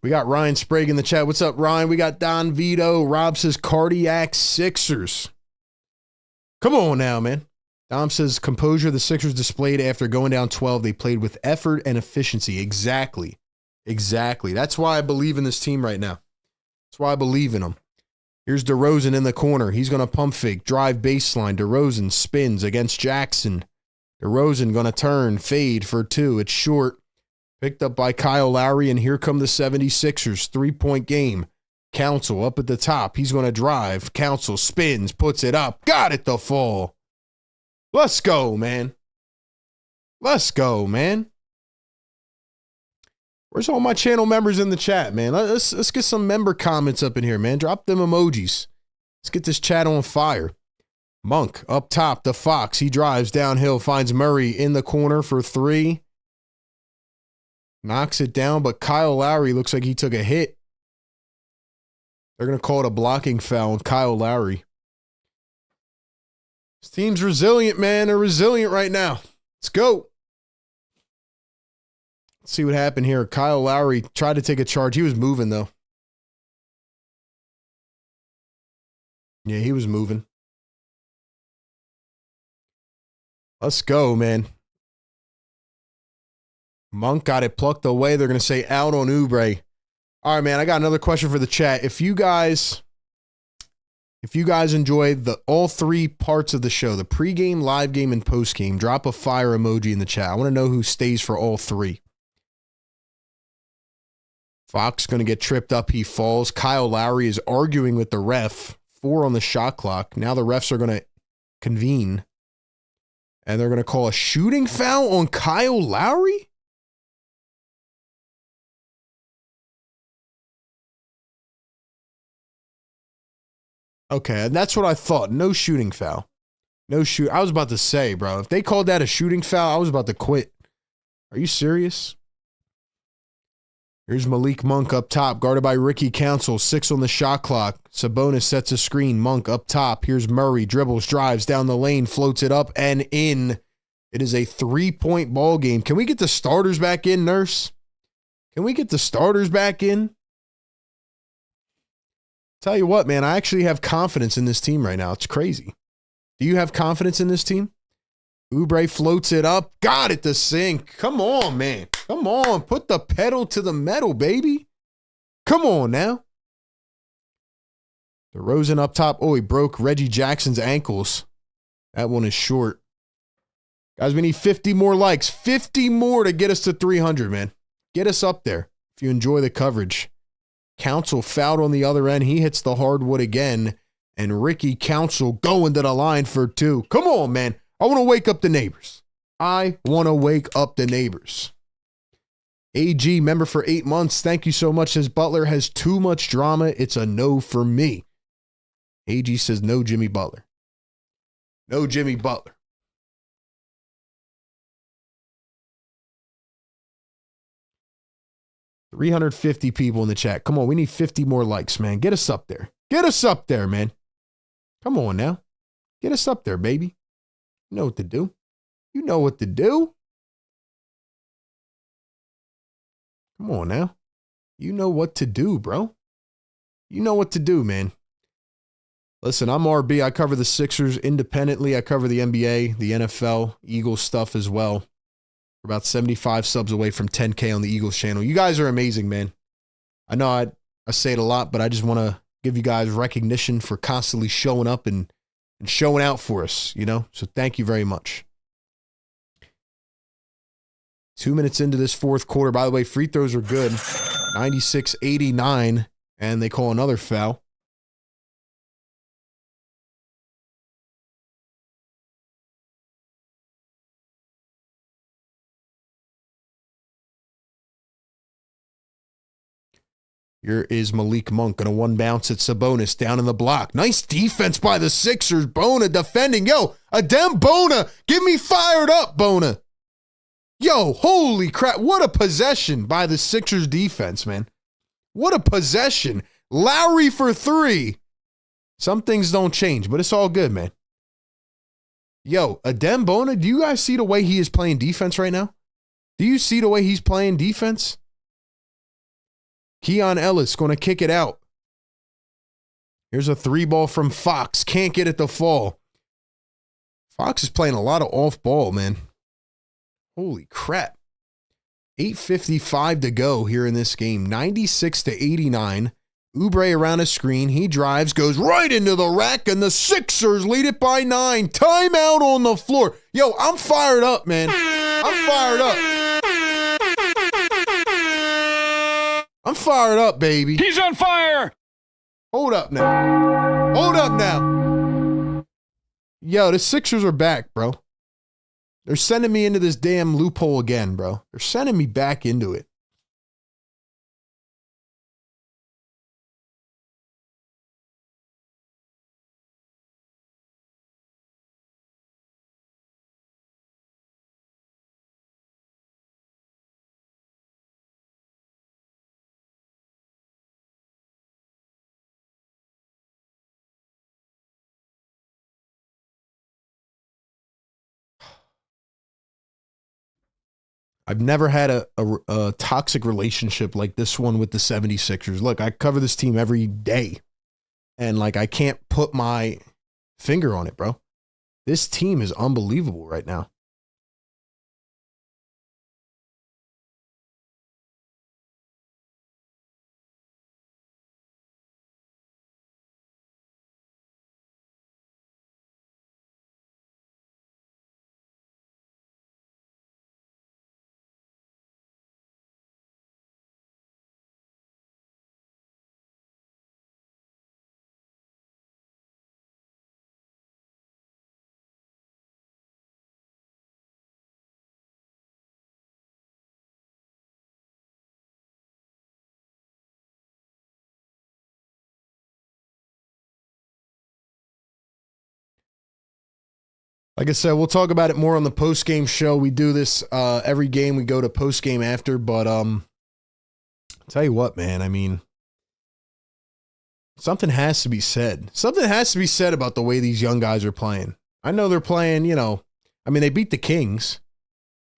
We got Ryan Sprague in the chat. What's up, Ryan? We got Don Vito. Rob says cardiac Sixers. Come on now, man. Dom says composure the Sixers displayed after going down 12. They played with effort and efficiency. Exactly. Exactly. That's why I believe in this team right now. That's why I believe in them. Here's DeRozan in the corner. He's going to pump fake, drive baseline. DeRozan spins against Jackson. DeRozan going to turn, fade for 2. It's short. Picked up by Kyle Lowry, and here come the 76ers. 3-point game. Council up at the top. He's going to drive. Council spins, puts it up. Got it to fall. Let's go, man. Let's go, man. Where's all my channel members in the chat, man? Let's get some member comments up in here, man. Drop them emojis. Let's get this chat on fire. Monk up top to Fox. He drives downhill, finds Murray in the corner for 3. Knocks it down, but Kyle Lowry looks like he took a hit. They're going to call it a blocking foul on Kyle Lowry. This team's resilient, man. They're resilient right now. Let's go. Let's see what happened here. Kyle Lowry tried to take a charge. He was moving, though. Yeah, he was moving. Let's go, man. Monk got it plucked away. They're going to say out on Oubre. All right, man, I got another question for the chat. If you guys enjoyed all 3 parts of the show, the pregame, live game, and postgame, drop a fire emoji in the chat. I want to know who stays for all 3. Fox going to get tripped up. He falls. Kyle Lowry is arguing with the ref. 4 on the shot clock. Now the refs are going to convene. And they're going to call a shooting foul on Kyle Lowry? Okay, and that's what I thought. No shooting foul. No shoot. I was about to say, bro, if they called that a shooting foul, I was about to quit. Are you serious? Here's Malik Monk up top, guarded by Ricky Council. 6 on the shot clock. Sabonis sets a screen. Monk up top. Here's Murray. Dribbles, drives down the lane, floats it up and in. It is a 3-point ball game. Can we get the starters back in, Nurse? Can we get the starters back in? Tell you what, man, I actually have confidence in this team right now. It's crazy. Do you have confidence in this team? Oubre floats it up. Got it to sink. Come on, man. Come on. Put the pedal to the metal, baby. Come on now. DeRozan up top. Oh, he broke Reggie Jackson's ankles. That one is short. Guys, we need 50 more likes. 50 more to get us to 300, man. Get us up there if you enjoy the coverage. Council fouled on the other end. He hits the hardwood again. And Ricky Council going to the line for 2. Come on, man. I want to wake up the neighbors. I want to wake up the neighbors. AG, member for 8 months. Thank you so much. Says Butler has too much drama. It's a no for me. AG says no Jimmy Butler. No Jimmy Butler. $350 people in the chat. Come on, we need 50 more likes, man. Get us up there. Get us up there, man. Come on now. Get us up there, baby. You know what to do. You know what to do. Come on now. You know what to do, bro. You know what to do, man. Listen, I'm RB. I cover the Sixers independently. I cover the NBA, the NFL, Eagles stuff as well. We're about 75 subs away from 10K on the Eagles channel. You guys are amazing, man. I know I say it a lot, but I just want to give you guys recognition for constantly showing up and showing out for us, you know? So thank you very much. 2 minutes into this fourth quarter. By the way, free throws are good. 96-89, and they call another foul. Here is Malik Monk going to one bounce at Sabonis down in the block. Nice defense by the Sixers. Bona defending. Yo, Adem Bona. Get me fired up, Bona. Yo, holy crap. What a possession by the Sixers defense, man. What a possession. Lowry for 3. Some things don't change, but it's all good, man. Yo, Adem Bona, do you guys see the way he is playing defense right now? Do you see the way he's playing defense? Keon Ellis going to kick it out. Here's a 3-ball from Fox. Can't get it to fall. Fox is playing a lot of off ball, man. Holy crap. 8:55 to go here in this game. 96-89. Oubre around a screen. He drives, goes right into the rack, and the Sixers lead it by 9. Timeout on the floor. Yo, I'm fired up, man. I'm fired up. I'm fired up, baby. He's on fire. Hold up now. Hold up now. Yo, the Sixers are back, bro. They're sending me into this damn loophole again, bro. They're sending me back into it. I've never had a toxic relationship like this one with the 76ers. Look, I cover this team every day, and like I can't put my finger on it, bro. This team is unbelievable right now. Like I said, we'll talk about it more on the post-game show. We do this every game. We go to post-game after, but tell you what, man, I mean, something has to be said. Something has to be said about the way these young guys are playing. I know they're playing, you know, I mean, they beat the Kings,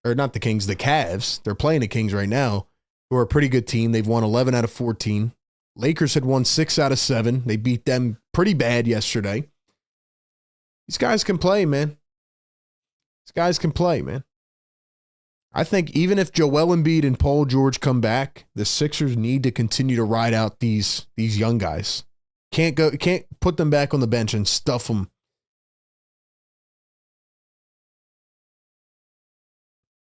or not the Kings, the Cavs. They're playing the Kings right now, who are a pretty good team. They've won 11 out of 14. Lakers had won 6 out of 7. They beat them pretty bad yesterday. These guys can play, man. These guys can play, man. I think even if Joel Embiid and Paul George come back, the Sixers need to continue to ride out these young guys. Can't put them back on the bench and stuff them.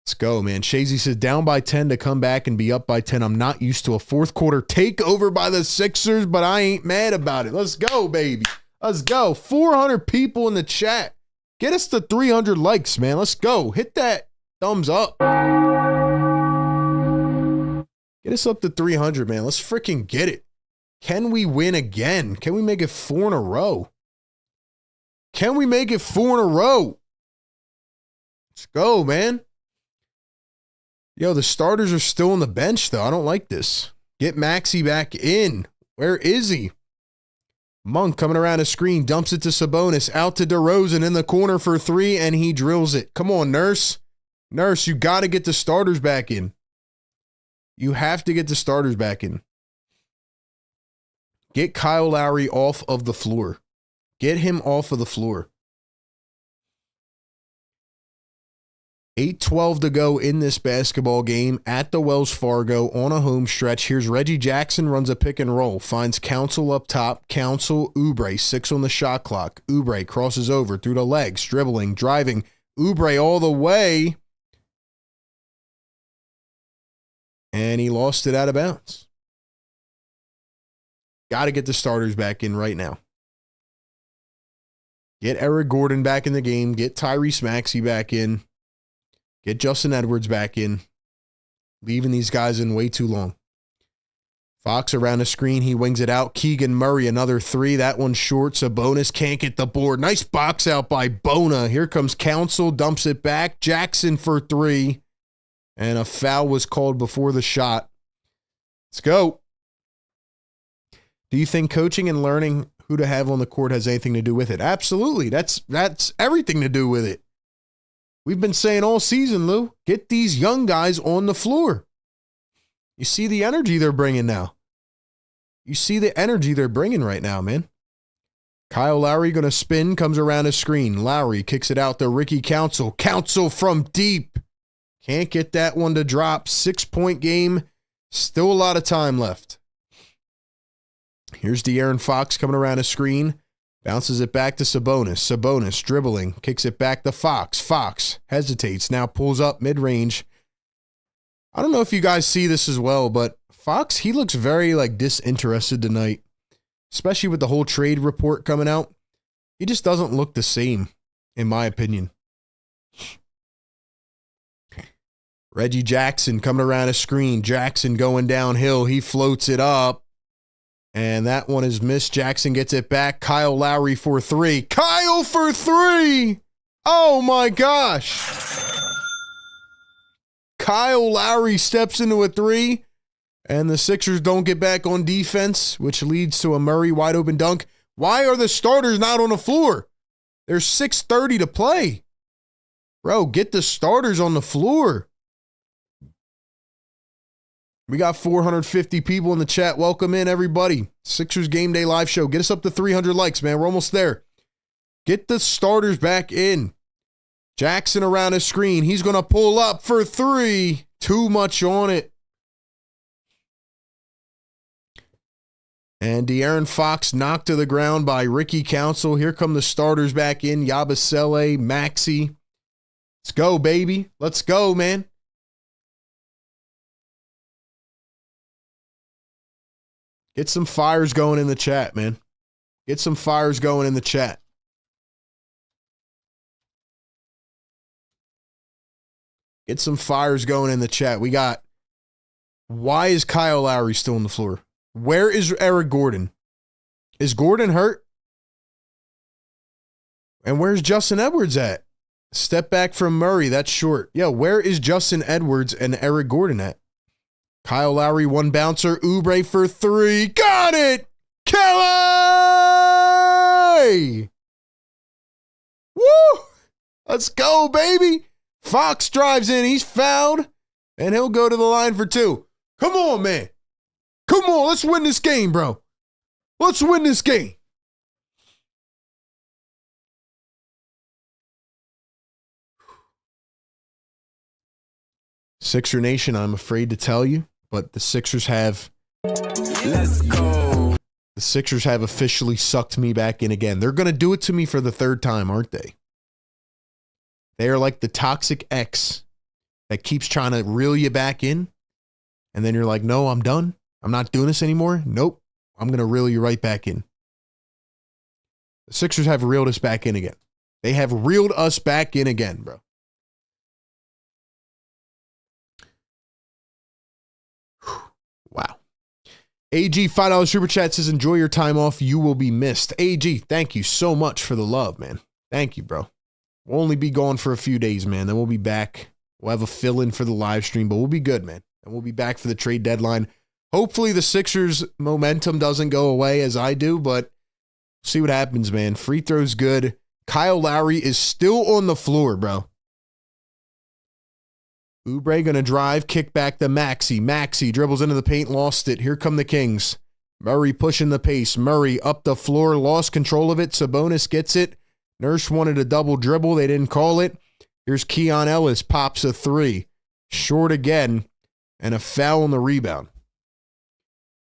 Let's go, man. Shazy says down by 10 to come back and be up by 10. I'm not used to a fourth quarter takeover by the Sixers, but I ain't mad about it. Let's go, baby. Let's go. 400 people in the chat. Get us to 300 likes, man. Let's go. Hit that thumbs up. Get us up to 300, man. Let's freaking get it. Can we win again? Can we make it 4 in a row? Can we make it 4 in a row? Let's go, man. Yo, the starters are still on the bench, though. I don't like this. Get Maxey back in. Where is he? Monk coming around a screen, dumps it to Sabonis, out to DeRozan in the corner for 3, and he drills it. Come on, Nurse. Nurse, you got to get the starters back in. You have to get the starters back in. Get Kyle Lowry off of the floor. Get him off of the floor. 8:12 to go in this basketball game at the Wells Fargo on a home stretch. Here's Reggie Jackson, runs a pick and roll, finds Council up top. Council, Oubre, 6 on the shot clock. Oubre crosses over through the legs, dribbling, driving. Oubre all the way. And he lost it out of bounds. Got to get the starters back in right now. Get Eric Gordon back in the game. Get Tyrese Maxey back in. Get Justin Edwards back in. Leaving these guys in way too long. Fox around the screen. He wings it out. Keegan Murray, another three. That one's short. Sabonis can't get the board. Nice box out by Bona. Here comes Council. Dumps it back. Jackson for three. And a foul was called before the shot. Let's go. Do you think coaching and learning who to have on the court has anything to do with it? Absolutely. That's everything to do with it. We've been saying all season, Lou, get these young guys on the floor. You see the energy they're bringing now. You see the energy they're bringing right now, man. Kyle Lowry going to spin, comes around his screen. Lowry kicks it out to Ricky Council. Council from deep. Can't get that one to drop. 6-point game. Still a lot of time left. Here's De'Aaron Fox coming around his screen. Bounces it back to Sabonis. Sabonis dribbling. Kicks it back to Fox. Fox hesitates. Now pulls up mid-range. I don't know if you guys see this as well, but Fox, he looks very disinterested tonight, especially with the whole trade report coming out. He just doesn't look the same, in my opinion. Reggie Jackson coming around a screen. Jackson going downhill. He floats it up. And that one is missed. Jackson gets it back. Kyle Lowry for three. Kyle for three! Oh my gosh! Kyle Lowry steps into a three, and the Sixers don't get back on defense, which leads to a Murray wide open dunk. Why are the starters not on the floor? There's 6:30 to play. Bro, get the starters on the floor. We got 450 people in the chat. Welcome in, everybody. Sixers Game Day live show. Get us up to 300 likes, man. We're almost there. Get the starters back in. Jackson around his screen. He's going to pull up for three. Too much on it. And De'Aaron Fox knocked to the ground by Ricky Council. Here come the starters back in. Yabusele, Maxey. Let's go, baby. Let's go, man. Get some fires going in the chat, man. Get some fires going in the chat. Get some fires going in the chat. We got, why is Kyle Lowry still on the floor? Where is Eric Gordon? Is Gordon hurt? And where's Justin Edwards at? Step back from Murray. That's short. Yo, where is Justin Edwards and Eric Gordon at? Kyle Lowry, one bouncer. Oubre for three. Got it! Kelly! Woo! Let's go, baby! Fox drives in. He's fouled. And he'll go to the line for two. Come on, man. Come on. Let's win this game, bro. Let's win this game. Sixer Nation, I'm afraid to tell you, but the Sixers have... Let's go. The Sixers have officially sucked me back in again. They're going to do it to me for the third time, aren't they? They are like the toxic ex that keeps trying to reel you back in. And then you're like, no, I'm done. I'm not doing this anymore. Nope. I'm going to reel you right back in. The Sixers have reeled us back in again. They have reeled us back in again, bro. Wow. AG, $5 super chat says, enjoy your time off. You will be missed. AG, thank you so much for the love, man. Thank you, bro. We'll only be gone for a few days, man. Then we'll be back. We'll have a fill-in for the live stream, but we'll be good, man. And we'll be back for the trade deadline. Hopefully the Sixers' momentum doesn't go away as I do, but see what happens, man. Free throws good. Kyle Lowry is still on the floor, bro. Oubre going to drive, kick back to Maxey. Maxey dribbles into the paint, lost it. Here come the Kings. Murray pushing the pace. Murray up the floor, lost control of it. Sabonis gets it. Nurse wanted a double dribble. They didn't call it. Here's Keon Ellis, pops a three. Short again, and a foul on the rebound.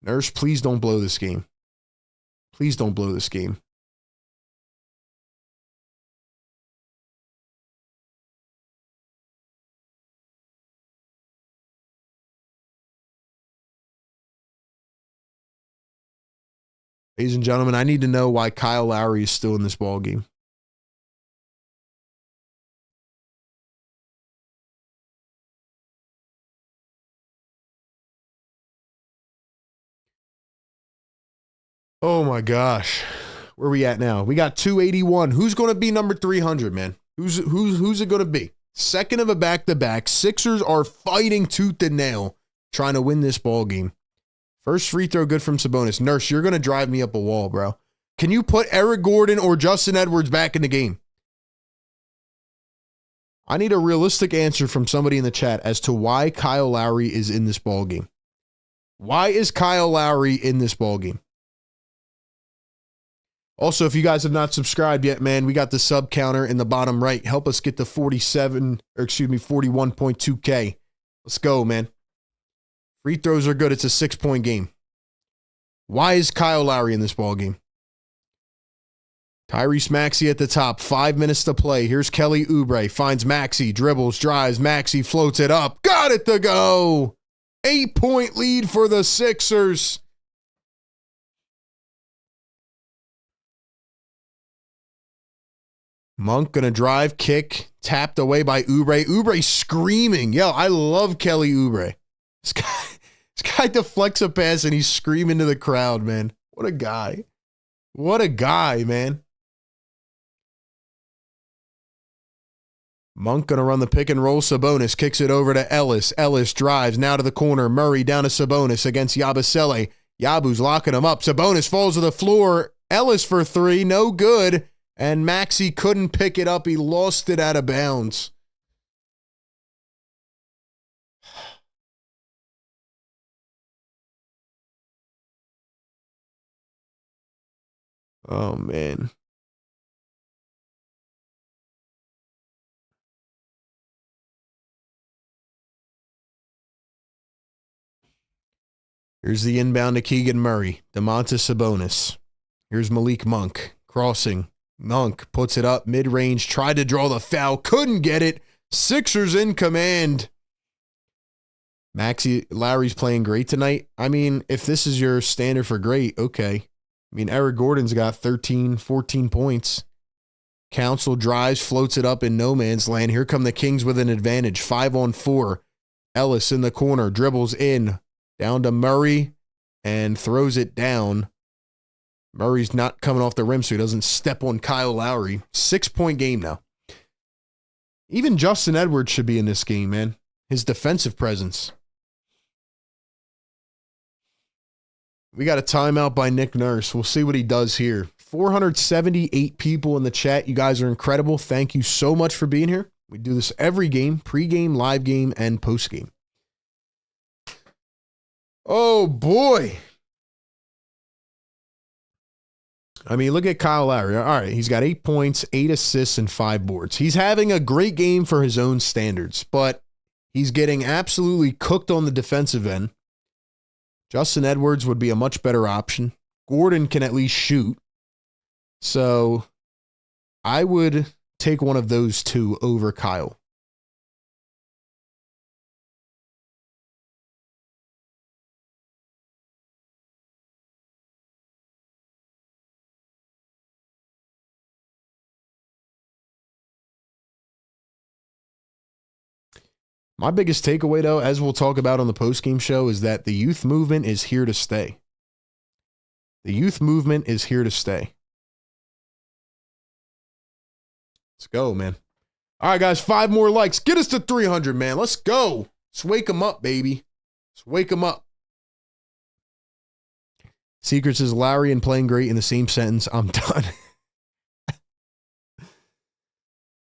Nurse, please don't blow this game. Please don't blow this game. Ladies and gentlemen, I need to know why Kyle Lowry is still in this ball game. Oh my gosh. Where are we at now? We got 281. Who's going to be number 300, man? Who's it going to be? Second of a back-to-back. Sixers are fighting tooth and nail trying to win this ball game. First free throw good from Sabonis. Nurse, you're going to drive me up a wall, bro. Can you put Eric Gordon or Justin Edwards back in the game? I need a realistic answer from somebody in the chat as to why Kyle Lowry is in this ball game. Why is Kyle Lowry in this ball game? Also, if you guys have not subscribed yet, man, we got the sub counter in the bottom right. Help us get to 41.2K. Let's go, man. Free throws are good. It's a 6-point game. Why is Kyle Lowry in this ball game? Tyrese Maxey at the top. 5 minutes to play. Here's Kelly Oubre. Finds Maxey. Dribbles. Drives. Maxey floats it up. Got it to go. 8-point lead for the Sixers. Monk gonna drive, kick, tapped away by Oubre. Oubre screaming. Yo, I love Kelly Oubre. This guy deflects a pass and he's screaming to the crowd, man. What a guy. What a guy, man. Monk gonna run the pick and roll. Sabonis kicks it over to Ellis. Ellis drives now to the corner. Murray down to Sabonis against Yabusele. Yabu's locking him up. Sabonis falls to the floor. Ellis for three. No good. And Maxey couldn't pick it up. He lost it out of bounds. Oh, man. Here's the inbound to Keegan Murray. DeMontis Sabonis. Here's Malik Monk. Crossing. Monk puts it up mid-range. Tried to draw the foul. Couldn't get it. Sixers in command. Lowry's playing great tonight. I mean, if this is your standard for great, okay. I mean, Eric Gordon's got 13, 14 points. Council drives, floats it up in no man's land. Here come the Kings with an advantage. 5-on-4. Ellis in the corner. Dribbles in. Down to Murray. And throws it down. Murray's not coming off the rim, so he doesn't step on Kyle Lowry. 6-point game now. Even Justin Edwards should be in this game, man. His defensive presence. We got a timeout by Nick Nurse. We'll see what he does here. 478 people in the chat. You guys are incredible. Thank you so much for being here. We do this every game, pregame, live game, and postgame. Oh, boy. I mean, look at Kyle Lowry. All right, he's got 8 points, 8 assists, and 5 boards. He's having a great game for his own standards, but he's getting absolutely cooked on the defensive end. Justin Edwards would be a much better option. Gordon can at least shoot. So I would take one of those two over Kyle. My biggest takeaway, though, as we'll talk about on the postgame show, is that the youth movement is here to stay. The youth movement is here to stay. Let's go, man. All right, guys, 5 more likes. Get us to 300, man. Let's go. Let's wake them up, baby. Let's wake them up. Secret says Lowry and playing great in the same sentence. I'm done.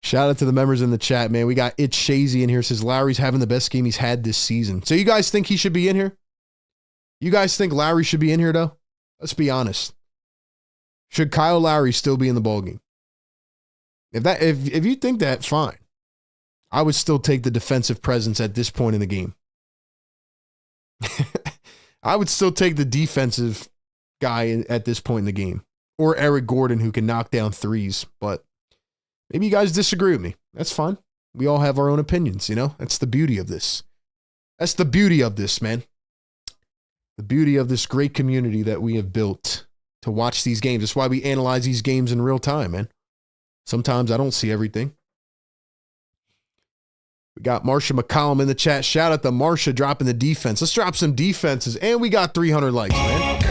Shout out to the members in the chat, man. We got It's Shazy in here. Says Lowry's having the best game he's had this season. So you guys think he should be in here? You guys think Lowry should be in here, though? Let's be honest. Should Kyle Lowry still be in the ballgame? If you think that, fine. I would still take the defensive presence at this point in the game. I would still take the defensive guy at this point in the game. Or Eric Gordon, who can knock down threes, but maybe you guys disagree with me. That's fine. We all have our own opinions, you know? That's the beauty of this. That's the beauty of this, man. The beauty of this great community that we have built to watch these games. That's why we analyze these games in real time, man. Sometimes I don't see everything. We got Marsha McCollum in the chat. Shout out to Marsha dropping the defense. Let's drop some defenses. And we got 300 likes, man.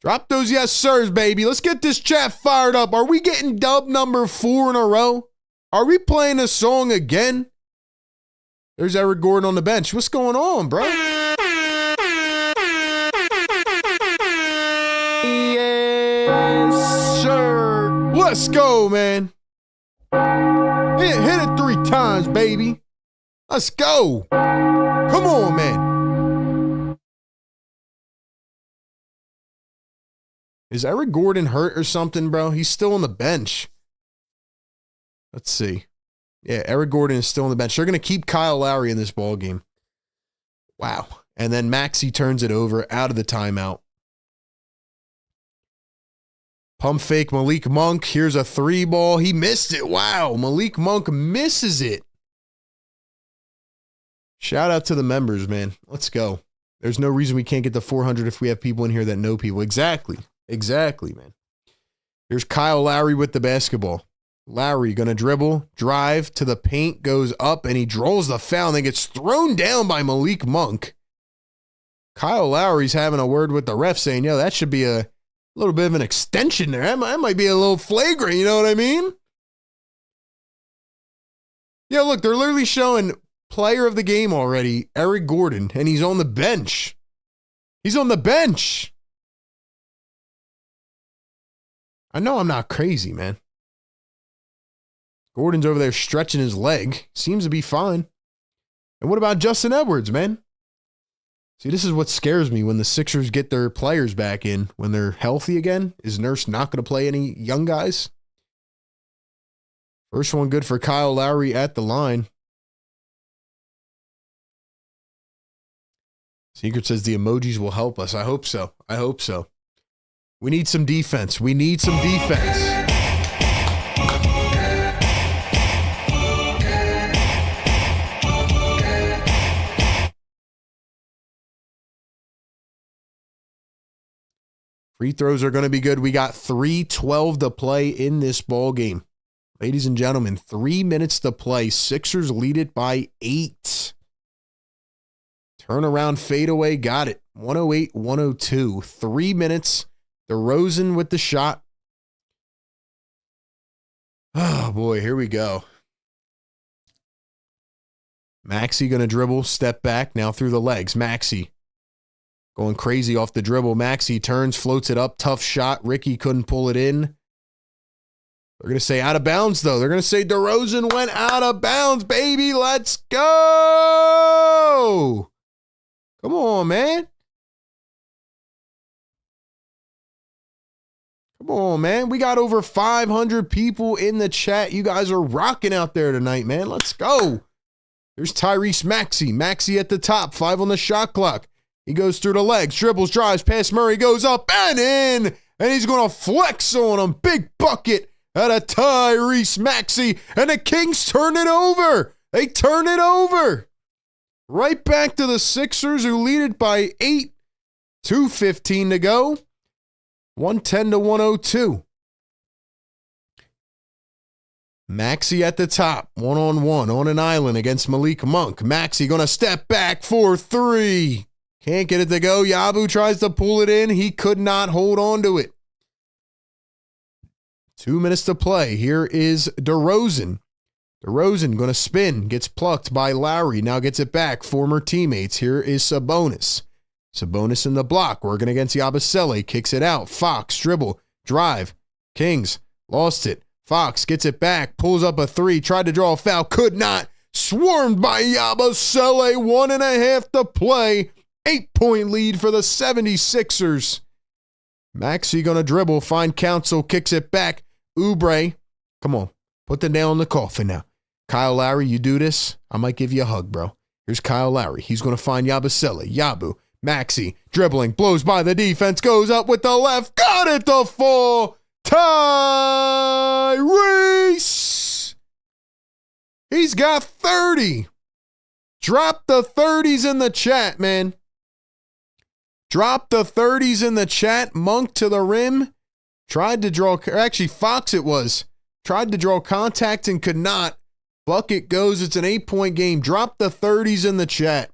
Drop those yes sirs, baby. Let's get this chat fired up. Are we getting dub number 4 in a row? Are we playing a song again? There's Eric Gordon on the bench. What's going on, bro? Yes, sir. Let's go, man. Hit it 3 times, baby. Let's go. Come on, man. Is Eric Gordon hurt or something, bro? He's still on the bench. Let's see. Yeah, Eric Gordon is still on the bench. They're going to keep Kyle Lowry in this ball game. Wow. And then Maxey turns it over out of the timeout. Pump fake Malik Monk. Here's a 3 ball. He missed it. Wow. Malik Monk misses it. Shout out to the members, man. Let's go. There's no reason we can't get to 400 if we have people in here that know people. Exactly. Exactly, man. Here's Kyle Lowry with the basketball. Lowry going to dribble, drive to the paint, goes up, and he draws the foul, and then gets thrown down by Malik Monk. Kyle Lowry's having a word with the ref saying, yo, that should be a little bit of an extension there. That might be a little flagrant, you know what I mean? Yeah, look, they're literally showing player of the game already, Eric Gordon, and he's on the bench. He's on the bench. I know I'm not crazy, man. Gordon's over there stretching his leg. Seems to be fine. And what about Justin Edwards, man? See, this is what scares me when the Sixers get their players back in. When they're healthy again, is Nurse not going to play any young guys? First one good for Kyle Lowry at the line. Secret says the emojis will help us. I hope so. I hope so. We need some defense. We need some defense. Free throws are going to be good. We got 3:12 to play in this ball game. Ladies and gentlemen, 3 minutes to play. Sixers lead it by 8. Turnaround fadeaway, got it. 108-102. 3 minutes. DeRozan with the shot. Oh, boy, here we go. Maxey going to dribble, step back, now through the legs. Maxey going crazy off the dribble. Maxey turns, floats it up. Tough shot. Ricky couldn't pull it in. They're going to say out of bounds, though. They're going to say DeRozan went out of bounds, baby. Let's go. Come on, man. Come on, man. We got over 500 people in the chat. You guys are rocking out there tonight, man. Let's go. Here's Tyrese Maxey. Maxey at the top. 5 on the shot clock. He goes through the legs, dribbles, drives, past Murray, goes up and in. And he's going to flex on him. Big bucket out of Tyrese Maxey. And the Kings turn it over. They turn it over. Right back to the Sixers, who lead it by 8. 2:15 to go. 110-102. Maxey at the top. 1-on-1 on an island against Malik Monk. Maxey going to step back for 3. Can't get it to go. Yabu tries to pull it in. He could not hold on to it. 2 minutes to play. Here is DeRozan. DeRozan going to spin. Gets plucked by Lowry. Now gets it back. Former teammates. Here is Sabonis. Sabonis in the block. Working against Yabusele. Kicks it out. Fox. Dribble. Drive. Kings. Lost it. Fox gets it back. Pulls up a 3. Tried to draw a foul. Could not. Swarmed by Yabusele. 1.5 to play. 8-point lead for the 76ers. Maxey going to dribble. Find Council. Kicks it back. Oubre. Come on. Put the nail in the coffin now. Kyle Lowry, you do this, I might give you a hug, bro. Here's Kyle Lowry. He's going to find Yabusele. Yabu. Maxey. Dribbling. Blows by the defense. Goes up with the left. Got it to fall. Tyrese. He's got 30. Drop the 30s in the chat, man. Drop the 30s in the chat. Monk to the rim. Tried to draw, actually Fox it was. Tried to draw contact and could not. Bucket goes. It's an 8-point game. Drop the 30s in the chat.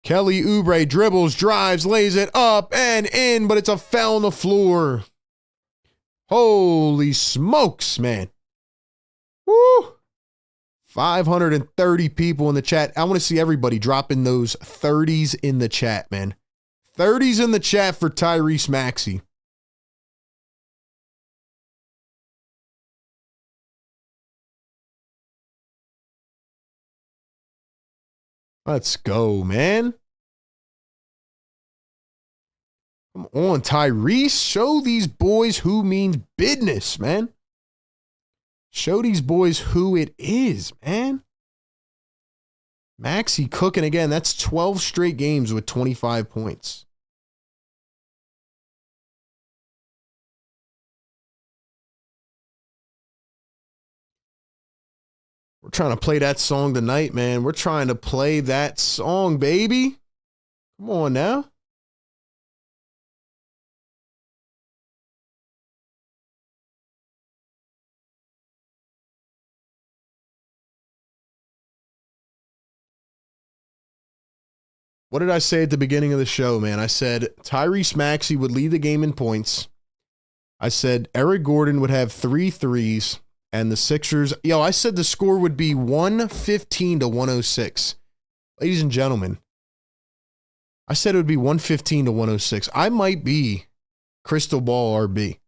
Kelly Oubre dribbles, drives, lays it up and in, but it's a foul on the floor. Holy smokes, man. Woo! 530 people in the chat. I want to see everybody dropping those 30s in the chat, man. 30s in the chat for Tyrese Maxey. Let's go, man. Come on, Tyrese. Show these boys who means business, man. Show these boys who it is, man. Maxey cooking again. That's 12 straight games with 25 points. We're trying to play that song tonight, man. We're trying to play that song, baby. Come on now. What did I say at the beginning of the show, man? I said Tyrese Maxey would lead the game in points. I said Eric Gordon would have 3 threes, and the Sixers, I said the score would be 115 to 106. Ladies and gentlemen, I said it would be 115 to 106. I might be Crystal Ball RB.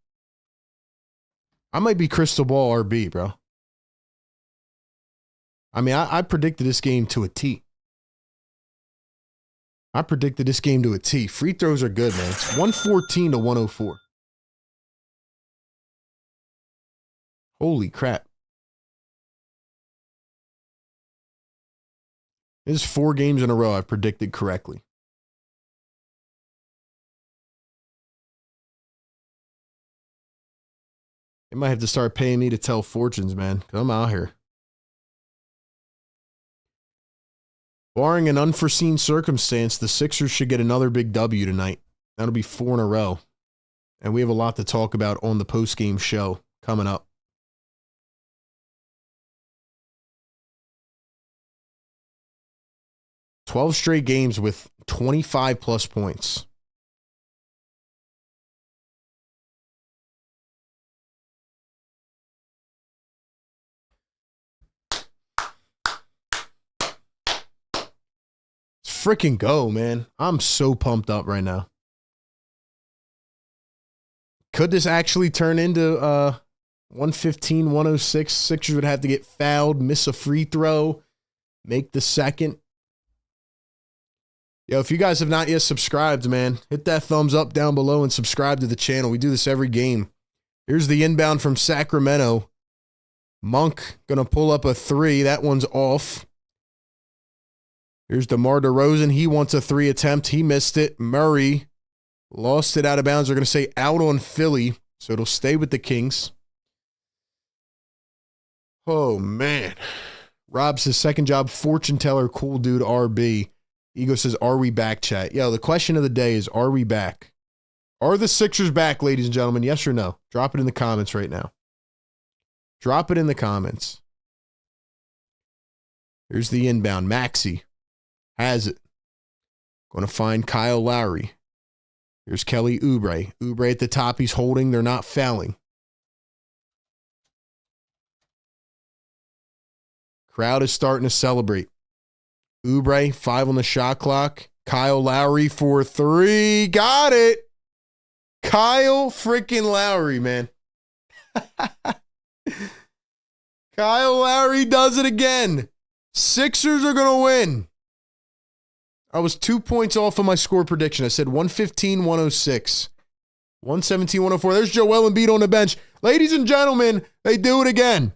I might be Crystal Ball RB, bro. I mean, I predicted this game to a T. I predicted this game to a T. Free throws are good, man. It's 114 to 104. Holy crap. This is 4 games in a row I've predicted correctly. They might have to start paying me to tell fortunes, man, because I'm out here. Barring an unforeseen circumstance, the Sixers should get another big W tonight. That'll be 4 in a row. And we have a lot to talk about on the postgame show coming up. "12 straight games with 25 plus points. Freaking go, man. I'm so pumped up right now. Could this actually turn into 115, 106? Sixers would have to get fouled, miss a free throw, make the second. Yo, if you guys have not yet subscribed, man, hit that thumbs up down below and subscribe to the channel. We do this every game. Here's the inbound from Sacramento. Monk gonna pull up a 3. That one's off. Here's DeMar DeRozan. He wants a 3 attempt. He missed it. Murray lost it out of bounds. They're going to say out on Philly, so it'll stay with the Kings. Oh, man. Rob's his second job, fortune teller, cool dude, RB. Ego says, are we back, chat? Yo, the question of the day is, are we back? Are the Sixers back, ladies and gentlemen? Yes or no? Drop it in the comments right now. Drop it in the comments. Here's the inbound. Maxey has it. Going to find Kyle Lowry. Here's Kelly Oubre. Oubre at the top. He's holding. They're not fouling. Crowd is starting to celebrate. Oubre, 5 on the shot clock. Kyle Lowry for 3. Got it. Kyle freaking Lowry, man. Kyle Lowry does it again. Sixers are going to win. I was 2 points off of my score prediction. I said 115, 106. 117, 104. There's Joel Embiid on the bench. Ladies and gentlemen, they do it again.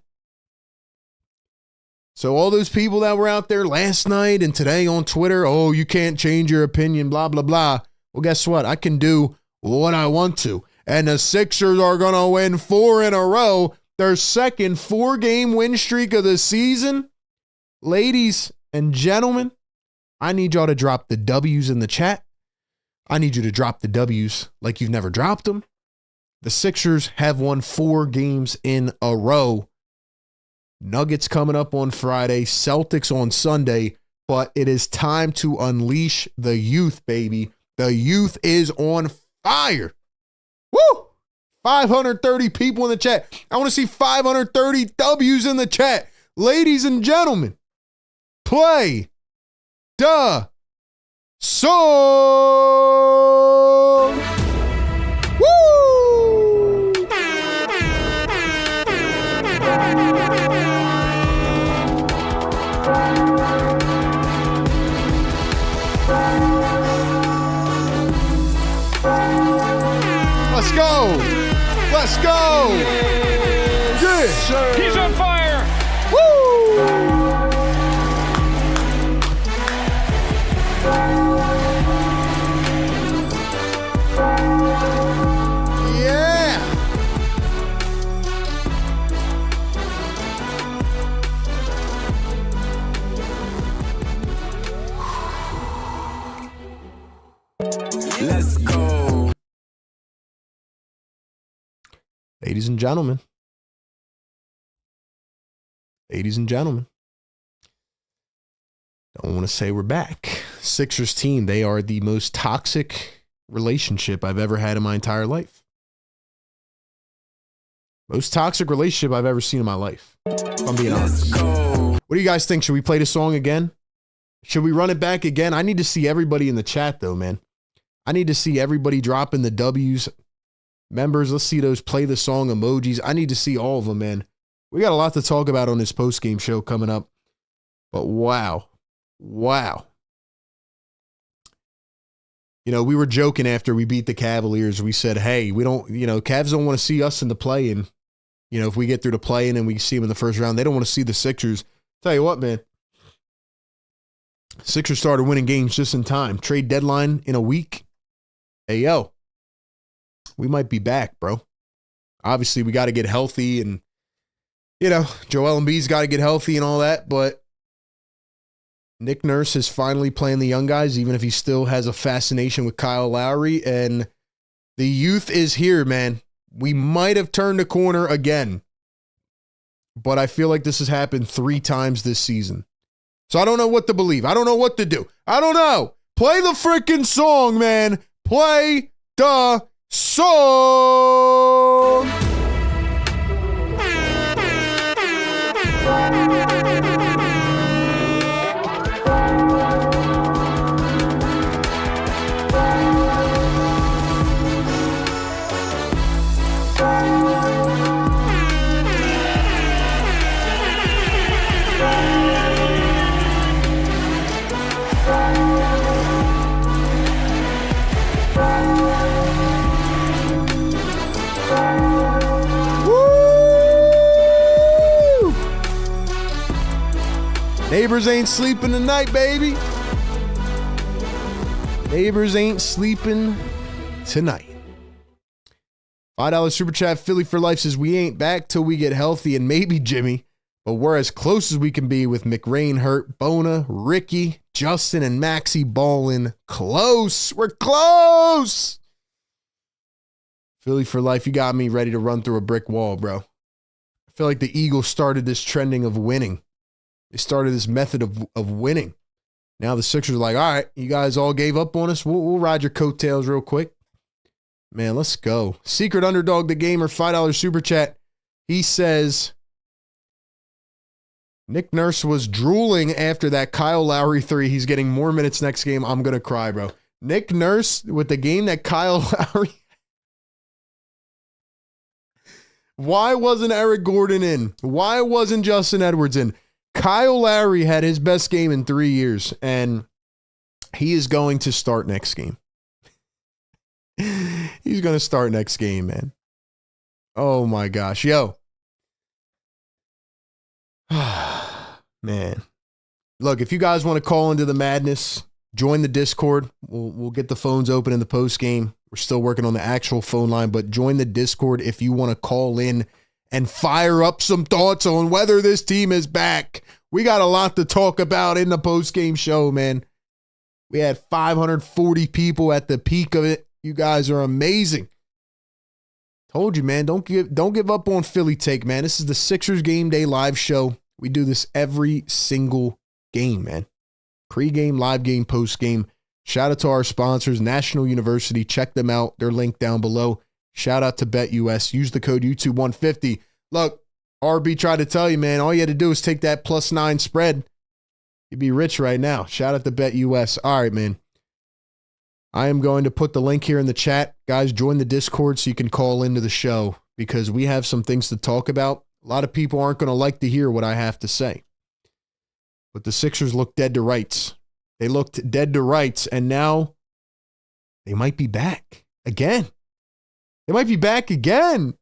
So all those people that were out there last night and today on Twitter, oh, you can't change your opinion, blah, blah, blah. Well, guess what? I can do what I want to. And the Sixers are going to win 4 in a row. Their second 4-game win streak of the season. Ladies and gentlemen, I need y'all to drop the W's in the chat. I need you to drop the W's like you've never dropped them. The Sixers have won 4 games in a row. Nuggets coming up on Friday. Celtics on Sunday. but it is time to unleash the youth, baby. The youth is on fire. Woo! 530 people in the chat. I want to see 530 W's in the chat. Ladies and gentlemen, play the song. Woo! Let's go. Let's go. Yeah. Sir. He's on fire. Woo! Yeah. Let's go. Ladies and gentlemen. Ladies and gentlemen. Don't want to say we're back. Sixers team, they are the most toxic relationship I've ever had in my entire life. Most toxic relationship I've ever seen in my life. If I'm being honest. What do you guys think? Should we play the song again? Should we run it back again? I need to see everybody in the chat though, man. I need to see everybody dropping the W's. Members, let's see those play the song emojis. I need to see all of them, man. We got a lot to talk about on this post-game show coming up. But wow. Wow. You know, we were joking after we beat the Cavaliers. We said, hey, we don't, Cavs don't want to see us in the play-in. You know, if we get through the play-in and we see them in the first round, they don't want to see the Sixers. Tell you what, man. Sixers started winning games just in time. Trade deadline in a week. Hey, yo. We might be back, bro. Obviously, we got to get healthy and, Joel Embiid's got to get healthy and all that, but Nick Nurse is finally playing the young guys, even if he still has a fascination with Kyle Lowry, and the youth is here, man. We might have turned a corner again, but I feel like this has happened 3 times this season. So I don't know what to believe. I don't know what to do. I don't know. Play the freaking song, man. Play the song. Neighbors ain't sleeping tonight, baby. Neighbors ain't sleeping tonight. $5 super chat. Philly for life says we ain't back till we get healthy and maybe Jimmy, but we're as close as we can be with McRain hurt, Bona, Ricky, Justin, and Maxie balling close. We're close. Philly for life. You got me ready to run through a brick wall, bro. I feel like the Eagles started this trending of winning. They started this method of winning. Now the Sixers are like, all right, you guys all gave up on us. We'll ride your coattails real quick. Man, let's go. Secret Underdog the Gamer, $5 super chat. He says, Nick Nurse was drooling after that Kyle Lowry 3. He's getting more minutes next game. I'm going to cry, bro. Nick Nurse with the game that Kyle Lowry. Why wasn't Eric Gordon in? Why wasn't Justin Edwards in? Kyle Lowry had his best game in 3 years, and he is going to start next game. He's going to start next game, man. Oh, my gosh. Yo. Man. Look, if you guys want to call into the madness, join the Discord. We'll get the phones open in the post game. We're still working on the actual phone line, but join the Discord if you want to call in and fire up some thoughts on whether this team is back. We got a lot to talk about in the post-game show, man. We had 540 people at the peak of it. You guys are amazing. Told you, man, don't give up on Philly Take, man. This is the Sixers Game Day live show. We do this every single game, man. Pregame, live game, postgame. Shout out to our sponsors, National University. Check them out. They're linked down below. Shout out to BetUS. Use the code YouTube150. Look, RB tried to tell you, man, all you had to do is take that +9 spread. You'd be rich right now. Shout out to BetUS. All right, man. I am going to put the link here in the chat. Guys, join the Discord so you can call into the show because we have some things to talk about. A lot of people aren't going to like to hear what I have to say. But the Sixers look dead to rights. They looked dead to rights, and now they might be back again. They might be back again.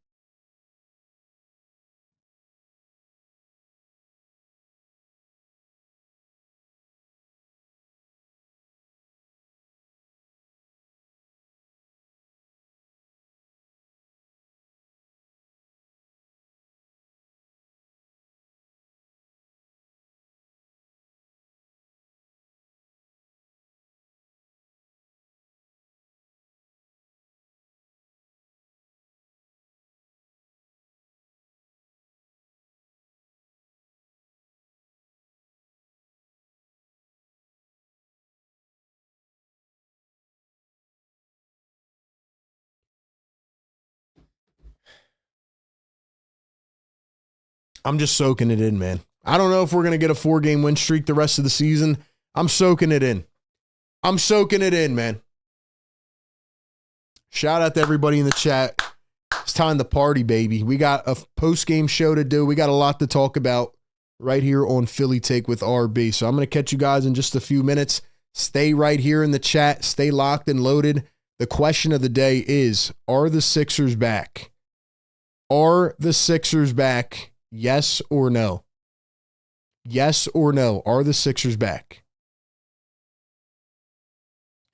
I'm just soaking it in, man. I don't know if we're going to get a 4-game win streak the rest of the season. I'm soaking it in. I'm soaking it in, man. Shout out to everybody in the chat. It's time to party, baby. We got a post-game show to do. We got a lot to talk about right here on Philly Take with RB. So I'm going to catch you guys in just a few minutes. Stay right here in the chat. Stay locked and loaded. The question of the day is, are the Sixers back? Are the Sixers back? Yes or no? Yes or no? Are the Sixers back?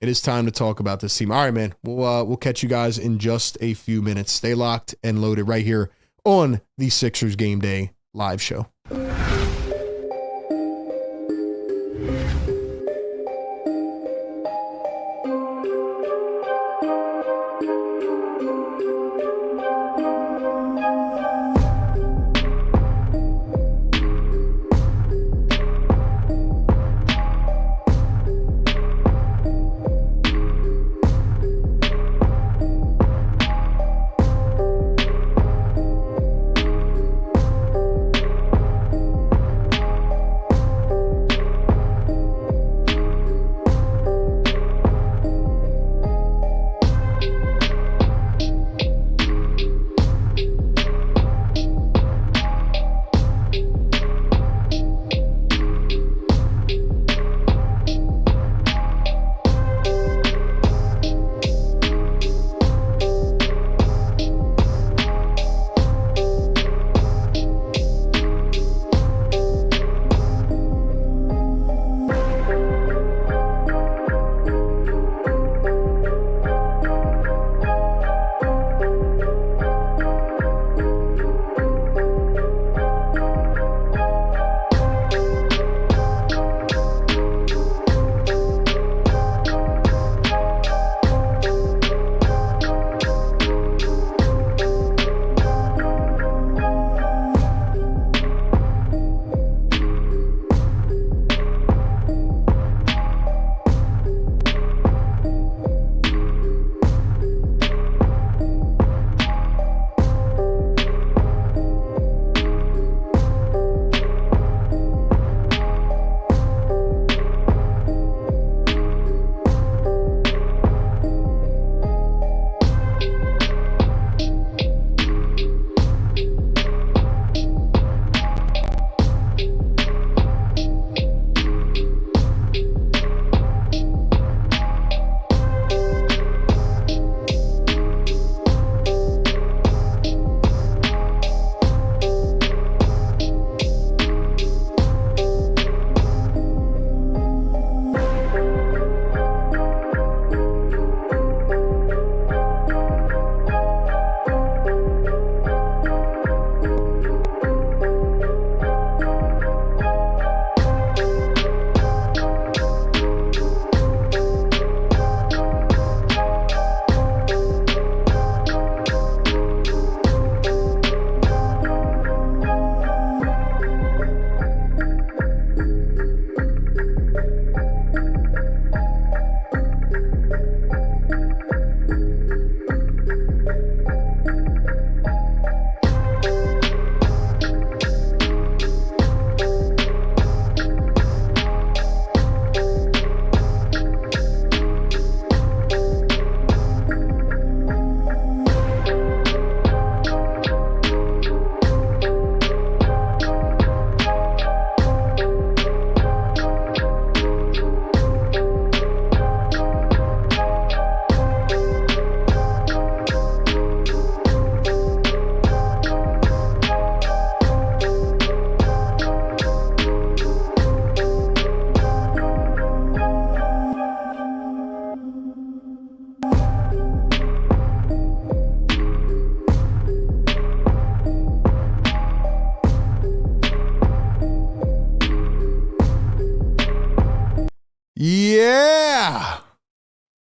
It is time to talk about this team. All right, man. We'll catch you guys in just a few minutes. Stay locked and loaded right here on the Sixers Game Day live show.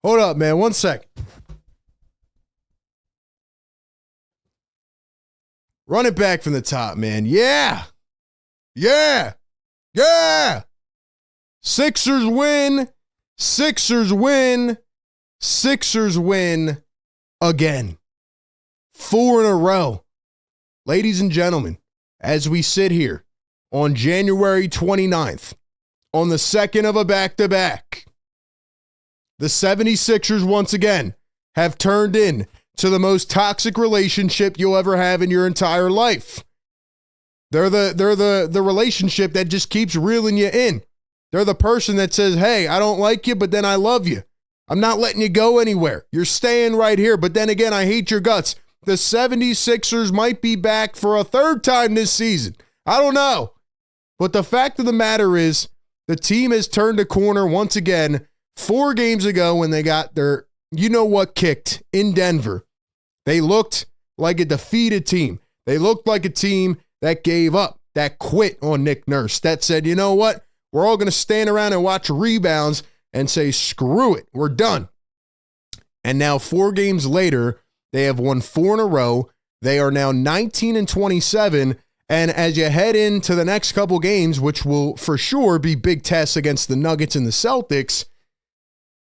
Hold up, man. 1 sec. Run it back from the top, man. Yeah. Yeah. Yeah. Sixers win. Sixers win. Sixers win again. 4 in a row. Ladies and gentlemen, as we sit here on January 29th, on the second of a back-to-back, the 76ers once again have turned in to the most toxic relationship you'll ever have in your entire life. They're the relationship that just keeps reeling you in. They're the person that says, hey, I don't like you, but then I love you. I'm not letting you go anywhere. You're staying right here, but then again, I hate your guts. The 76ers might be back for a third time this season. I don't know. But the fact of the matter is, the team has turned a corner once again. 4 games ago when they got their you-know-what kicked in Denver, they looked like a defeated team. They looked like a team that gave up, that quit on Nick Nurse, that said, you know what? We're all going to stand around and watch rebounds and say, screw it, we're done. And now 4 games later, they have won 4 in a row. They are now 19-27. And as you head into the next couple games, which will for sure be big tests against the Nuggets and the Celtics,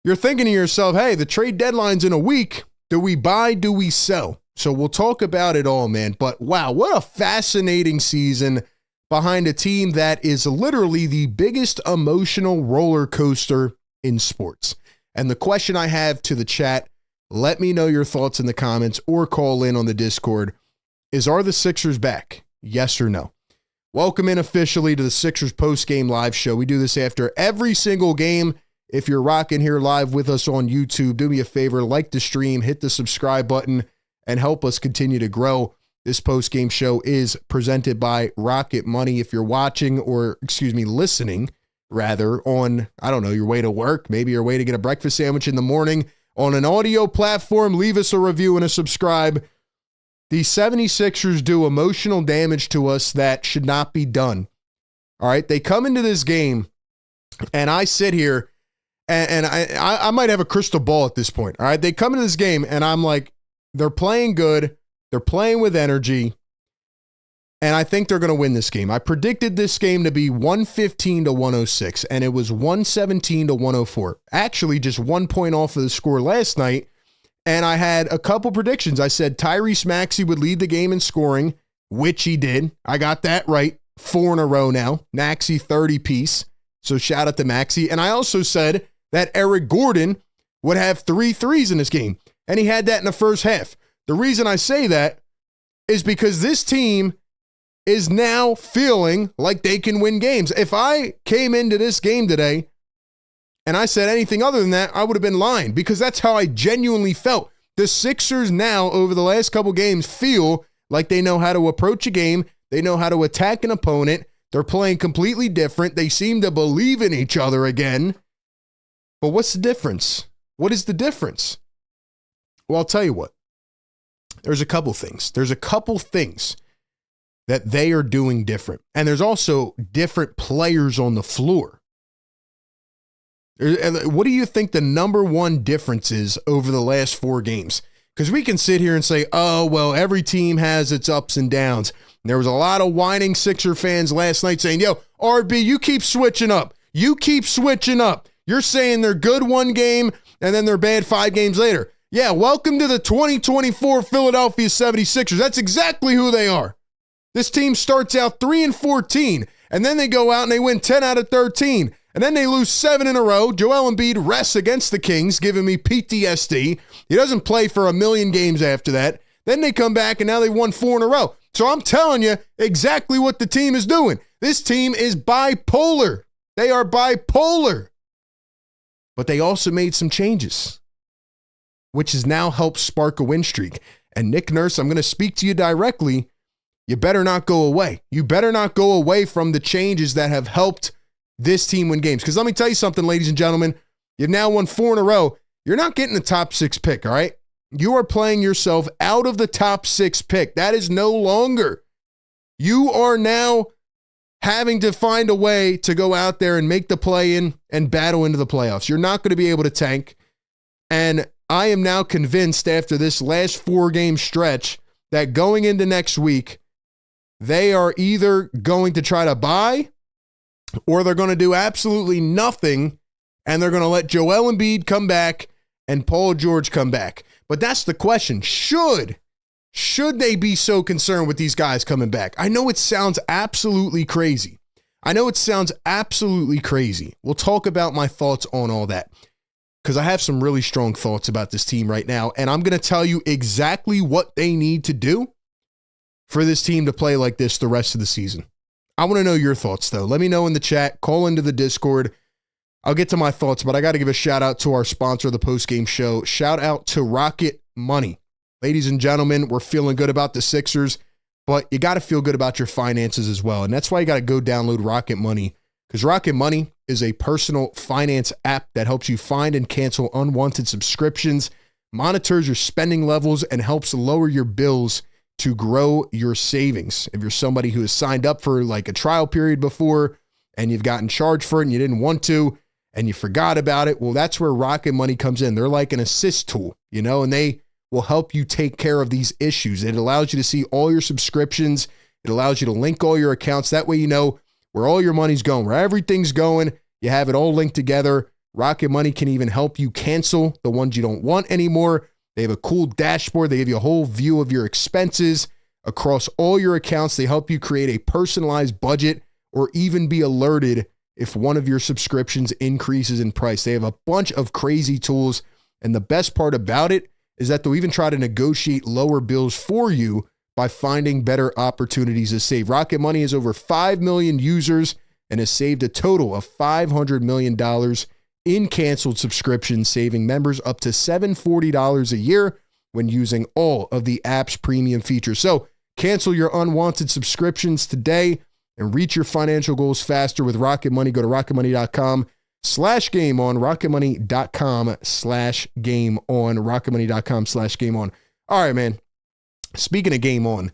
you're thinking to yourself, hey, the trade deadline's in a week. Do we buy? Do we sell? So we'll talk about it all, man. But wow, what a fascinating season behind a team that is literally the biggest emotional roller coaster in sports. And the question I have to the chat, let me know your thoughts in the comments or call in on the Discord, is are the Sixers back? Yes or no? Welcome in officially to the Sixers post-game live show. We do this after every single game. If you're rocking here live with us on YouTube, do me a favor, like the stream, hit the subscribe button, and help us continue to grow. This post-game show is presented by RocketMoney. If you're watching or, listening, rather, on, I don't know, your way to work, maybe your way to get a breakfast sandwich in the morning, on an audio platform, leave us a review and a subscribe. The 76ers do emotional damage to us that should not be done. All right, they come into this game, and I sit here, and I might have a crystal ball at this point. All right, they come into this game, and I'm like, they're playing good, they're playing with energy, and I think they're going to win this game. I predicted this game to be 115-106, and it was 117-104. Actually, just 1 point off of the score last night. And I had a couple predictions. I said Tyrese Maxey would lead the game in scoring, which he did. I got that right. 4 in a row now. Maxey 30-piece. So shout out to Maxey. And I also said that Eric Gordon would have 3 threes in this game. And he had that in the first half. The reason I say that is because this team is now feeling like they can win games. If I came into this game today and I said anything other than that, I would have been lying, because that's how I genuinely felt. The Sixers now, over the last couple games, feel like they know how to approach a game. They know how to attack an opponent. They're playing completely different. They seem to believe in each other again. But what's the difference? What is the difference? Well, I'll tell you what. There's a couple things. There's a couple things that they are doing different. And there's also different players on the floor. What do you think the number one difference is over the last 4 games? Because we can sit here and say, oh, well, every team has its ups and downs. And there was a lot of whining Sixer fans last night saying, yo, RB, you keep switching up. You keep switching up. You're saying they're good one game and then they're bad 5 games later. Yeah, welcome to the 2024 Philadelphia 76ers. That's exactly who they are. This team starts out 3-14, and then they go out and they win 10 out of 13. And then they lose 7 in a row. Joel Embiid rests against the Kings, giving me PTSD. He doesn't play for a million games after that. Then they come back, and now they won 4 in a row. So I'm telling you exactly what the team is doing. This team is bipolar. They are bipolar. But they also made some changes, which has now helped spark a win streak. And Nick Nurse, I'm going to speak to you directly. You better not go away. You better not go away from the changes that have helped this team win games. Because let me tell you something, ladies and gentlemen. You've now won 4 in a row. You're not getting the top 6 pick, all right? You are playing yourself out of the top 6 pick. That is no longer. You are now having to find a way to go out there and make the play-in and battle into the playoffs. You're not going to be able to tank. And I am now convinced after this last 4-game stretch that going into next week, they are either going to try to buy or they're going to do absolutely nothing, and they're going to let Joel Embiid come back and Paul George come back. But that's the question. Should they be so concerned with these guys coming back? I know it sounds absolutely crazy. We'll talk about my thoughts on all that because I have some really strong thoughts about this team right now, and I'm going to tell you exactly what they need to do for this team to play like this the rest of the season. I want to know your thoughts, though. Let me know in the chat. Call into the Discord. I'll get to my thoughts, but I got to give a shout out to our sponsor of the postgame show. Shout out to RocketMoney. Ladies and gentlemen, we're feeling good about the Sixers, but you got to feel good about your finances as well. And that's why you got to go download RocketMoney, because RocketMoney is a personal finance app that helps you find and cancel unwanted subscriptions, monitors your spending levels, and helps lower your bills to grow your savings. If you're somebody who has signed up for like a trial period before and you've gotten charged for it and you didn't want to, and you forgot about it, well, that's where RocketMoney comes in. They're like an assist tool, and they will help you take care of these issues. It allows you to see all your subscriptions. It allows you to link all your accounts. That way you know where all your money's going, where everything's going. You have it all linked together. RocketMoney can even help you cancel the ones you don't want anymore. They have a cool dashboard. They give you a whole view of your expenses across all your accounts. They help you create a personalized budget or even be alerted if one of your subscriptions increases in price. They have a bunch of crazy tools, and the best part about it is that they'll even try to negotiate lower bills for you by finding better opportunities to save. RocketMoney has over 5 million users and has saved a total of $500 million in canceled subscriptions, saving members up to $740 a year when using all of the app's premium features. So cancel your unwanted subscriptions today and reach your financial goals faster with RocketMoney. Go to rocketmoney.com/game on, rocketmoney.com/game on, rocketmoney.com/game on. All right, man. Speaking of game on,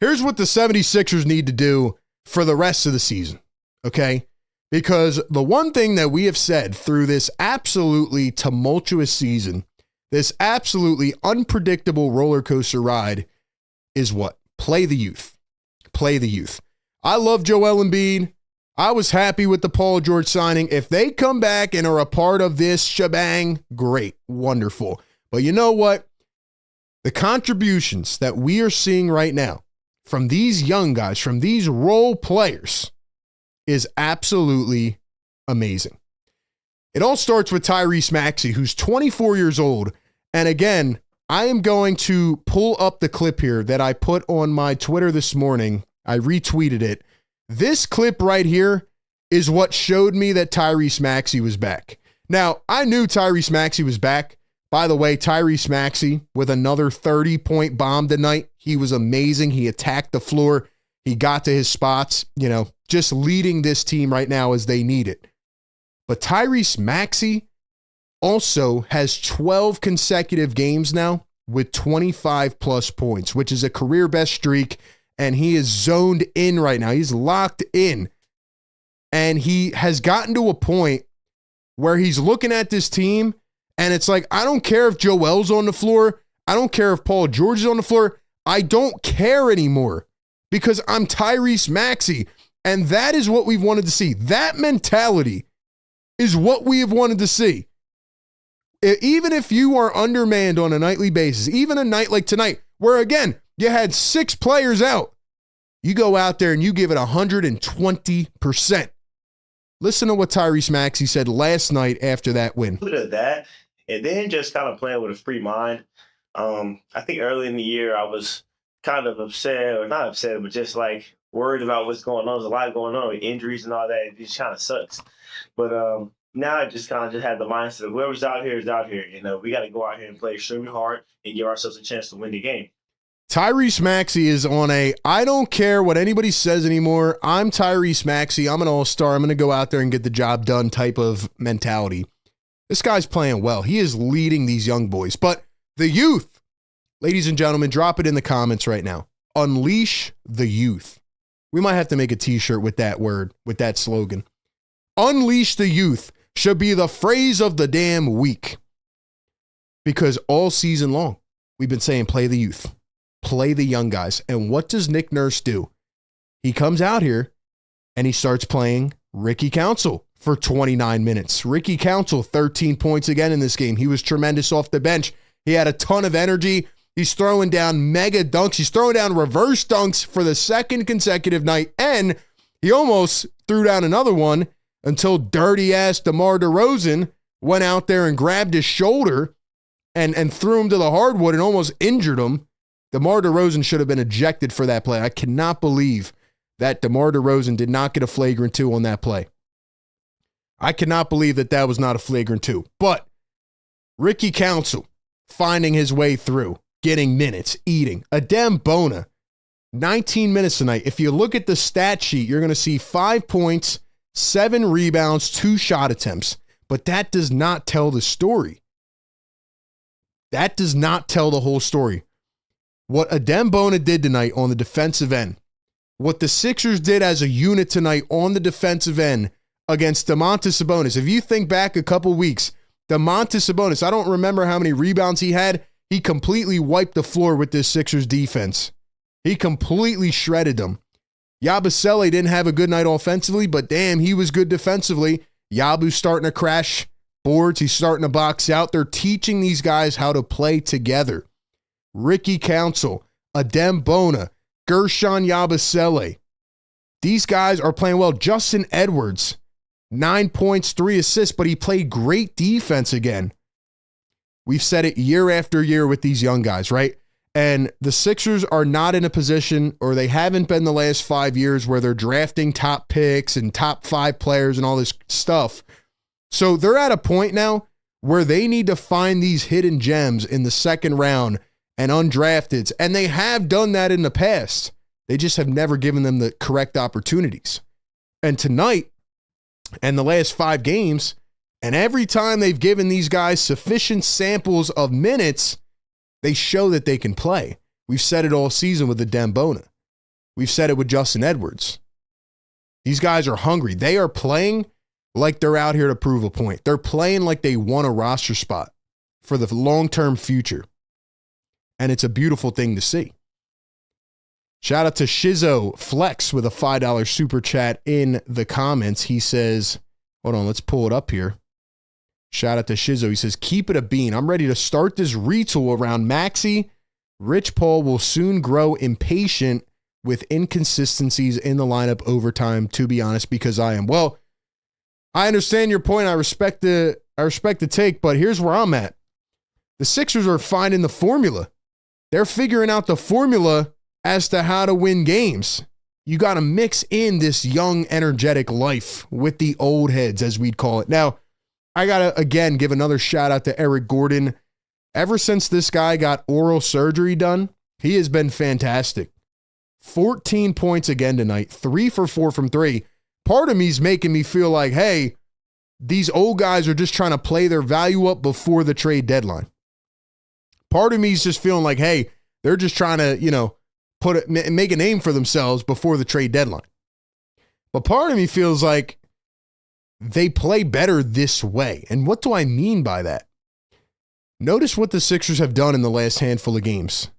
here's what the 76ers need to do for the rest of the season, okay? Because the one thing that we have said through this absolutely tumultuous season, this absolutely unpredictable roller coaster ride, is what? Play the youth. Play the youth. I love Joel Embiid. I was happy with the Paul George signing. If they come back and are a part of this shebang, great, wonderful. But you know what? The contributions that we are seeing right now from these young guys, from these role players, is absolutely amazing. It all starts with Tyrese Maxey, who's 24 years old. And again, I am going to pull up the clip here that I put on my Twitter this morning. I retweeted it. This clip right here is what showed me that Tyrese Maxey was back. Now, I knew Tyrese Maxey was back. By the way, Tyrese Maxey with another 30-point bomb tonight. He was amazing. He attacked the floor. He got to his spots, just leading this team right now as they need it. But Tyrese Maxey also has 12 consecutive games now with 25-plus points, which is a career best streak. And he is zoned in right now. He's locked in. And he has gotten to a point where he's looking at this team, and it's like, I don't care if Joel's on the floor. I don't care if Paul George is on the floor. I don't care anymore because I'm Tyrese Maxey. And that is what we've wanted to see. That mentality is what we have wanted to see. Even if you are undermanned on a nightly basis, even a night like tonight, where again, you had 6 players out. You go out there and you give it 120%. Listen to what Tyrese Maxey said last night after that win. Look at that. And then just kind of playing with a free mind. I think early in the year, I was kind of upset, or not upset, but just like worried about what's going on. There's a lot going on with injuries and all that. It just kind of sucks. But now I just kind of had the mindset of whoever's out here is out here. We got to go out here and play extremely hard and give ourselves a chance to win the game. Tyrese Maxey is on a, I don't care what anybody says anymore. I'm Tyrese Maxey. I'm an all-star. I'm going to go out there and get the job done type of mentality. This guy's playing well. He is leading these young boys. But the youth, ladies and gentlemen, drop it in the comments right now. Unleash the youth. We might have to make a t-shirt with that word, with that slogan. Unleash the youth should be the phrase of the damn week. Because all season long, we've been saying play the youth, play the young guys. And what does Nick Nurse do? He comes out here and he starts playing Ricky Council for 29 minutes. Ricky Council, 13 points again in this game. He was tremendous off the bench. He had a ton of energy. He's throwing down mega dunks. He's throwing down reverse dunks for the second consecutive night. And he almost threw down another one until dirty-ass DeMar DeRozan went out there and grabbed his shoulder and threw him to the hardwood and almost injured him. DeMar DeRozan should have been ejected for that play. I cannot believe that DeMar DeRozan did not get a flagrant 2 on that play. I cannot believe that that was not a flagrant 2. But Ricky Council finding his way through, getting minutes, eating. Adem Bona, 19 minutes tonight. If you look at the stat sheet, you're going to see 5 points, 7 rebounds, 2 shot attempts. But that does not tell the story. That does not tell the whole story. What Adem Bona did tonight on the defensive end, what the Sixers did as a unit tonight on the defensive end against Domantas Sabonis. If you think back a couple weeks, Domantas Sabonis, I don't remember how many rebounds he had. He completely wiped the floor with this Sixers defense. He completely shredded them. Yabusele didn't have a good night offensively, but damn, he was good defensively. Yabu's starting to crash boards. He's starting to box out. They're teaching these guys how to play together. Ricky Council, Adem Bona, Gershon Yabusele. These guys are playing well. Justin Edwards, 9 points, 3 assists, but he played great defense again. We've said it year after year with these young guys, right? And the Sixers are not in a position, or they haven't been the last 5 years, where they're drafting top picks and top 5 players and all this stuff. So they're at a point now where they need to find these hidden gems in the second round and undrafteds. And they have done that in the past. They just have never given them the correct opportunities. And tonight, and the last 5 games, and every time they've given these guys sufficient samples of minutes, they show that they can play. We've said it all season with Adem Bona. We've said it with Justin Edwards. These guys are hungry. They are playing like they're out here to prove a point. They're playing like they want a roster spot for the long-term future. And it's a beautiful thing to see. Shout out to Shizzo Flex with a $5 super chat in the comments. He says, hold on, let's pull it up here. Shout out to Shizzo. He says, keep it a bean. I'm ready to start this retool around Maxey. Rich Paul will soon grow impatient with inconsistencies in the lineup over time, to be honest, because I am. Well, I understand your point. I respect the take, but here's where I'm at. The Sixers are finding the formula. They're figuring out the formula as to how to win games. You got to mix in this young, energetic life with the old heads, as we'd call it. Now, I got to, again, give another shout out to Eric Gordon. Ever since this guy got oral surgery done, he has been fantastic. 14 points again tonight, 3 for 4 from 3. Part of me is making me feel like, hey, these old guys are just trying to play their value up before the trade deadline. Part of me is just feeling like, hey, they're just trying to, make a name for themselves before the trade deadline. But part of me feels like they play better this way. And what do I mean by that? Notice what the Sixers have done in the last handful of games.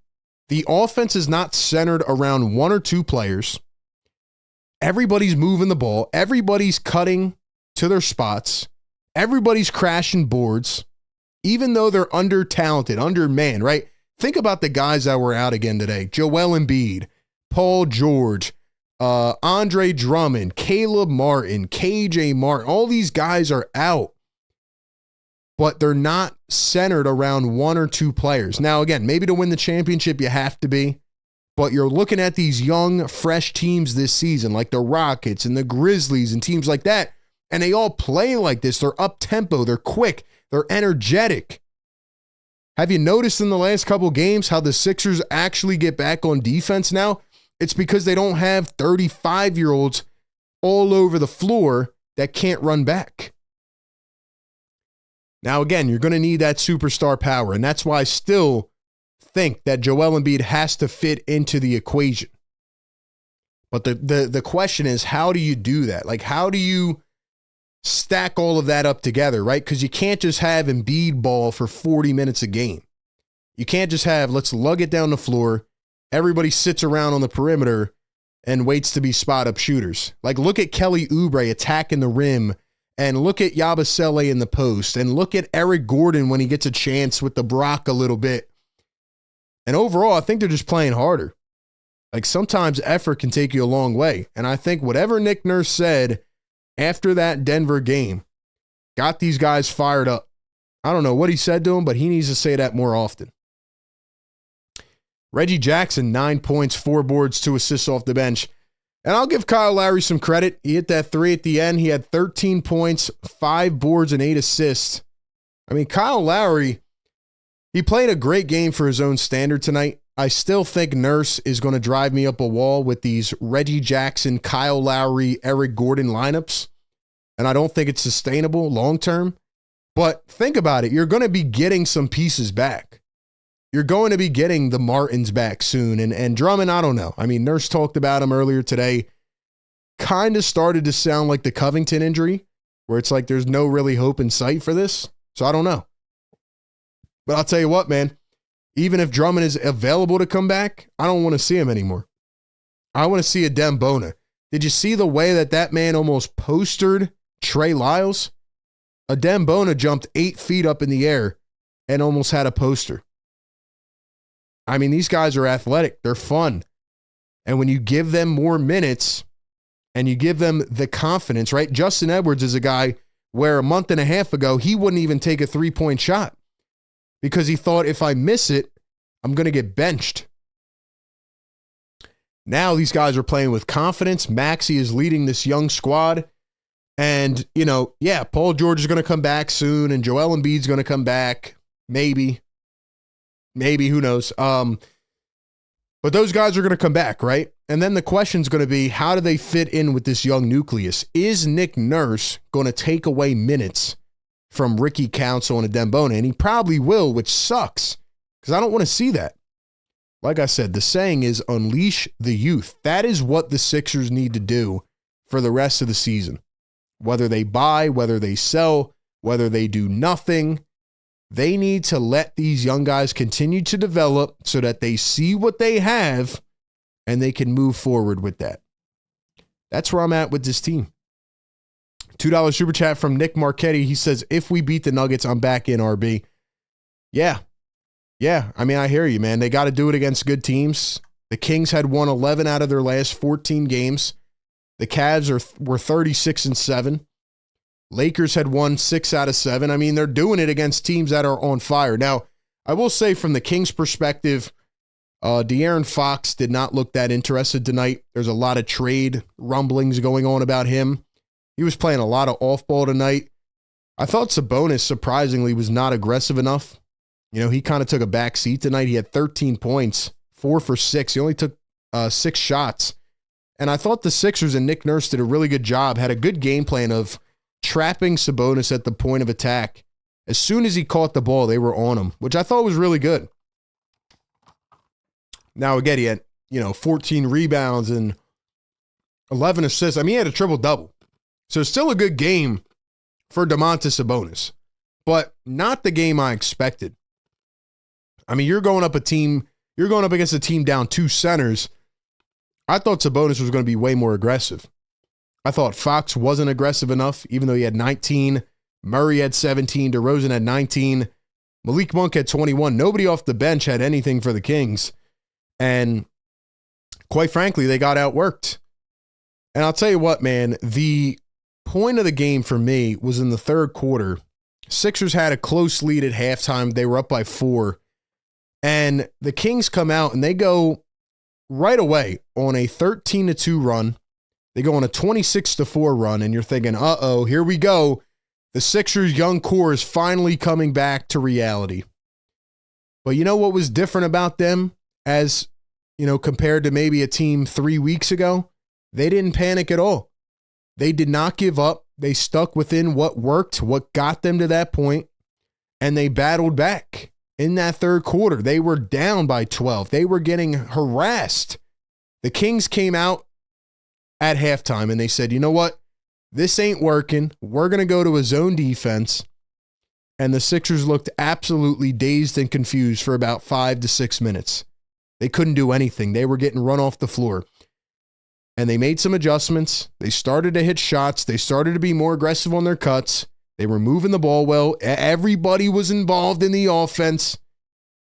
The offense is not centered around 1 or 2 players. Everybody's moving the ball. Everybody's cutting to their spots. Everybody's crashing boards, even though they're under-talented, undermanned, right? Think about the guys that were out again today. Joel Embiid, Paul George, Andre Drummond, Caleb Martin, KJ Martin. All these guys are out, but they're not centered around 1 or 2 players. Now, again, maybe to win the championship, you have to be, but you're looking at these young, fresh teams this season, like the Rockets and the Grizzlies and teams like that, and they all play like this. They're up-tempo, they're quick, they're energetic. Have you noticed in the last couple games how the Sixers actually get back on defense now? It's because they don't have 35-year-olds all over the floor that can't run back. Now, again, you're going to need that superstar power, and that's why I still think that Joel Embiid has to fit into the equation. But the question is, how do you do that? Like, how do you stack all of that up together, right? Because you can't just have Embiid ball for 40 minutes a game. You can't just have, let's lug it down the floor. Everybody sits around on the perimeter and waits to be spot-up shooters. Like, look at Kelly Oubre attacking the rim, and look at Yabusele in the post, and look at Eric Gordon when he gets a chance with the Brock a little bit. And overall, I think they're just playing harder. Like, sometimes effort can take you a long way. And I think whatever Nick Nurse said after that Denver game got these guys fired up. I don't know what he said to them, but he needs to say that more often. Reggie Jackson, 9 points, 4 boards, 2 assists off the bench. And I'll give Kyle Lowry some credit. He hit that 3 at the end. He had 13 points, 5 boards, and 8 assists. I mean, Kyle Lowry, he played a great game for his own standard tonight. I still think Nurse is going to drive me up a wall with these Reggie Jackson, Kyle Lowry, Eric Gordon lineups. And I don't think it's sustainable long-term. But think about it. You're going to be getting some pieces back. You're going to be getting the Martins back soon. And Drummond, I don't know. I mean, Nurse talked about him earlier today. Kind of started to sound like the Covington injury, where it's like there's no really hope in sight for this. So I don't know. But I'll tell you what, man. Even if Drummond is available to come back, I don't want to see him anymore. I want to see a Dembona. Did you see the way that man almost postered Trey Lyles? A Dembona jumped 8 feet up in the air and almost had a poster. I mean, these guys are athletic. They're fun. And when you give them more minutes and you give them the confidence, right? Justin Edwards is a guy where a month and a half ago, he wouldn't even take a 3-point shot because he thought if I miss it, I'm going to get benched. Now these guys are playing with confidence. Maxey is leading this young squad. And, you know, yeah, Paul George is going to come back soon and Joel Embiid's going to come back. Maybe, who knows? But those guys are going to come back, right? And then the question's going to be, how do they fit in with this young nucleus? Is Nick Nurse going to take away minutes from Ricky Council and a Dembona? And he probably will, which sucks because I don't want to see that. Like I said, the saying is unleash the youth. That is what the Sixers need to do for the rest of the season. Whether they buy, whether they sell, whether they do nothing, they need to let these young guys continue to develop so that they see what they have and they can move forward with that. That's where I'm at with this team. $2 super chat from Nick Marchetti. He says, if we beat the Nuggets, I'm back in, RB. Yeah. I mean, I hear you, man. They got to do it against good teams. The Kings had won 11 out of their last 14 games. The Cavs were 36-7. Lakers had won 6 out of 7. I mean, they're doing it against teams that are on fire. Now, I will say from the Kings' perspective, De'Aaron Fox did not look that interested tonight. There's a lot of trade rumblings going on about him. He was playing a lot of off-ball tonight. I thought Sabonis, surprisingly, was not aggressive enough. You know, he kind of took a back seat tonight. He had 13 points, 4 for 6. He only took 6 shots. And I thought the Sixers and Nick Nurse did a really good job, had a good game plan of trapping Sabonis at the point of attack. As soon as he caught the ball, they were on him, which I thought was really good. Now, again, he had, 14 rebounds and 11 assists. I mean, he had a triple-double. So still a good game for Domantas Sabonis, but not the game I expected. I mean, you're going up against a team down 2 centers. I thought Sabonis was going to be way more aggressive. I thought Fox wasn't aggressive enough, even though he had 19. Murray had 17. DeRozan had 19. Malik Monk had 21. Nobody off the bench had anything for the Kings. And quite frankly, they got outworked. And I'll tell you what, man, the point of the game for me was in the third quarter. Sixers had a close lead at halftime. They were up by 4. And the Kings come out and they go right away on a 13-2 run. They go on a 26-4 run, and you're thinking, uh-oh, here we go. The Sixers' young core is finally coming back to reality. But you know what was different about them as, compared to maybe a team 3 weeks ago? They didn't panic at all. They did not give up. They stuck within what worked, what got them to that point, and they battled back. In that third quarter, they were down by 12. They were getting harassed. The Kings came out at halftime and they said, you know what? this ain't working. We're going to go to a zone defense. And the Sixers looked absolutely dazed and confused for about 5 to 6 minutes. They couldn't do anything. They were getting run off the floor. And they made some adjustments. They started to hit shots. They started to be more aggressive on their cuts. They were moving the ball well. Everybody was involved in the offense.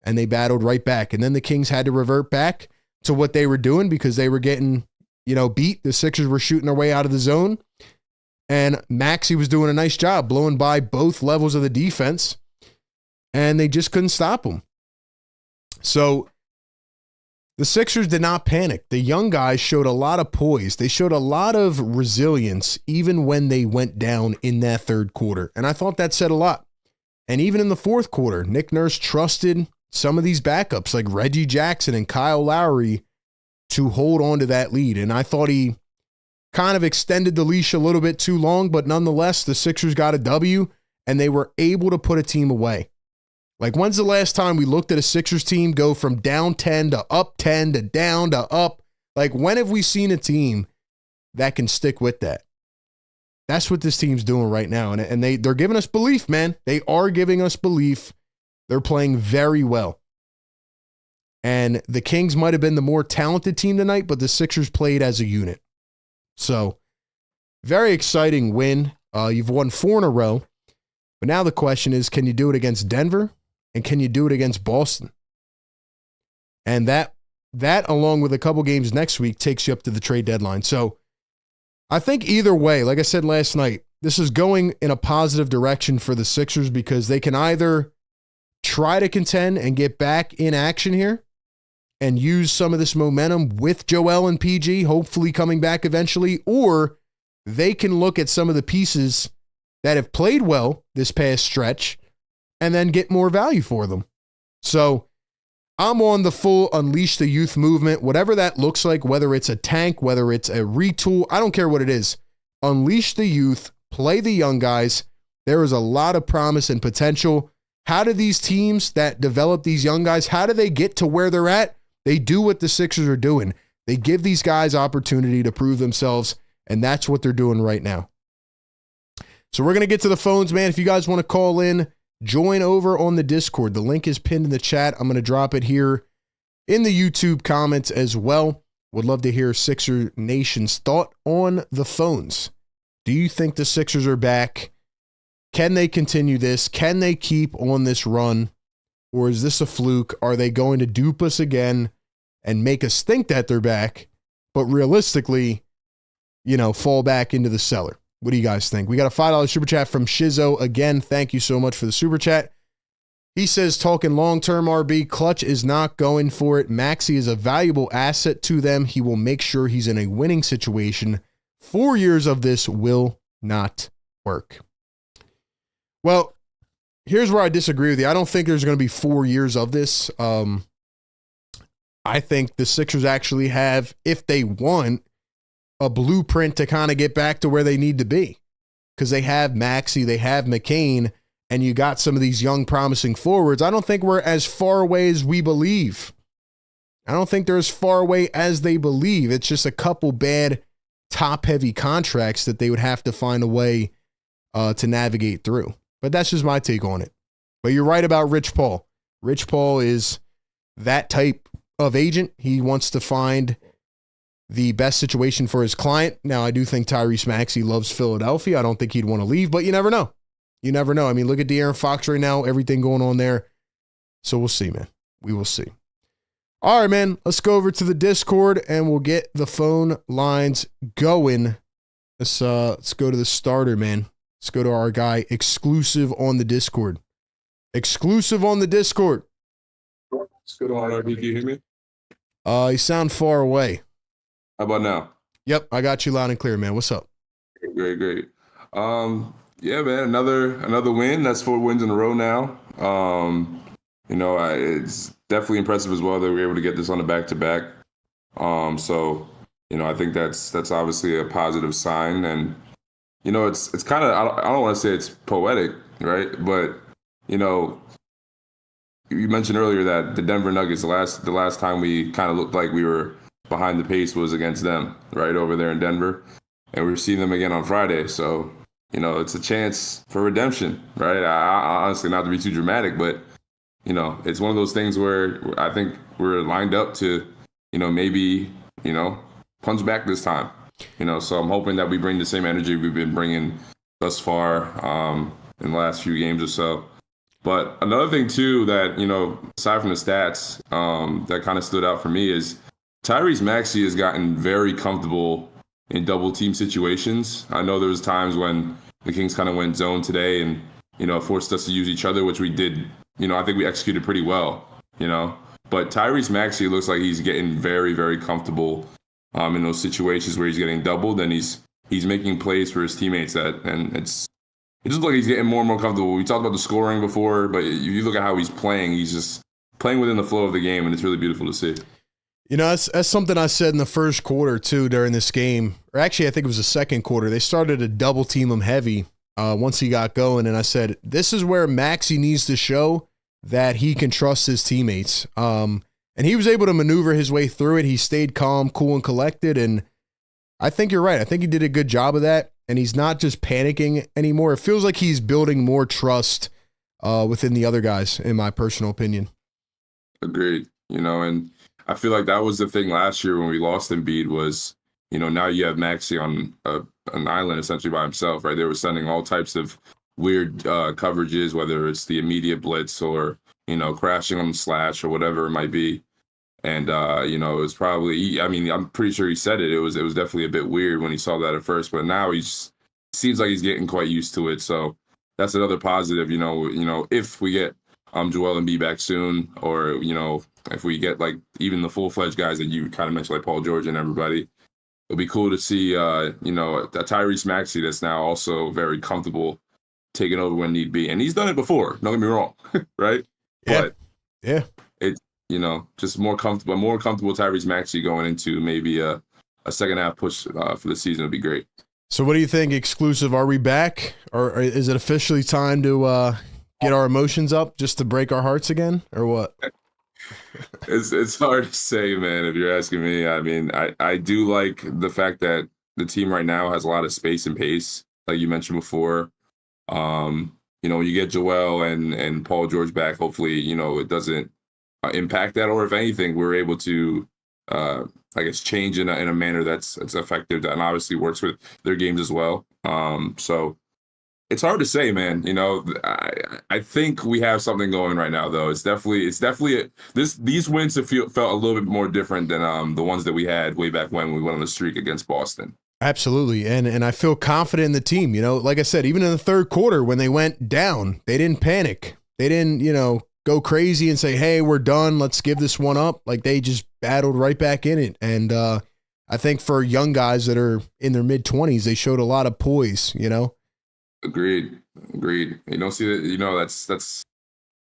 And they battled right back. And then the Kings had to revert back to what they were doing because they were getting, beat. The Sixers were shooting their way out of the zone. And Maxey was doing a nice job blowing by both levels of the defense. And they just couldn't stop him. So the Sixers did not panic. The young guys showed a lot of poise. They showed a lot of resilience even when they went down in that third quarter. And I thought that said a lot. And even in the fourth quarter, Nick Nurse trusted some of these backups like Reggie Jackson and Kyle Lowry to hold on to that lead. And I thought he kind of extended the leash a little bit too long, but nonetheless, the Sixers got a W and they were able to put a team away. Like, when's the last time we looked at a Sixers team go from down 10 to up 10 to down to up? Like, when have we seen a team that can stick with that? That's what this team's doing right now. And they're giving us belief, man. They are giving us belief. They're playing very well. And the Kings might have been the more talented team tonight, but the Sixers played as a unit. So, very exciting win. You've won 4 in a row. But now the question is, can you do it against Denver? And can you do it against Boston? And that along with a couple games next week, takes you up to the trade deadline. So, I think either way, like I said last night, this is going in a positive direction for the Sixers because they can either try to contend and get back in action here and use some of this momentum with Joel and PG, hopefully coming back eventually, or they can look at some of the pieces that have played well this past stretch and then get more value for them. So I'm on the full Unleash the Youth movement, whatever that looks like, whether it's a tank, whether it's a retool, I don't care what it is. Unleash the youth, play the young guys. There is a lot of promise and potential. How do these teams that develop these young guys, how do they get to where they're at? They do what the Sixers are doing. They give these guys opportunity to prove themselves, and that's what they're doing right now. So we're going to get to the phones, man. If you guys want to call in, join over on the Discord. The link is pinned in the chat. I'm going to drop it here in the YouTube comments as well. Would love to hear Sixer Nation's thought on the phones. Do you think the Sixers are back? Can they continue this? Can they keep on this run? Or is this a fluke? Are they going to dupe us again and make us think that they're back, but realistically, fall back into the cellar? What do you guys think? We got a $5 super chat from Shizzo. Again, thank you so much for the super chat. He says, talking long-term RB, Clutch is not going for it. Maxey is a valuable asset to them. He will make sure he's in a winning situation. 4 years of this will not work. Well, here's where I disagree with you. I don't think there's going to be 4 years of this. I think the Sixers actually have, if they want, a blueprint to kind of get back to where they need to be. Because they have Maxey, they have McCain, and you got some of these young promising forwards. I don't think we're as far away as we believe. I don't think they're as far away as they believe. It's just a couple bad top-heavy contracts that they would have to find a way to navigate through. But that's just my take on it. But you're right about Rich Paul. Rich Paul is that type of agent. He wants to find the best situation for his client. Now, I do think Tyrese Maxey loves Philadelphia. I don't think he'd want to leave, but you never know. You never know. I mean, look at De'Aaron Fox right now, everything going on there. So we'll see, man. We will see. All right, man. Let's go over to the Discord and we'll get the phone lines going. Let's go to the starter, man. Let's go to our guy, exclusive on the Discord. Exclusive on the Discord. Let's go to RB. Can you hear me? You sound far away. How about now? Yep, I got you loud and clear, man. What's up? Great. Yeah, man, another win. That's 4 wins in a row now. It's definitely impressive as well that we were able to get this on a back-to-back. So I think that's obviously a positive sign, and it's kind of, I don't want to say it's poetic, right? But you mentioned earlier that the Denver Nuggets, the last time we kind of looked like we were behind the pace was against them, right over there in Denver. and we're seeing them again on Friday. So, it's a chance for redemption, right? I honestly, not to be too dramatic, but, it's one of those things where I think we're lined up to, maybe, punch back this time. So I'm hoping that we bring the same energy we've been bringing thus far in the last few games or so. But another thing, too, that, aside from the stats, that kind of stood out for me is Tyrese Maxey has gotten very comfortable in double team situations. I know there was times when the Kings kind of went zone today and, forced us to use each other, which we did. I think we executed pretty well, But Tyrese Maxey looks like he's getting very, very comfortable in those situations where he's getting doubled, and he's making plays for his teammates and it just looks like he's getting more and more comfortable. We talked about the scoring before, but if you look at how he's just playing within the flow of the game, and it's really beautiful to see. That's something I said in the first quarter, too, during this game. Or actually, I think it was the second quarter. They started to double team him heavy once he got going, and I said, this is where Maxey needs to show that he can trust his teammates. And he was able to maneuver his way through it. He stayed calm, cool, and collected, and I think you're right. I think he did a good job of that, and he's not just panicking anymore. It feels like he's building more trust within the other guys, in my personal opinion. Agreed. And I feel like that was the thing last year when we lost Embiid was, now you have Maxey on an island essentially by himself, right? They were sending all types of weird coverages, whether it's the immediate blitz or, crashing on the slash or whatever it might be. And, it was probably, I'm pretty sure he said it. It was definitely a bit weird when he saw that at first, but now seems like he's getting quite used to it. So that's another positive, if we get Joel Embiid back soon, or, if we get like even the full-fledged guys that you kind of mentioned, like Paul George and everybody, it'll be cool to see, a Tyrese Maxey that's now also very comfortable taking over when need be. And he's done it before, don't get me wrong, right? Yeah. But yeah. It's, just more comfortable Tyrese Maxey going into maybe a second half push for the season would be great. So what do you think, exclusive? Are we back? Or is it officially time to get our emotions up just to break our hearts again, or what? It's hard to say, man, if you're asking me. I do like the fact that the team right now has a lot of space and pace, like you mentioned before. When you get Joel and Paul George back, hopefully, it doesn't impact that, or if anything, we're able to, change in a manner that's effective and obviously works with their games as well. So it's hard to say, man. I think we have something going right now, though. It's definitely these wins have felt a little bit more different than the ones that we had way back when we went on the streak against Boston. Absolutely. And I feel confident in the team. Like I said, even in the third quarter when they went down, they didn't panic. They didn't, go crazy and say, hey, we're done, let's give this one up. Like, they just battled right back in it. And I think for young guys that are in their mid-20s, they showed a lot of poise, Agreed. You don't see that, that's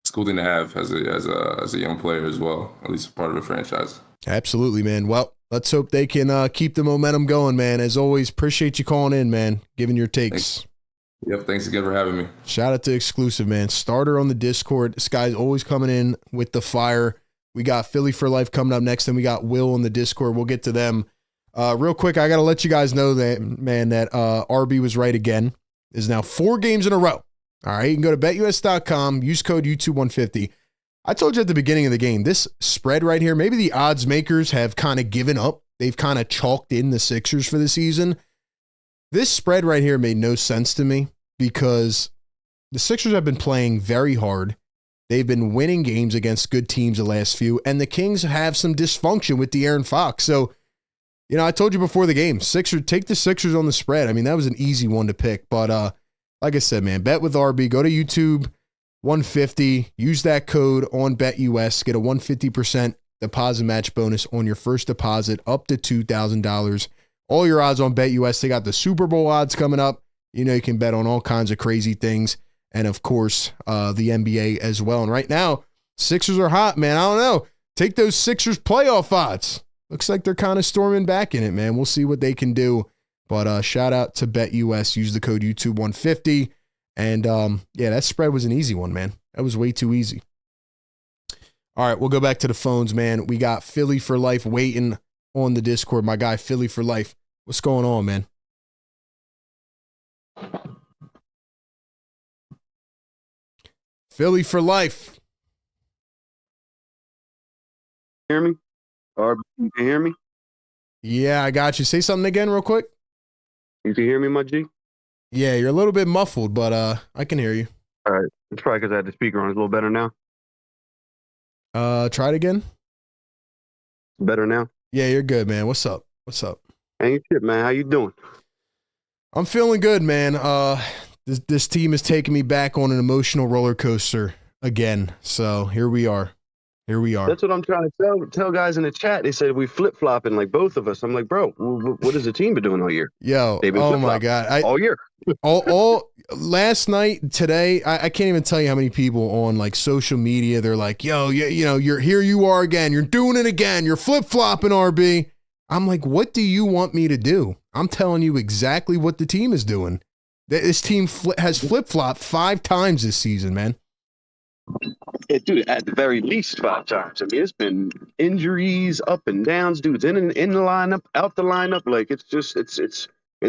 a cool thing to have as a young player as well, at least part of a franchise. Absolutely, man. Well, let's hope they can keep the momentum going, man. As always, appreciate you calling in, man, giving your takes. Thanks. Yep, thanks again for having me. Shout out to Exclusive, man. Starter on the Discord. This guy's always coming in with the fire. We got Philly for Life coming up next, and we got Will on the Discord. We'll get to them. Real quick, I got to let you guys know that, man, that RB was right again. Is now 4 games in a row. All right, you can go to betus.com, use code YouTube150. I told you at the beginning of the game, this spread right here, maybe the odds makers have kind of given up. They've kind of chalked in the Sixers for the season. This spread right here made no sense to me because the Sixers have been playing very hard. They've been winning games against good teams the last few, and the Kings have some dysfunction with De'Aaron Fox. So, I told you before the game, take the Sixers on the spread. That was an easy one to pick. But like I said, man, bet with RB. Go to YouTube 150. Use that code on BetUS. Get a 150% deposit match bonus on your first deposit up to $2,000. All your odds on BetUS. They got the Super Bowl odds coming up. You can bet on all kinds of crazy things. And, of course, the NBA as well. And right now, Sixers are hot, man. I don't know. Take those Sixers playoff odds. Looks like they're kind of storming back in it, man. We'll see what they can do. But shout out to BetUS. Use the code YouTube150. And, that spread was an easy one, man. That was way too easy. All right, we'll go back to the phones, man. We got Philly for Life waiting on the Discord. My guy, Philly for Life. What's going on, man? Philly for life. Hear me? Or you can hear me? Yeah, I got you. Say something again real quick. You can hear me, my G? Yeah, you're a little bit muffled, but I can hear you. All right. It's probably because I had the speaker on. It's a little better now. Try it again. Better now? Yeah, you're good, man. What's up? What's up? Ain't shit, man. How you doing? I'm feeling good, man. This team is taking me back on an emotional roller coaster again. So here we are. Here we are. That's what I'm trying to tell guys in the chat. They said we flip-flopping, like both of us. I'm like, bro, what has the team been doing all year? Yo, They've been oh my God. all year. all last night, today, I can't even tell you how many people on like social media, they're like, yo, you know, you're here, you are again. You're doing it again. You're flip-flopping, RB. I'm like, what do you want me to do? I'm telling you exactly what the team is doing. This team has flip-flopped 5 times this season, man. Dude, at the very least 5 times. I mean, it's been injuries, up and downs, dudes in the lineup, out the lineup. Like it's just it's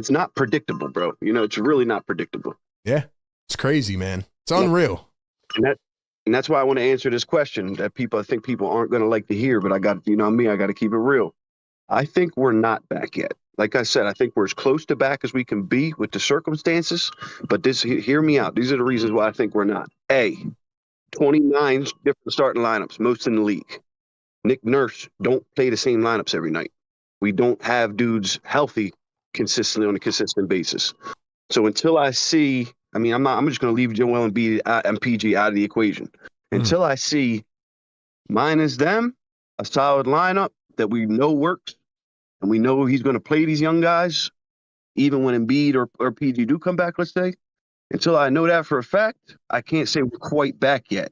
not predictable, bro. You know, it's really not predictable. Yeah, it's crazy, man. It's unreal. And that's why I want to answer this question that I think people aren't going to like to hear, but I got to keep it real. I think we're not back yet. Like I said, I think we're as close to back as we can be with the circumstances. But hear me out. These are the reasons why I think we're not. 29 different starting lineups, most in the league. Nick Nurse don't play the same lineups every night. We don't have dudes healthy consistently on a consistent basis. So until I see, I mean, I'm just going to leave Joel Embiid and PG out of the equation. Until I see minus them, a solid lineup that we know works, and we know he's going to play these young guys, even when Embiid or PG do come back, let's say. Until I know that for a fact, I can't say we're quite back yet.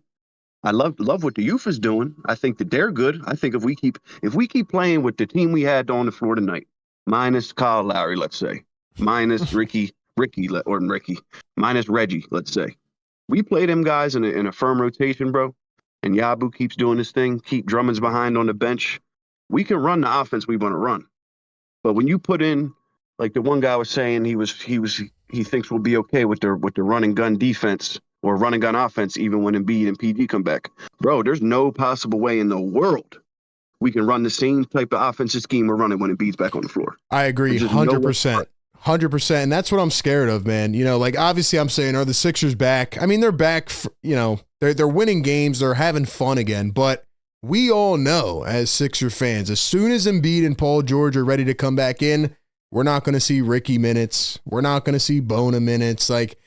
I love what the youth is doing. I think that they're good. I think if we keep playing with the team we had on the floor tonight, minus Kyle Lowry, let's say, minus Ricky, minus Reggie, let's say, we play them guys in a firm rotation, bro. And Yabu keeps doing his thing. Keep Drummond's behind on the bench. We can run the offense we want to run. But when you put in, like the one guy was saying, he thinks we'll be okay with the run and gun defense or run and gun offense, even when Embiid and PG come back. Bro, there's no possible way in the world we can run the same type of offensive scheme we're running when Embiid's back on the floor. I agree, 100%. 100%. And that's what I'm scared of, man. You know, like obviously I'm saying, are the Sixers back? I mean, they're back, you know, they're winning games. They're having fun again. But we all know as Sixer fans, as soon as Embiid and Paul George are ready to come back in, we're not going to see Ricky minutes. We're not going to see Bona minutes. Like,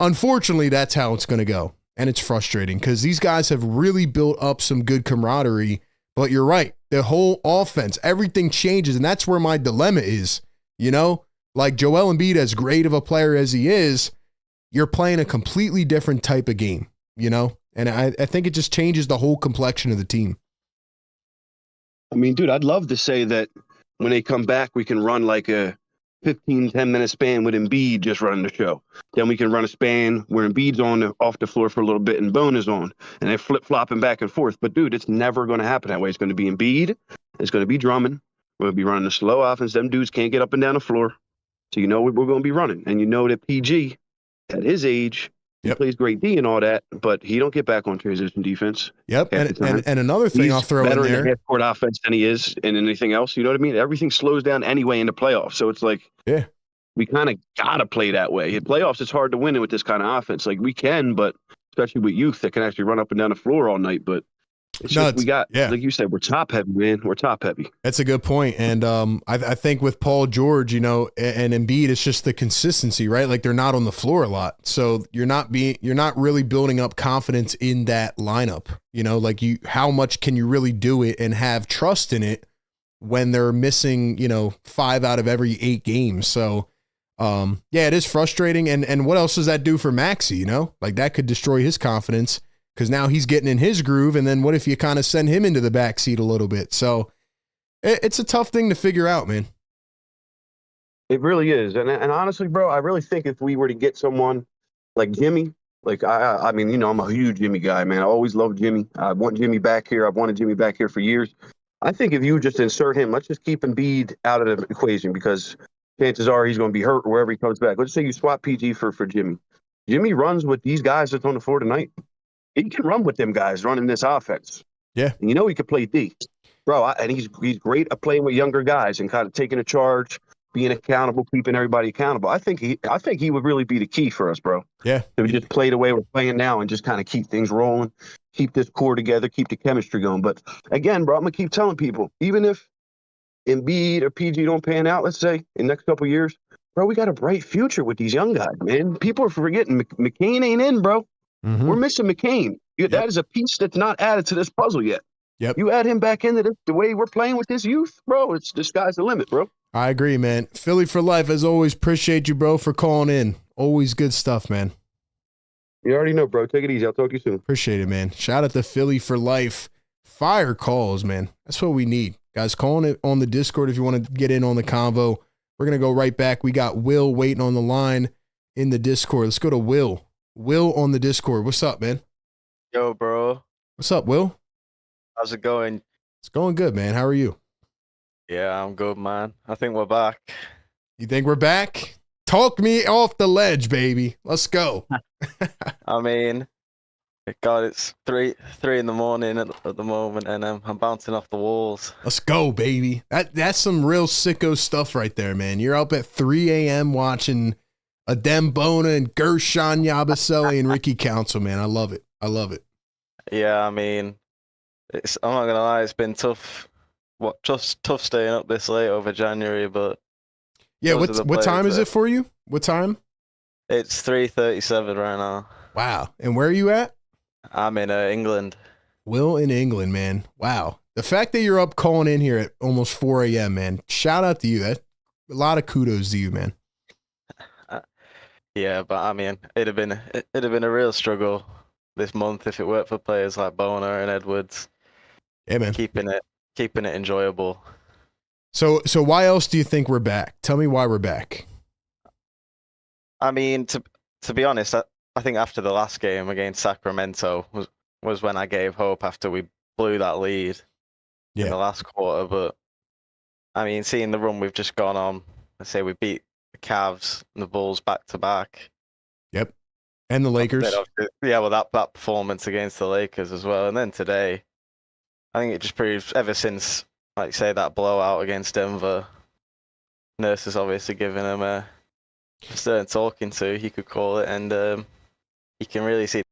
unfortunately, that's how it's going to go. And it's frustrating because these guys have really built up some good camaraderie. But you're right. The whole offense, everything changes. And that's where my dilemma is. You know, like Joel Embiid, as great of a player as he is, you're playing a completely different type of game, you know? And I think it just changes the whole complexion of the team. I mean, dude, I'd love to say that when they come back, we can run like a 10-minute span with Embiid just running the show. Then we can run a span where Embiid's off the floor for a little bit and Bona's on. And they're flip-flopping back and forth. But, dude, it's never going to happen that way. It's going to be Embiid. It's going to be Drummond. We're going to be running a slow offense. Them dudes can't get up and down the floor. So you know we're going to be running. And you know that PG, at his age, he plays great D and all that, but he don't get back on transition defense. Yep. And another thing I'll throw in there. He's better in half-court offense than he is in anything else. You know what I mean? Everything slows down anyway in the playoffs. So it's like, we kind of got to play that way. In playoffs, it's hard to win it with this kind of offense. Like we can, but especially with youth that can actually run up and down the floor all night. But it's just, we got, like you said, we're top heavy, man. We're top heavy. That's a good point. And I think with Paul George, you know, and Embiid, it's just the consistency, right? Like they're not on the floor a lot. So you're not really building up confidence in that lineup. You know, like how much can you really do it and have trust in it when they're missing, you know, 5 out of every 8 games. So it is frustrating. And what else does that do for Maxey? You know, like that could destroy his confidence. Because now he's getting in his groove, and then what if you kind of send him into the backseat a little bit? So it's a tough thing to figure out, man. It really is. And honestly, bro, I really think if we were to get someone like Jimmy, like I mean, you know, I'm a huge Jimmy guy, man. I always loved Jimmy. I want Jimmy back here. I've wanted Jimmy back here for years. I think if you just insert him, let's just keep Embiid out of the equation because chances are he's going to be hurt wherever he comes back. Let's say you swap PG for Jimmy. Jimmy runs with these guys that's on the floor tonight. He can run with them guys running this offense. Yeah. And he could play D. Bro, and he's great at playing with younger guys and kind of taking a charge, being accountable, keeping everybody accountable. I think he would really be the key for us, bro. Yeah. So we just play the way we're playing now and just kind of keep things rolling, keep this core together, keep the chemistry going. But again, bro, I'm gonna keep telling people, even if Embiid or PG don't pan out, let's say, in the next couple of years, bro, we got a bright future with these young guys, man. People are forgetting McCain ain't in, bro. Mm-hmm. We're missing McCain. That is a piece that's not added to this puzzle yet. Yep. You add him back into this, the way we're playing with this youth, bro, the sky's the limit, bro. I agree, man. Philly for life, as always. Appreciate you, bro, for calling in. Always good stuff, man. You already know, bro. Take it easy. I'll talk to you soon. Appreciate it, man. Shout out to Philly for life. Fire calls, man. That's what we need. Guys, calling it on the Discord if you want to get in on the convo. We're going to go right back. We got Will waiting on the line in the Discord. Let's go to Will. Will on the Discord. What's up, man? Yo, bro. What's up, Will? How's it going? It's going good, man. How are you? Yeah, I'm good, man. I think we're back. You think we're back? Talk me off the ledge, baby. Let's go. I mean, God, it's three in the morning at the moment, and I'm bouncing off the walls. Let's go, baby. That's some real sicko stuff right there, man. You're up at 3 a.m. watching Adem Bona and Gershon Yabusele and Ricky Council, man. I love it. I love it. Yeah, I mean, I'm not gonna lie, it's been tough. Just tough staying up this late over January, but yeah. What time is it for you? What time? It's 3:37 right now. Wow. And where are you at? I'm in England. Will in England, man. Wow. The fact that you're up calling in here at almost 4 a.m., man. Shout out to you. That a lot of kudos to you, man. Yeah, but I mean, it'd have been a real struggle this month if it weren't for players like Boner and Edwards. Yeah, man. Keeping it enjoyable. So why else do you think we're back? Tell me why we're back. I mean, to be honest, I think after the last game against Sacramento was when I gave hope after we blew that lead in the last quarter. But I mean, seeing the run we've just gone on, let's say we beat the Cavs and the Bulls back to back. Yep. And the Lakers. Yeah, well, that performance against the Lakers as well. And then today, I think it just proves ever since, like say, that blowout against Denver, Nurse has obviously given him a stern talking to, he could call it, and you can really see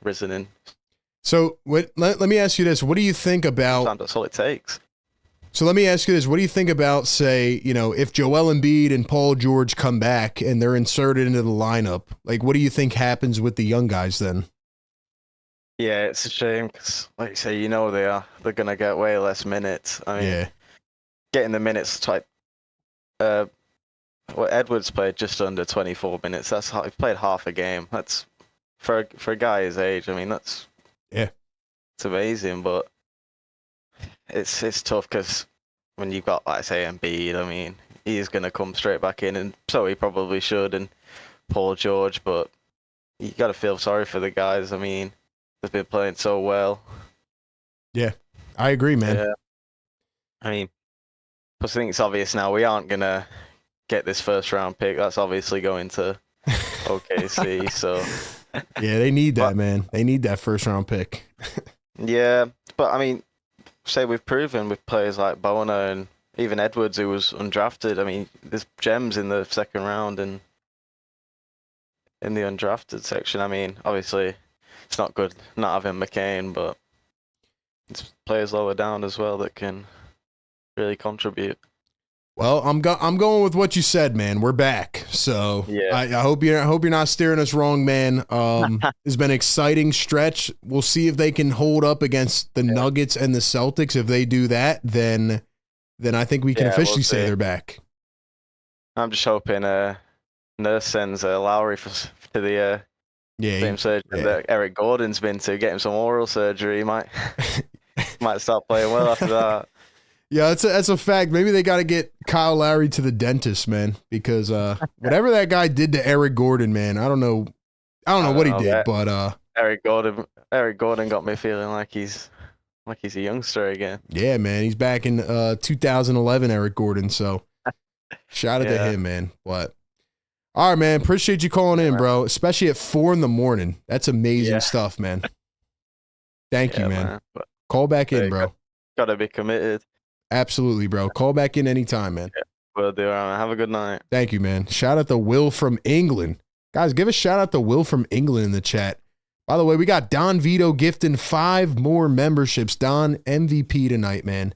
risen in. So let me ask you this. What do you think about... That's all it takes. So let me ask you this. What do you think about, say, if Joel Embiid and Paul George come back and they're inserted into the lineup? Like, what do you think happens with the young guys then? Yeah, it's a shame because, like you say, they're going to get way less minutes. I mean, getting the minutes like Edwards played just under 24 minutes. He played half a game. That's for a guy his age. I mean, it's amazing, but it's tough because when you've got, like I say, Embiid, I mean, he's going to come straight back in, and so he probably should, and Paul George, but you got to feel sorry for the guys. I mean, they've been playing so well. Yeah, I agree, man. Yeah. I mean, plus I think it's obvious now we aren't going to get this first round pick. That's obviously going to OKC, so... Yeah, they need that, man. They need that first round pick. Yeah, but I mean, say we've proven with players like Bona and even Edwards, who was undrafted. I mean, there's gems in the second round and in the undrafted section. I mean, obviously, it's not good not having McCain, but it's players lower down as well that can really contribute. Well, I'm going with what you said, man. We're back, so yeah. I hope you're not steering us wrong, man. It's been an exciting stretch. We'll see if they can hold up against the Nuggets and the Celtics. If they do that, then I think we can officially say they're back. I'm just hoping Nurse sends Lowry to the same surgery that Eric Gordon's been to, get him some oral surgery. He might start playing well after that. Yeah, that's a fact. Maybe they got to get Kyle Lowry to the dentist, man, because whatever that guy did to Eric Gordon, man, I don't know what he did, but Eric Gordon got me feeling like he's a youngster again. Yeah, man, he's back in 2011, Eric Gordon. So shout out to him, man. But All right, man. Appreciate you calling in, bro. Especially at 4 a.m. That's amazing stuff, man. Thank you, man. Call back in, bro. Gotta be committed. Absolutely, bro. Call back in anytime, man. Yeah, will do. Have a good night. Thank you, man. Shout out to Will from England. Guys, give a shout out to Will from England in the chat. By the way, we got Don Vito gifting 5 more memberships. Don, MVP tonight, man.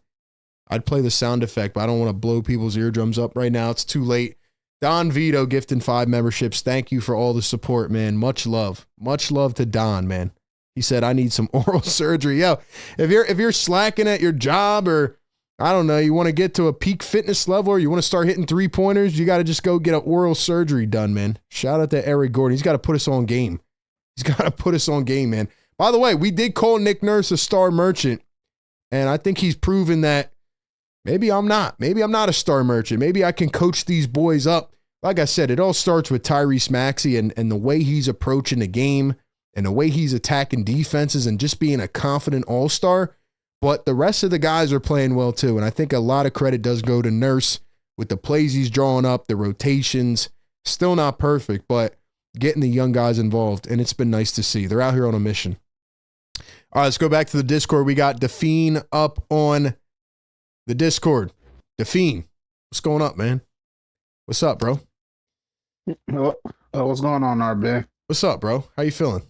I'd play the sound effect, but I don't want to blow people's eardrums up right now. It's too late. Don Vito gifting 5 memberships. Thank you for all the support, man. Much love. Much love to Don, man. He said, I need some oral surgery. Yo, if you're slacking at your job, or I don't know, you want to get to a peak fitness level, or you want to start hitting 3-pointers, you got to just go get an oral surgery done, man. Shout out to Eric Gordon. He's got to put us on game. He's got to put us on game, man. By the way, we did call Nick Nurse a star merchant, and I think he's proven that maybe I'm not. Maybe I'm not a star merchant. Maybe I can coach these boys up. Like I said, it all starts with Tyrese Maxey and the way he's approaching the game and the way he's attacking defenses and just being a confident all-star. But the rest of the guys are playing well too, and I think a lot of credit does go to Nurse with the plays he's drawing up, the rotations. Still not perfect, but getting the young guys involved, and it's been nice to see. They're out here on a mission. All right, let's go back to the Discord. We got Define up on the Discord. Define, what's going up, man? What's up, bro? What's going on, RB? What's up, bro? How you feeling?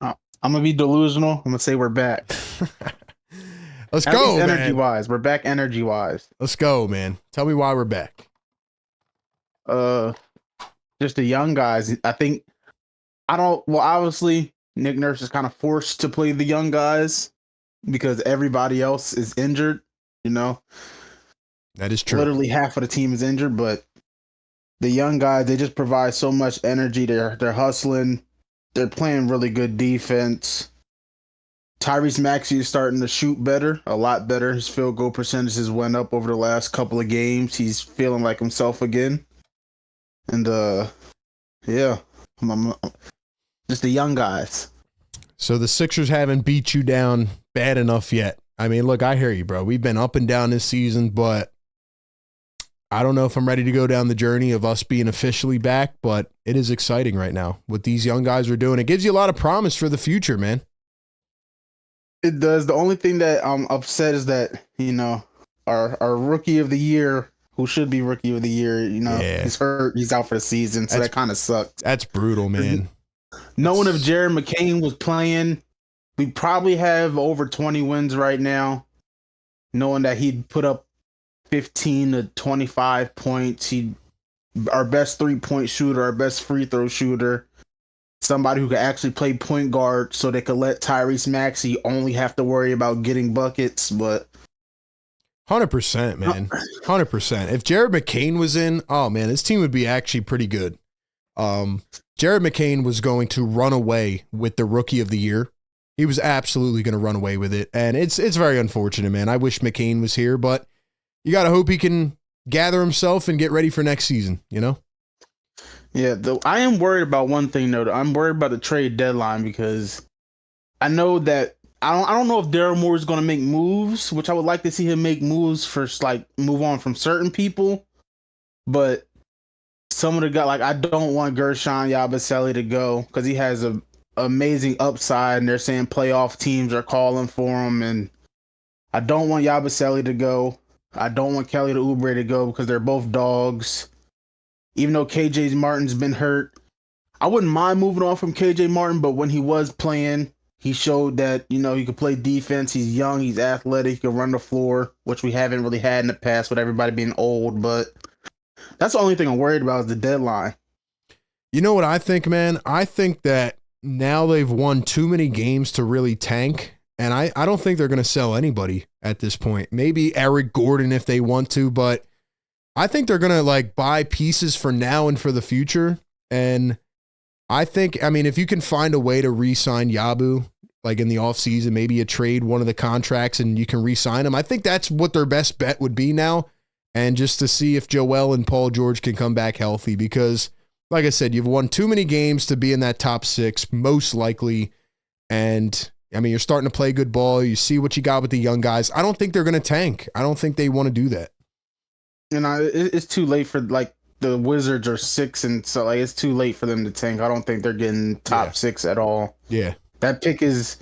I'm going to be delusional. I'm going to say we're back. Let's go, man. Energy-wise. We're back energy-wise. Let's go, man. Tell me why we're back. Just the young guys. Obviously, Nick Nurse is kind of forced to play the young guys because everybody else is injured, you know? That is true. Literally half of the team is injured, but the young guys, they just provide so much energy. They're hustling. They're playing really good defense. Tyrese Maxey is starting to shoot better, a lot better. His field goal percentages went up over the last couple of games. He's feeling like himself again. And, yeah, just the young guys. So the Sixers haven't beat you down bad enough yet. I mean, look, I hear you, bro. We've been up and down this season, but I don't know if I'm ready to go down the journey of us being officially back, but it is exciting right now. What these young guys are doing, it gives you a lot of promise for the future, man. It does. The only thing that I'm upset is that, you know, our rookie of the year, who should be rookie of the year, you know, he's hurt. He's out for the season, so that kind of sucks. That's brutal, man. Knowing if Jared McCain was playing, we probably have over 20 wins right now. Knowing that he'd put up 15 to 25 points. Our best 3-point shooter, our best free throw shooter. Somebody who could actually play point guard so they could let Tyrese Maxey only have to worry about getting buckets, but 100%, man. 100%. If Jared McCain was in, oh man, this team would be actually pretty good. Jared McCain was going to run away with the rookie of the year. He was absolutely going to run away with it. And it's very unfortunate, man. I wish McCain was here, but you got to hope he can gather himself and get ready for next season, you know? Yeah, though I am worried about one thing though. I'm worried about the trade deadline because I know that I don't know if Daryl Moore is going to make moves, which I would like to see him make moves for, like, move on from certain people. But some of the guys, like, I don't want Gershon Yabusele to go because he has a amazing upside, and they're saying playoff teams are calling for him. And I don't want Yabusele to go. I don't want Kelly Oubre to go because they're both dogs. Even though KJ Martin's been hurt, I wouldn't mind moving on from KJ Martin, but when he was playing, he showed that, you know, he could play defense. He's young, he's athletic, he can run the floor, which we haven't really had in the past with everybody being old. But that's the only thing I'm worried about is the deadline. You know what I think, man? I think that now they've won too many games to really tank, and I don't think they're going to sell anybody at this point. Maybe Eric Gordon if they want to, but I think they're going to, like, buy pieces for now and for the future. And I think, I mean, if you can find a way to re-sign Yabu, like in the offseason, maybe you trade one of the contracts and you can re-sign him. I think that's what their best bet would be now. And just to see if Joel and Paul George can come back healthy, because like I said, you've won too many games to be in that top 6, most likely. And I mean, you're starting to play good ball. You see what you got with the young guys. I don't think they're going to tank. I don't think they want to do that. You know, it's too late for, like, the Wizards are 6, and so like it's too late for them to tank. I don't think they're getting top 6 at all. Yeah. That pick is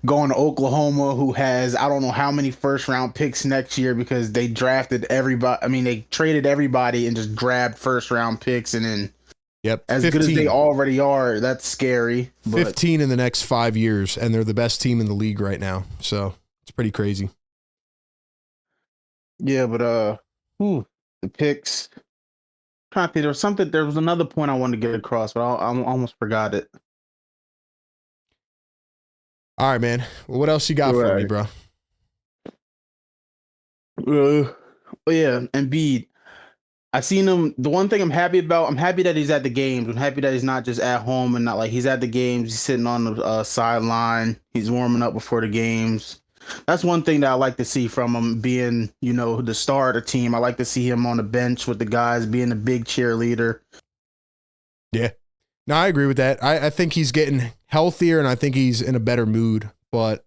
going to Oklahoma, who has I don't know how many first round picks next year because they drafted everybody. I mean, they traded everybody and just grabbed first round picks, and then as 15. good as they already are, that's scary. 15 in the next 5 years, and they're the best team in the league right now. So it's pretty crazy. Yeah, but the picks. I'm trying to think, there was another point I wanted to get across, but I almost forgot it. All right, man. Well, what else you got for me, bro? Yeah, Embiid. I seen him. The one thing I'm happy that he's at the games. I'm happy that he's not just at home and not like he's at the games. He's sitting on the sideline. He's warming up before the games. That's one thing that I like to see from him being, the star of the team. I like to see him on the bench with the guys, being a big cheerleader. Yeah. No, I agree with that. I think he's getting healthier, and I think he's in a better mood, but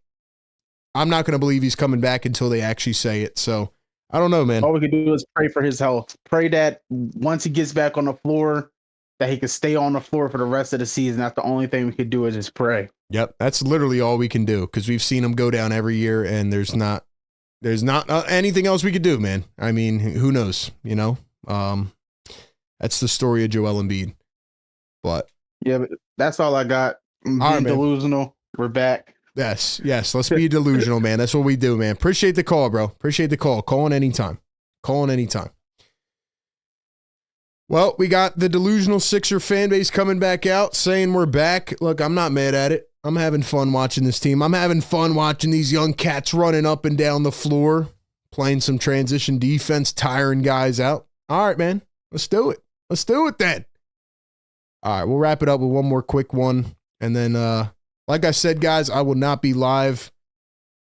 I'm not going to believe he's coming back until they actually say it. So I don't know, man. All we can do is pray for his health. Pray that once he gets back on the floor, that he can stay on the floor for the rest of the season. That's the only thing we could do is just pray. Yep. That's literally all we can do, because we've seen him go down every year, and there's not anything else we could do, man. I mean, who knows, that's the story of Joel Embiid. But yeah, but that's all I got. I'm being delusional. We're back. Yes. Let's be delusional, man. That's what we do, man. Appreciate the call, bro. Appreciate the call. Calling anytime. Well, we got the delusional Sixer fan base coming back out saying we're back. Look, I'm not mad at it. I'm having fun watching this team. I'm having fun watching these young cats running up and down the floor, playing some transition defense, tiring guys out. All right, man. Let's do it. Let's do it then. All right, we'll wrap it up with one more quick one. And then, like I said, guys, I will not be live.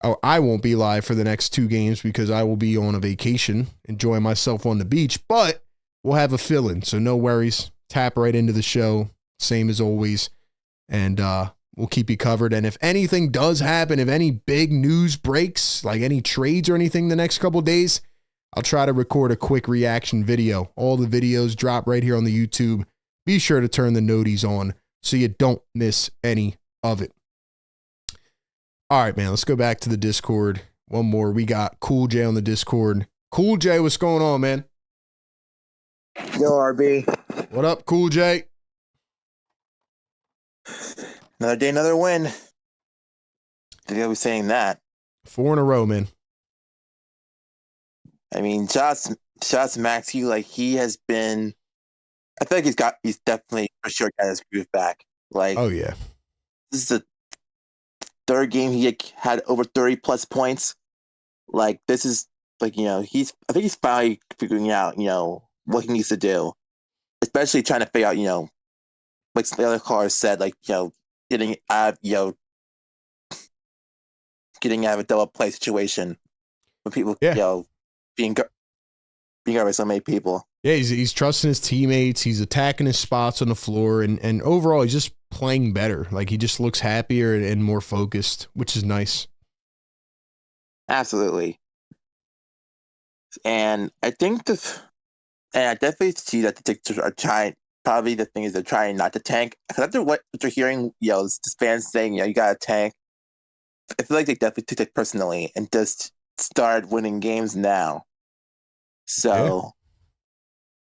Oh, I won't be live for the next 2 games because I will be on a vacation, enjoying myself on the beach. But we'll have a fill-in, so no worries. Tap right into the show, same as always. And we'll keep you covered. And if anything does happen, if any big news breaks, like any trades or anything the next couple of days, I'll try to record a quick reaction video. All the videos drop right here on the YouTube. Be sure to turn the noties on so you don't miss any of it. All right, man, let's go back to the Discord. One more. We got Cool J on the Discord. Cool J, what's going on, man? Yo, RB. What up, Cool J? Another day, another win. They'll be saying that. 4 in a row, man. I mean, shots Maxey, like he has been. I feel like he's definitely for sure got his groove back. Like, oh yeah, this is the 3rd game he had over 30 plus points. Like, this is like, I think he's finally figuring out, what he needs to do, especially trying to figure out, like the other callers said, like, getting out of a double play situation when people, being guarded by so many people. Yeah, he's trusting his teammates. He's attacking his spots on the floor, and overall, he's just playing better. Like, he just looks happier and more focused, which is nice. Absolutely. And I definitely see that the Sixers are trying. Probably the thing is they're trying not to tank. Because after what you're hearing, the fans saying, you got to tank. I feel like they definitely took it personally and just started winning games now. So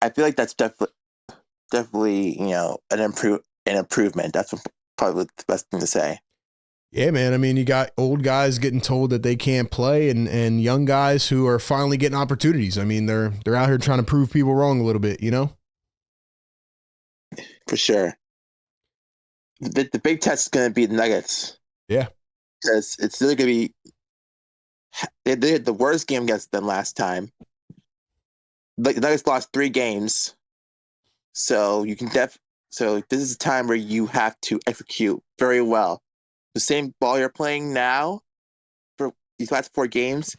I feel like that's definitely an improvement. That's probably the best thing to say. Yeah, man. I mean, you got old guys getting told that they can't play, and young guys who are finally getting opportunities. I mean, they're out here trying to prove people wrong a little bit, For sure. The big test is going to be the Nuggets. Yeah. Because it's really going to be. They had the worst game against them last time. The Nuggets lost 3 games. So you can So this is a time where you have to execute very well. The same ball you're playing now for these last 4 games,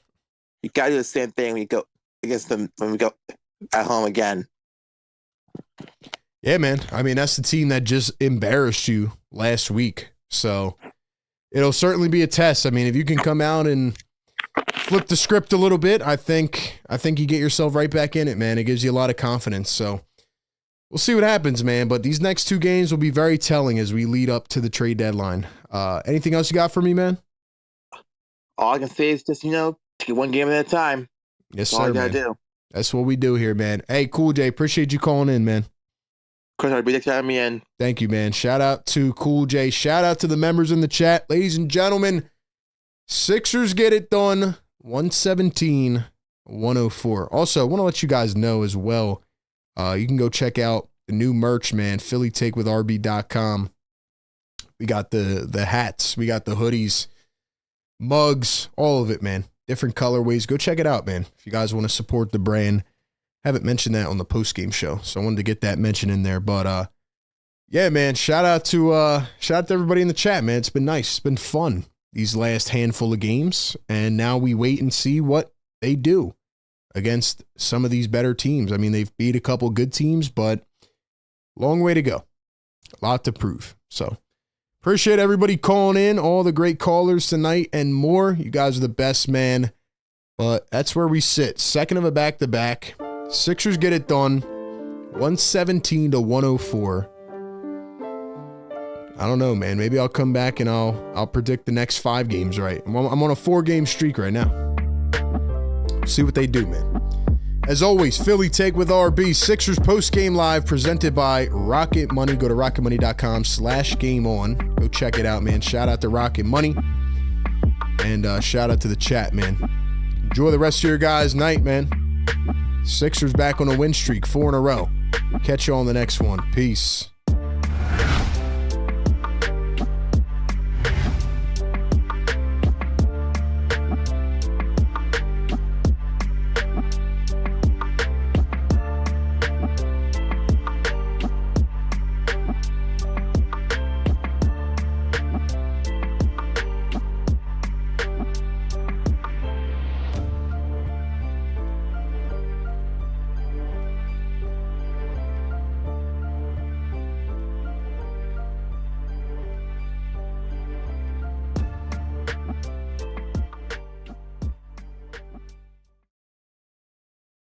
you got to do the same thing when you go against them when we go at home again. Yeah, man. I mean, that's the team that just embarrassed you last week. So it'll certainly be a test. I mean, if you can come out and flip the script a little bit, I think you get yourself right back in it, man. It gives you a lot of confidence. So we'll see what happens, man. But these next 2 games will be very telling as we lead up to the trade deadline. Anything else you got for me, man? All I can say is just, take it one game at a time. Yes, That's all sir, I gotta man. do. That's what we do here, man. Hey, Cool J, appreciate you calling in, man. Of course, I'll be there me in. Thank you, man. Shout out to Cool J. Shout out to the members in the chat. Ladies and gentlemen, Sixers get it done. 117-104. Also, I want to let you guys know as well, you can go check out the new merch, man, PhillyTakeWithRB.com. We got the hats. We got the hoodies, mugs, all of it, man. Different colorways. Go check it out, man. If you guys want to support the brand. Haven't mentioned that on the post-game show, so I wanted to get that mention in there. But yeah, man, shout out to everybody in the chat, man. It's been nice. It's been fun these last handful of games, and now we wait and see what they do against some of these better teams. I mean, they've beat a couple good teams, but long way to go. A lot to prove. So appreciate everybody calling in, all the great callers tonight and more. You guys are the best, man. But that's where we sit. Second of a back-to-back. Sixers get it done, 117-104. I don't know, man. Maybe I'll come back and I'll predict the next 5 games right. I'm on a 4-game streak right now. See what they do, man. As always, Philly Take with RB, Sixers post-game live presented by Rocket Money. Go to rocketmoney.com/gameon. Go check it out, man. Shout out to Rocket Money. And shout out to the chat, man. Enjoy the rest of your guys' night, man. Sixers back on a win streak, 4 in a row. Catch you on the next one. Peace.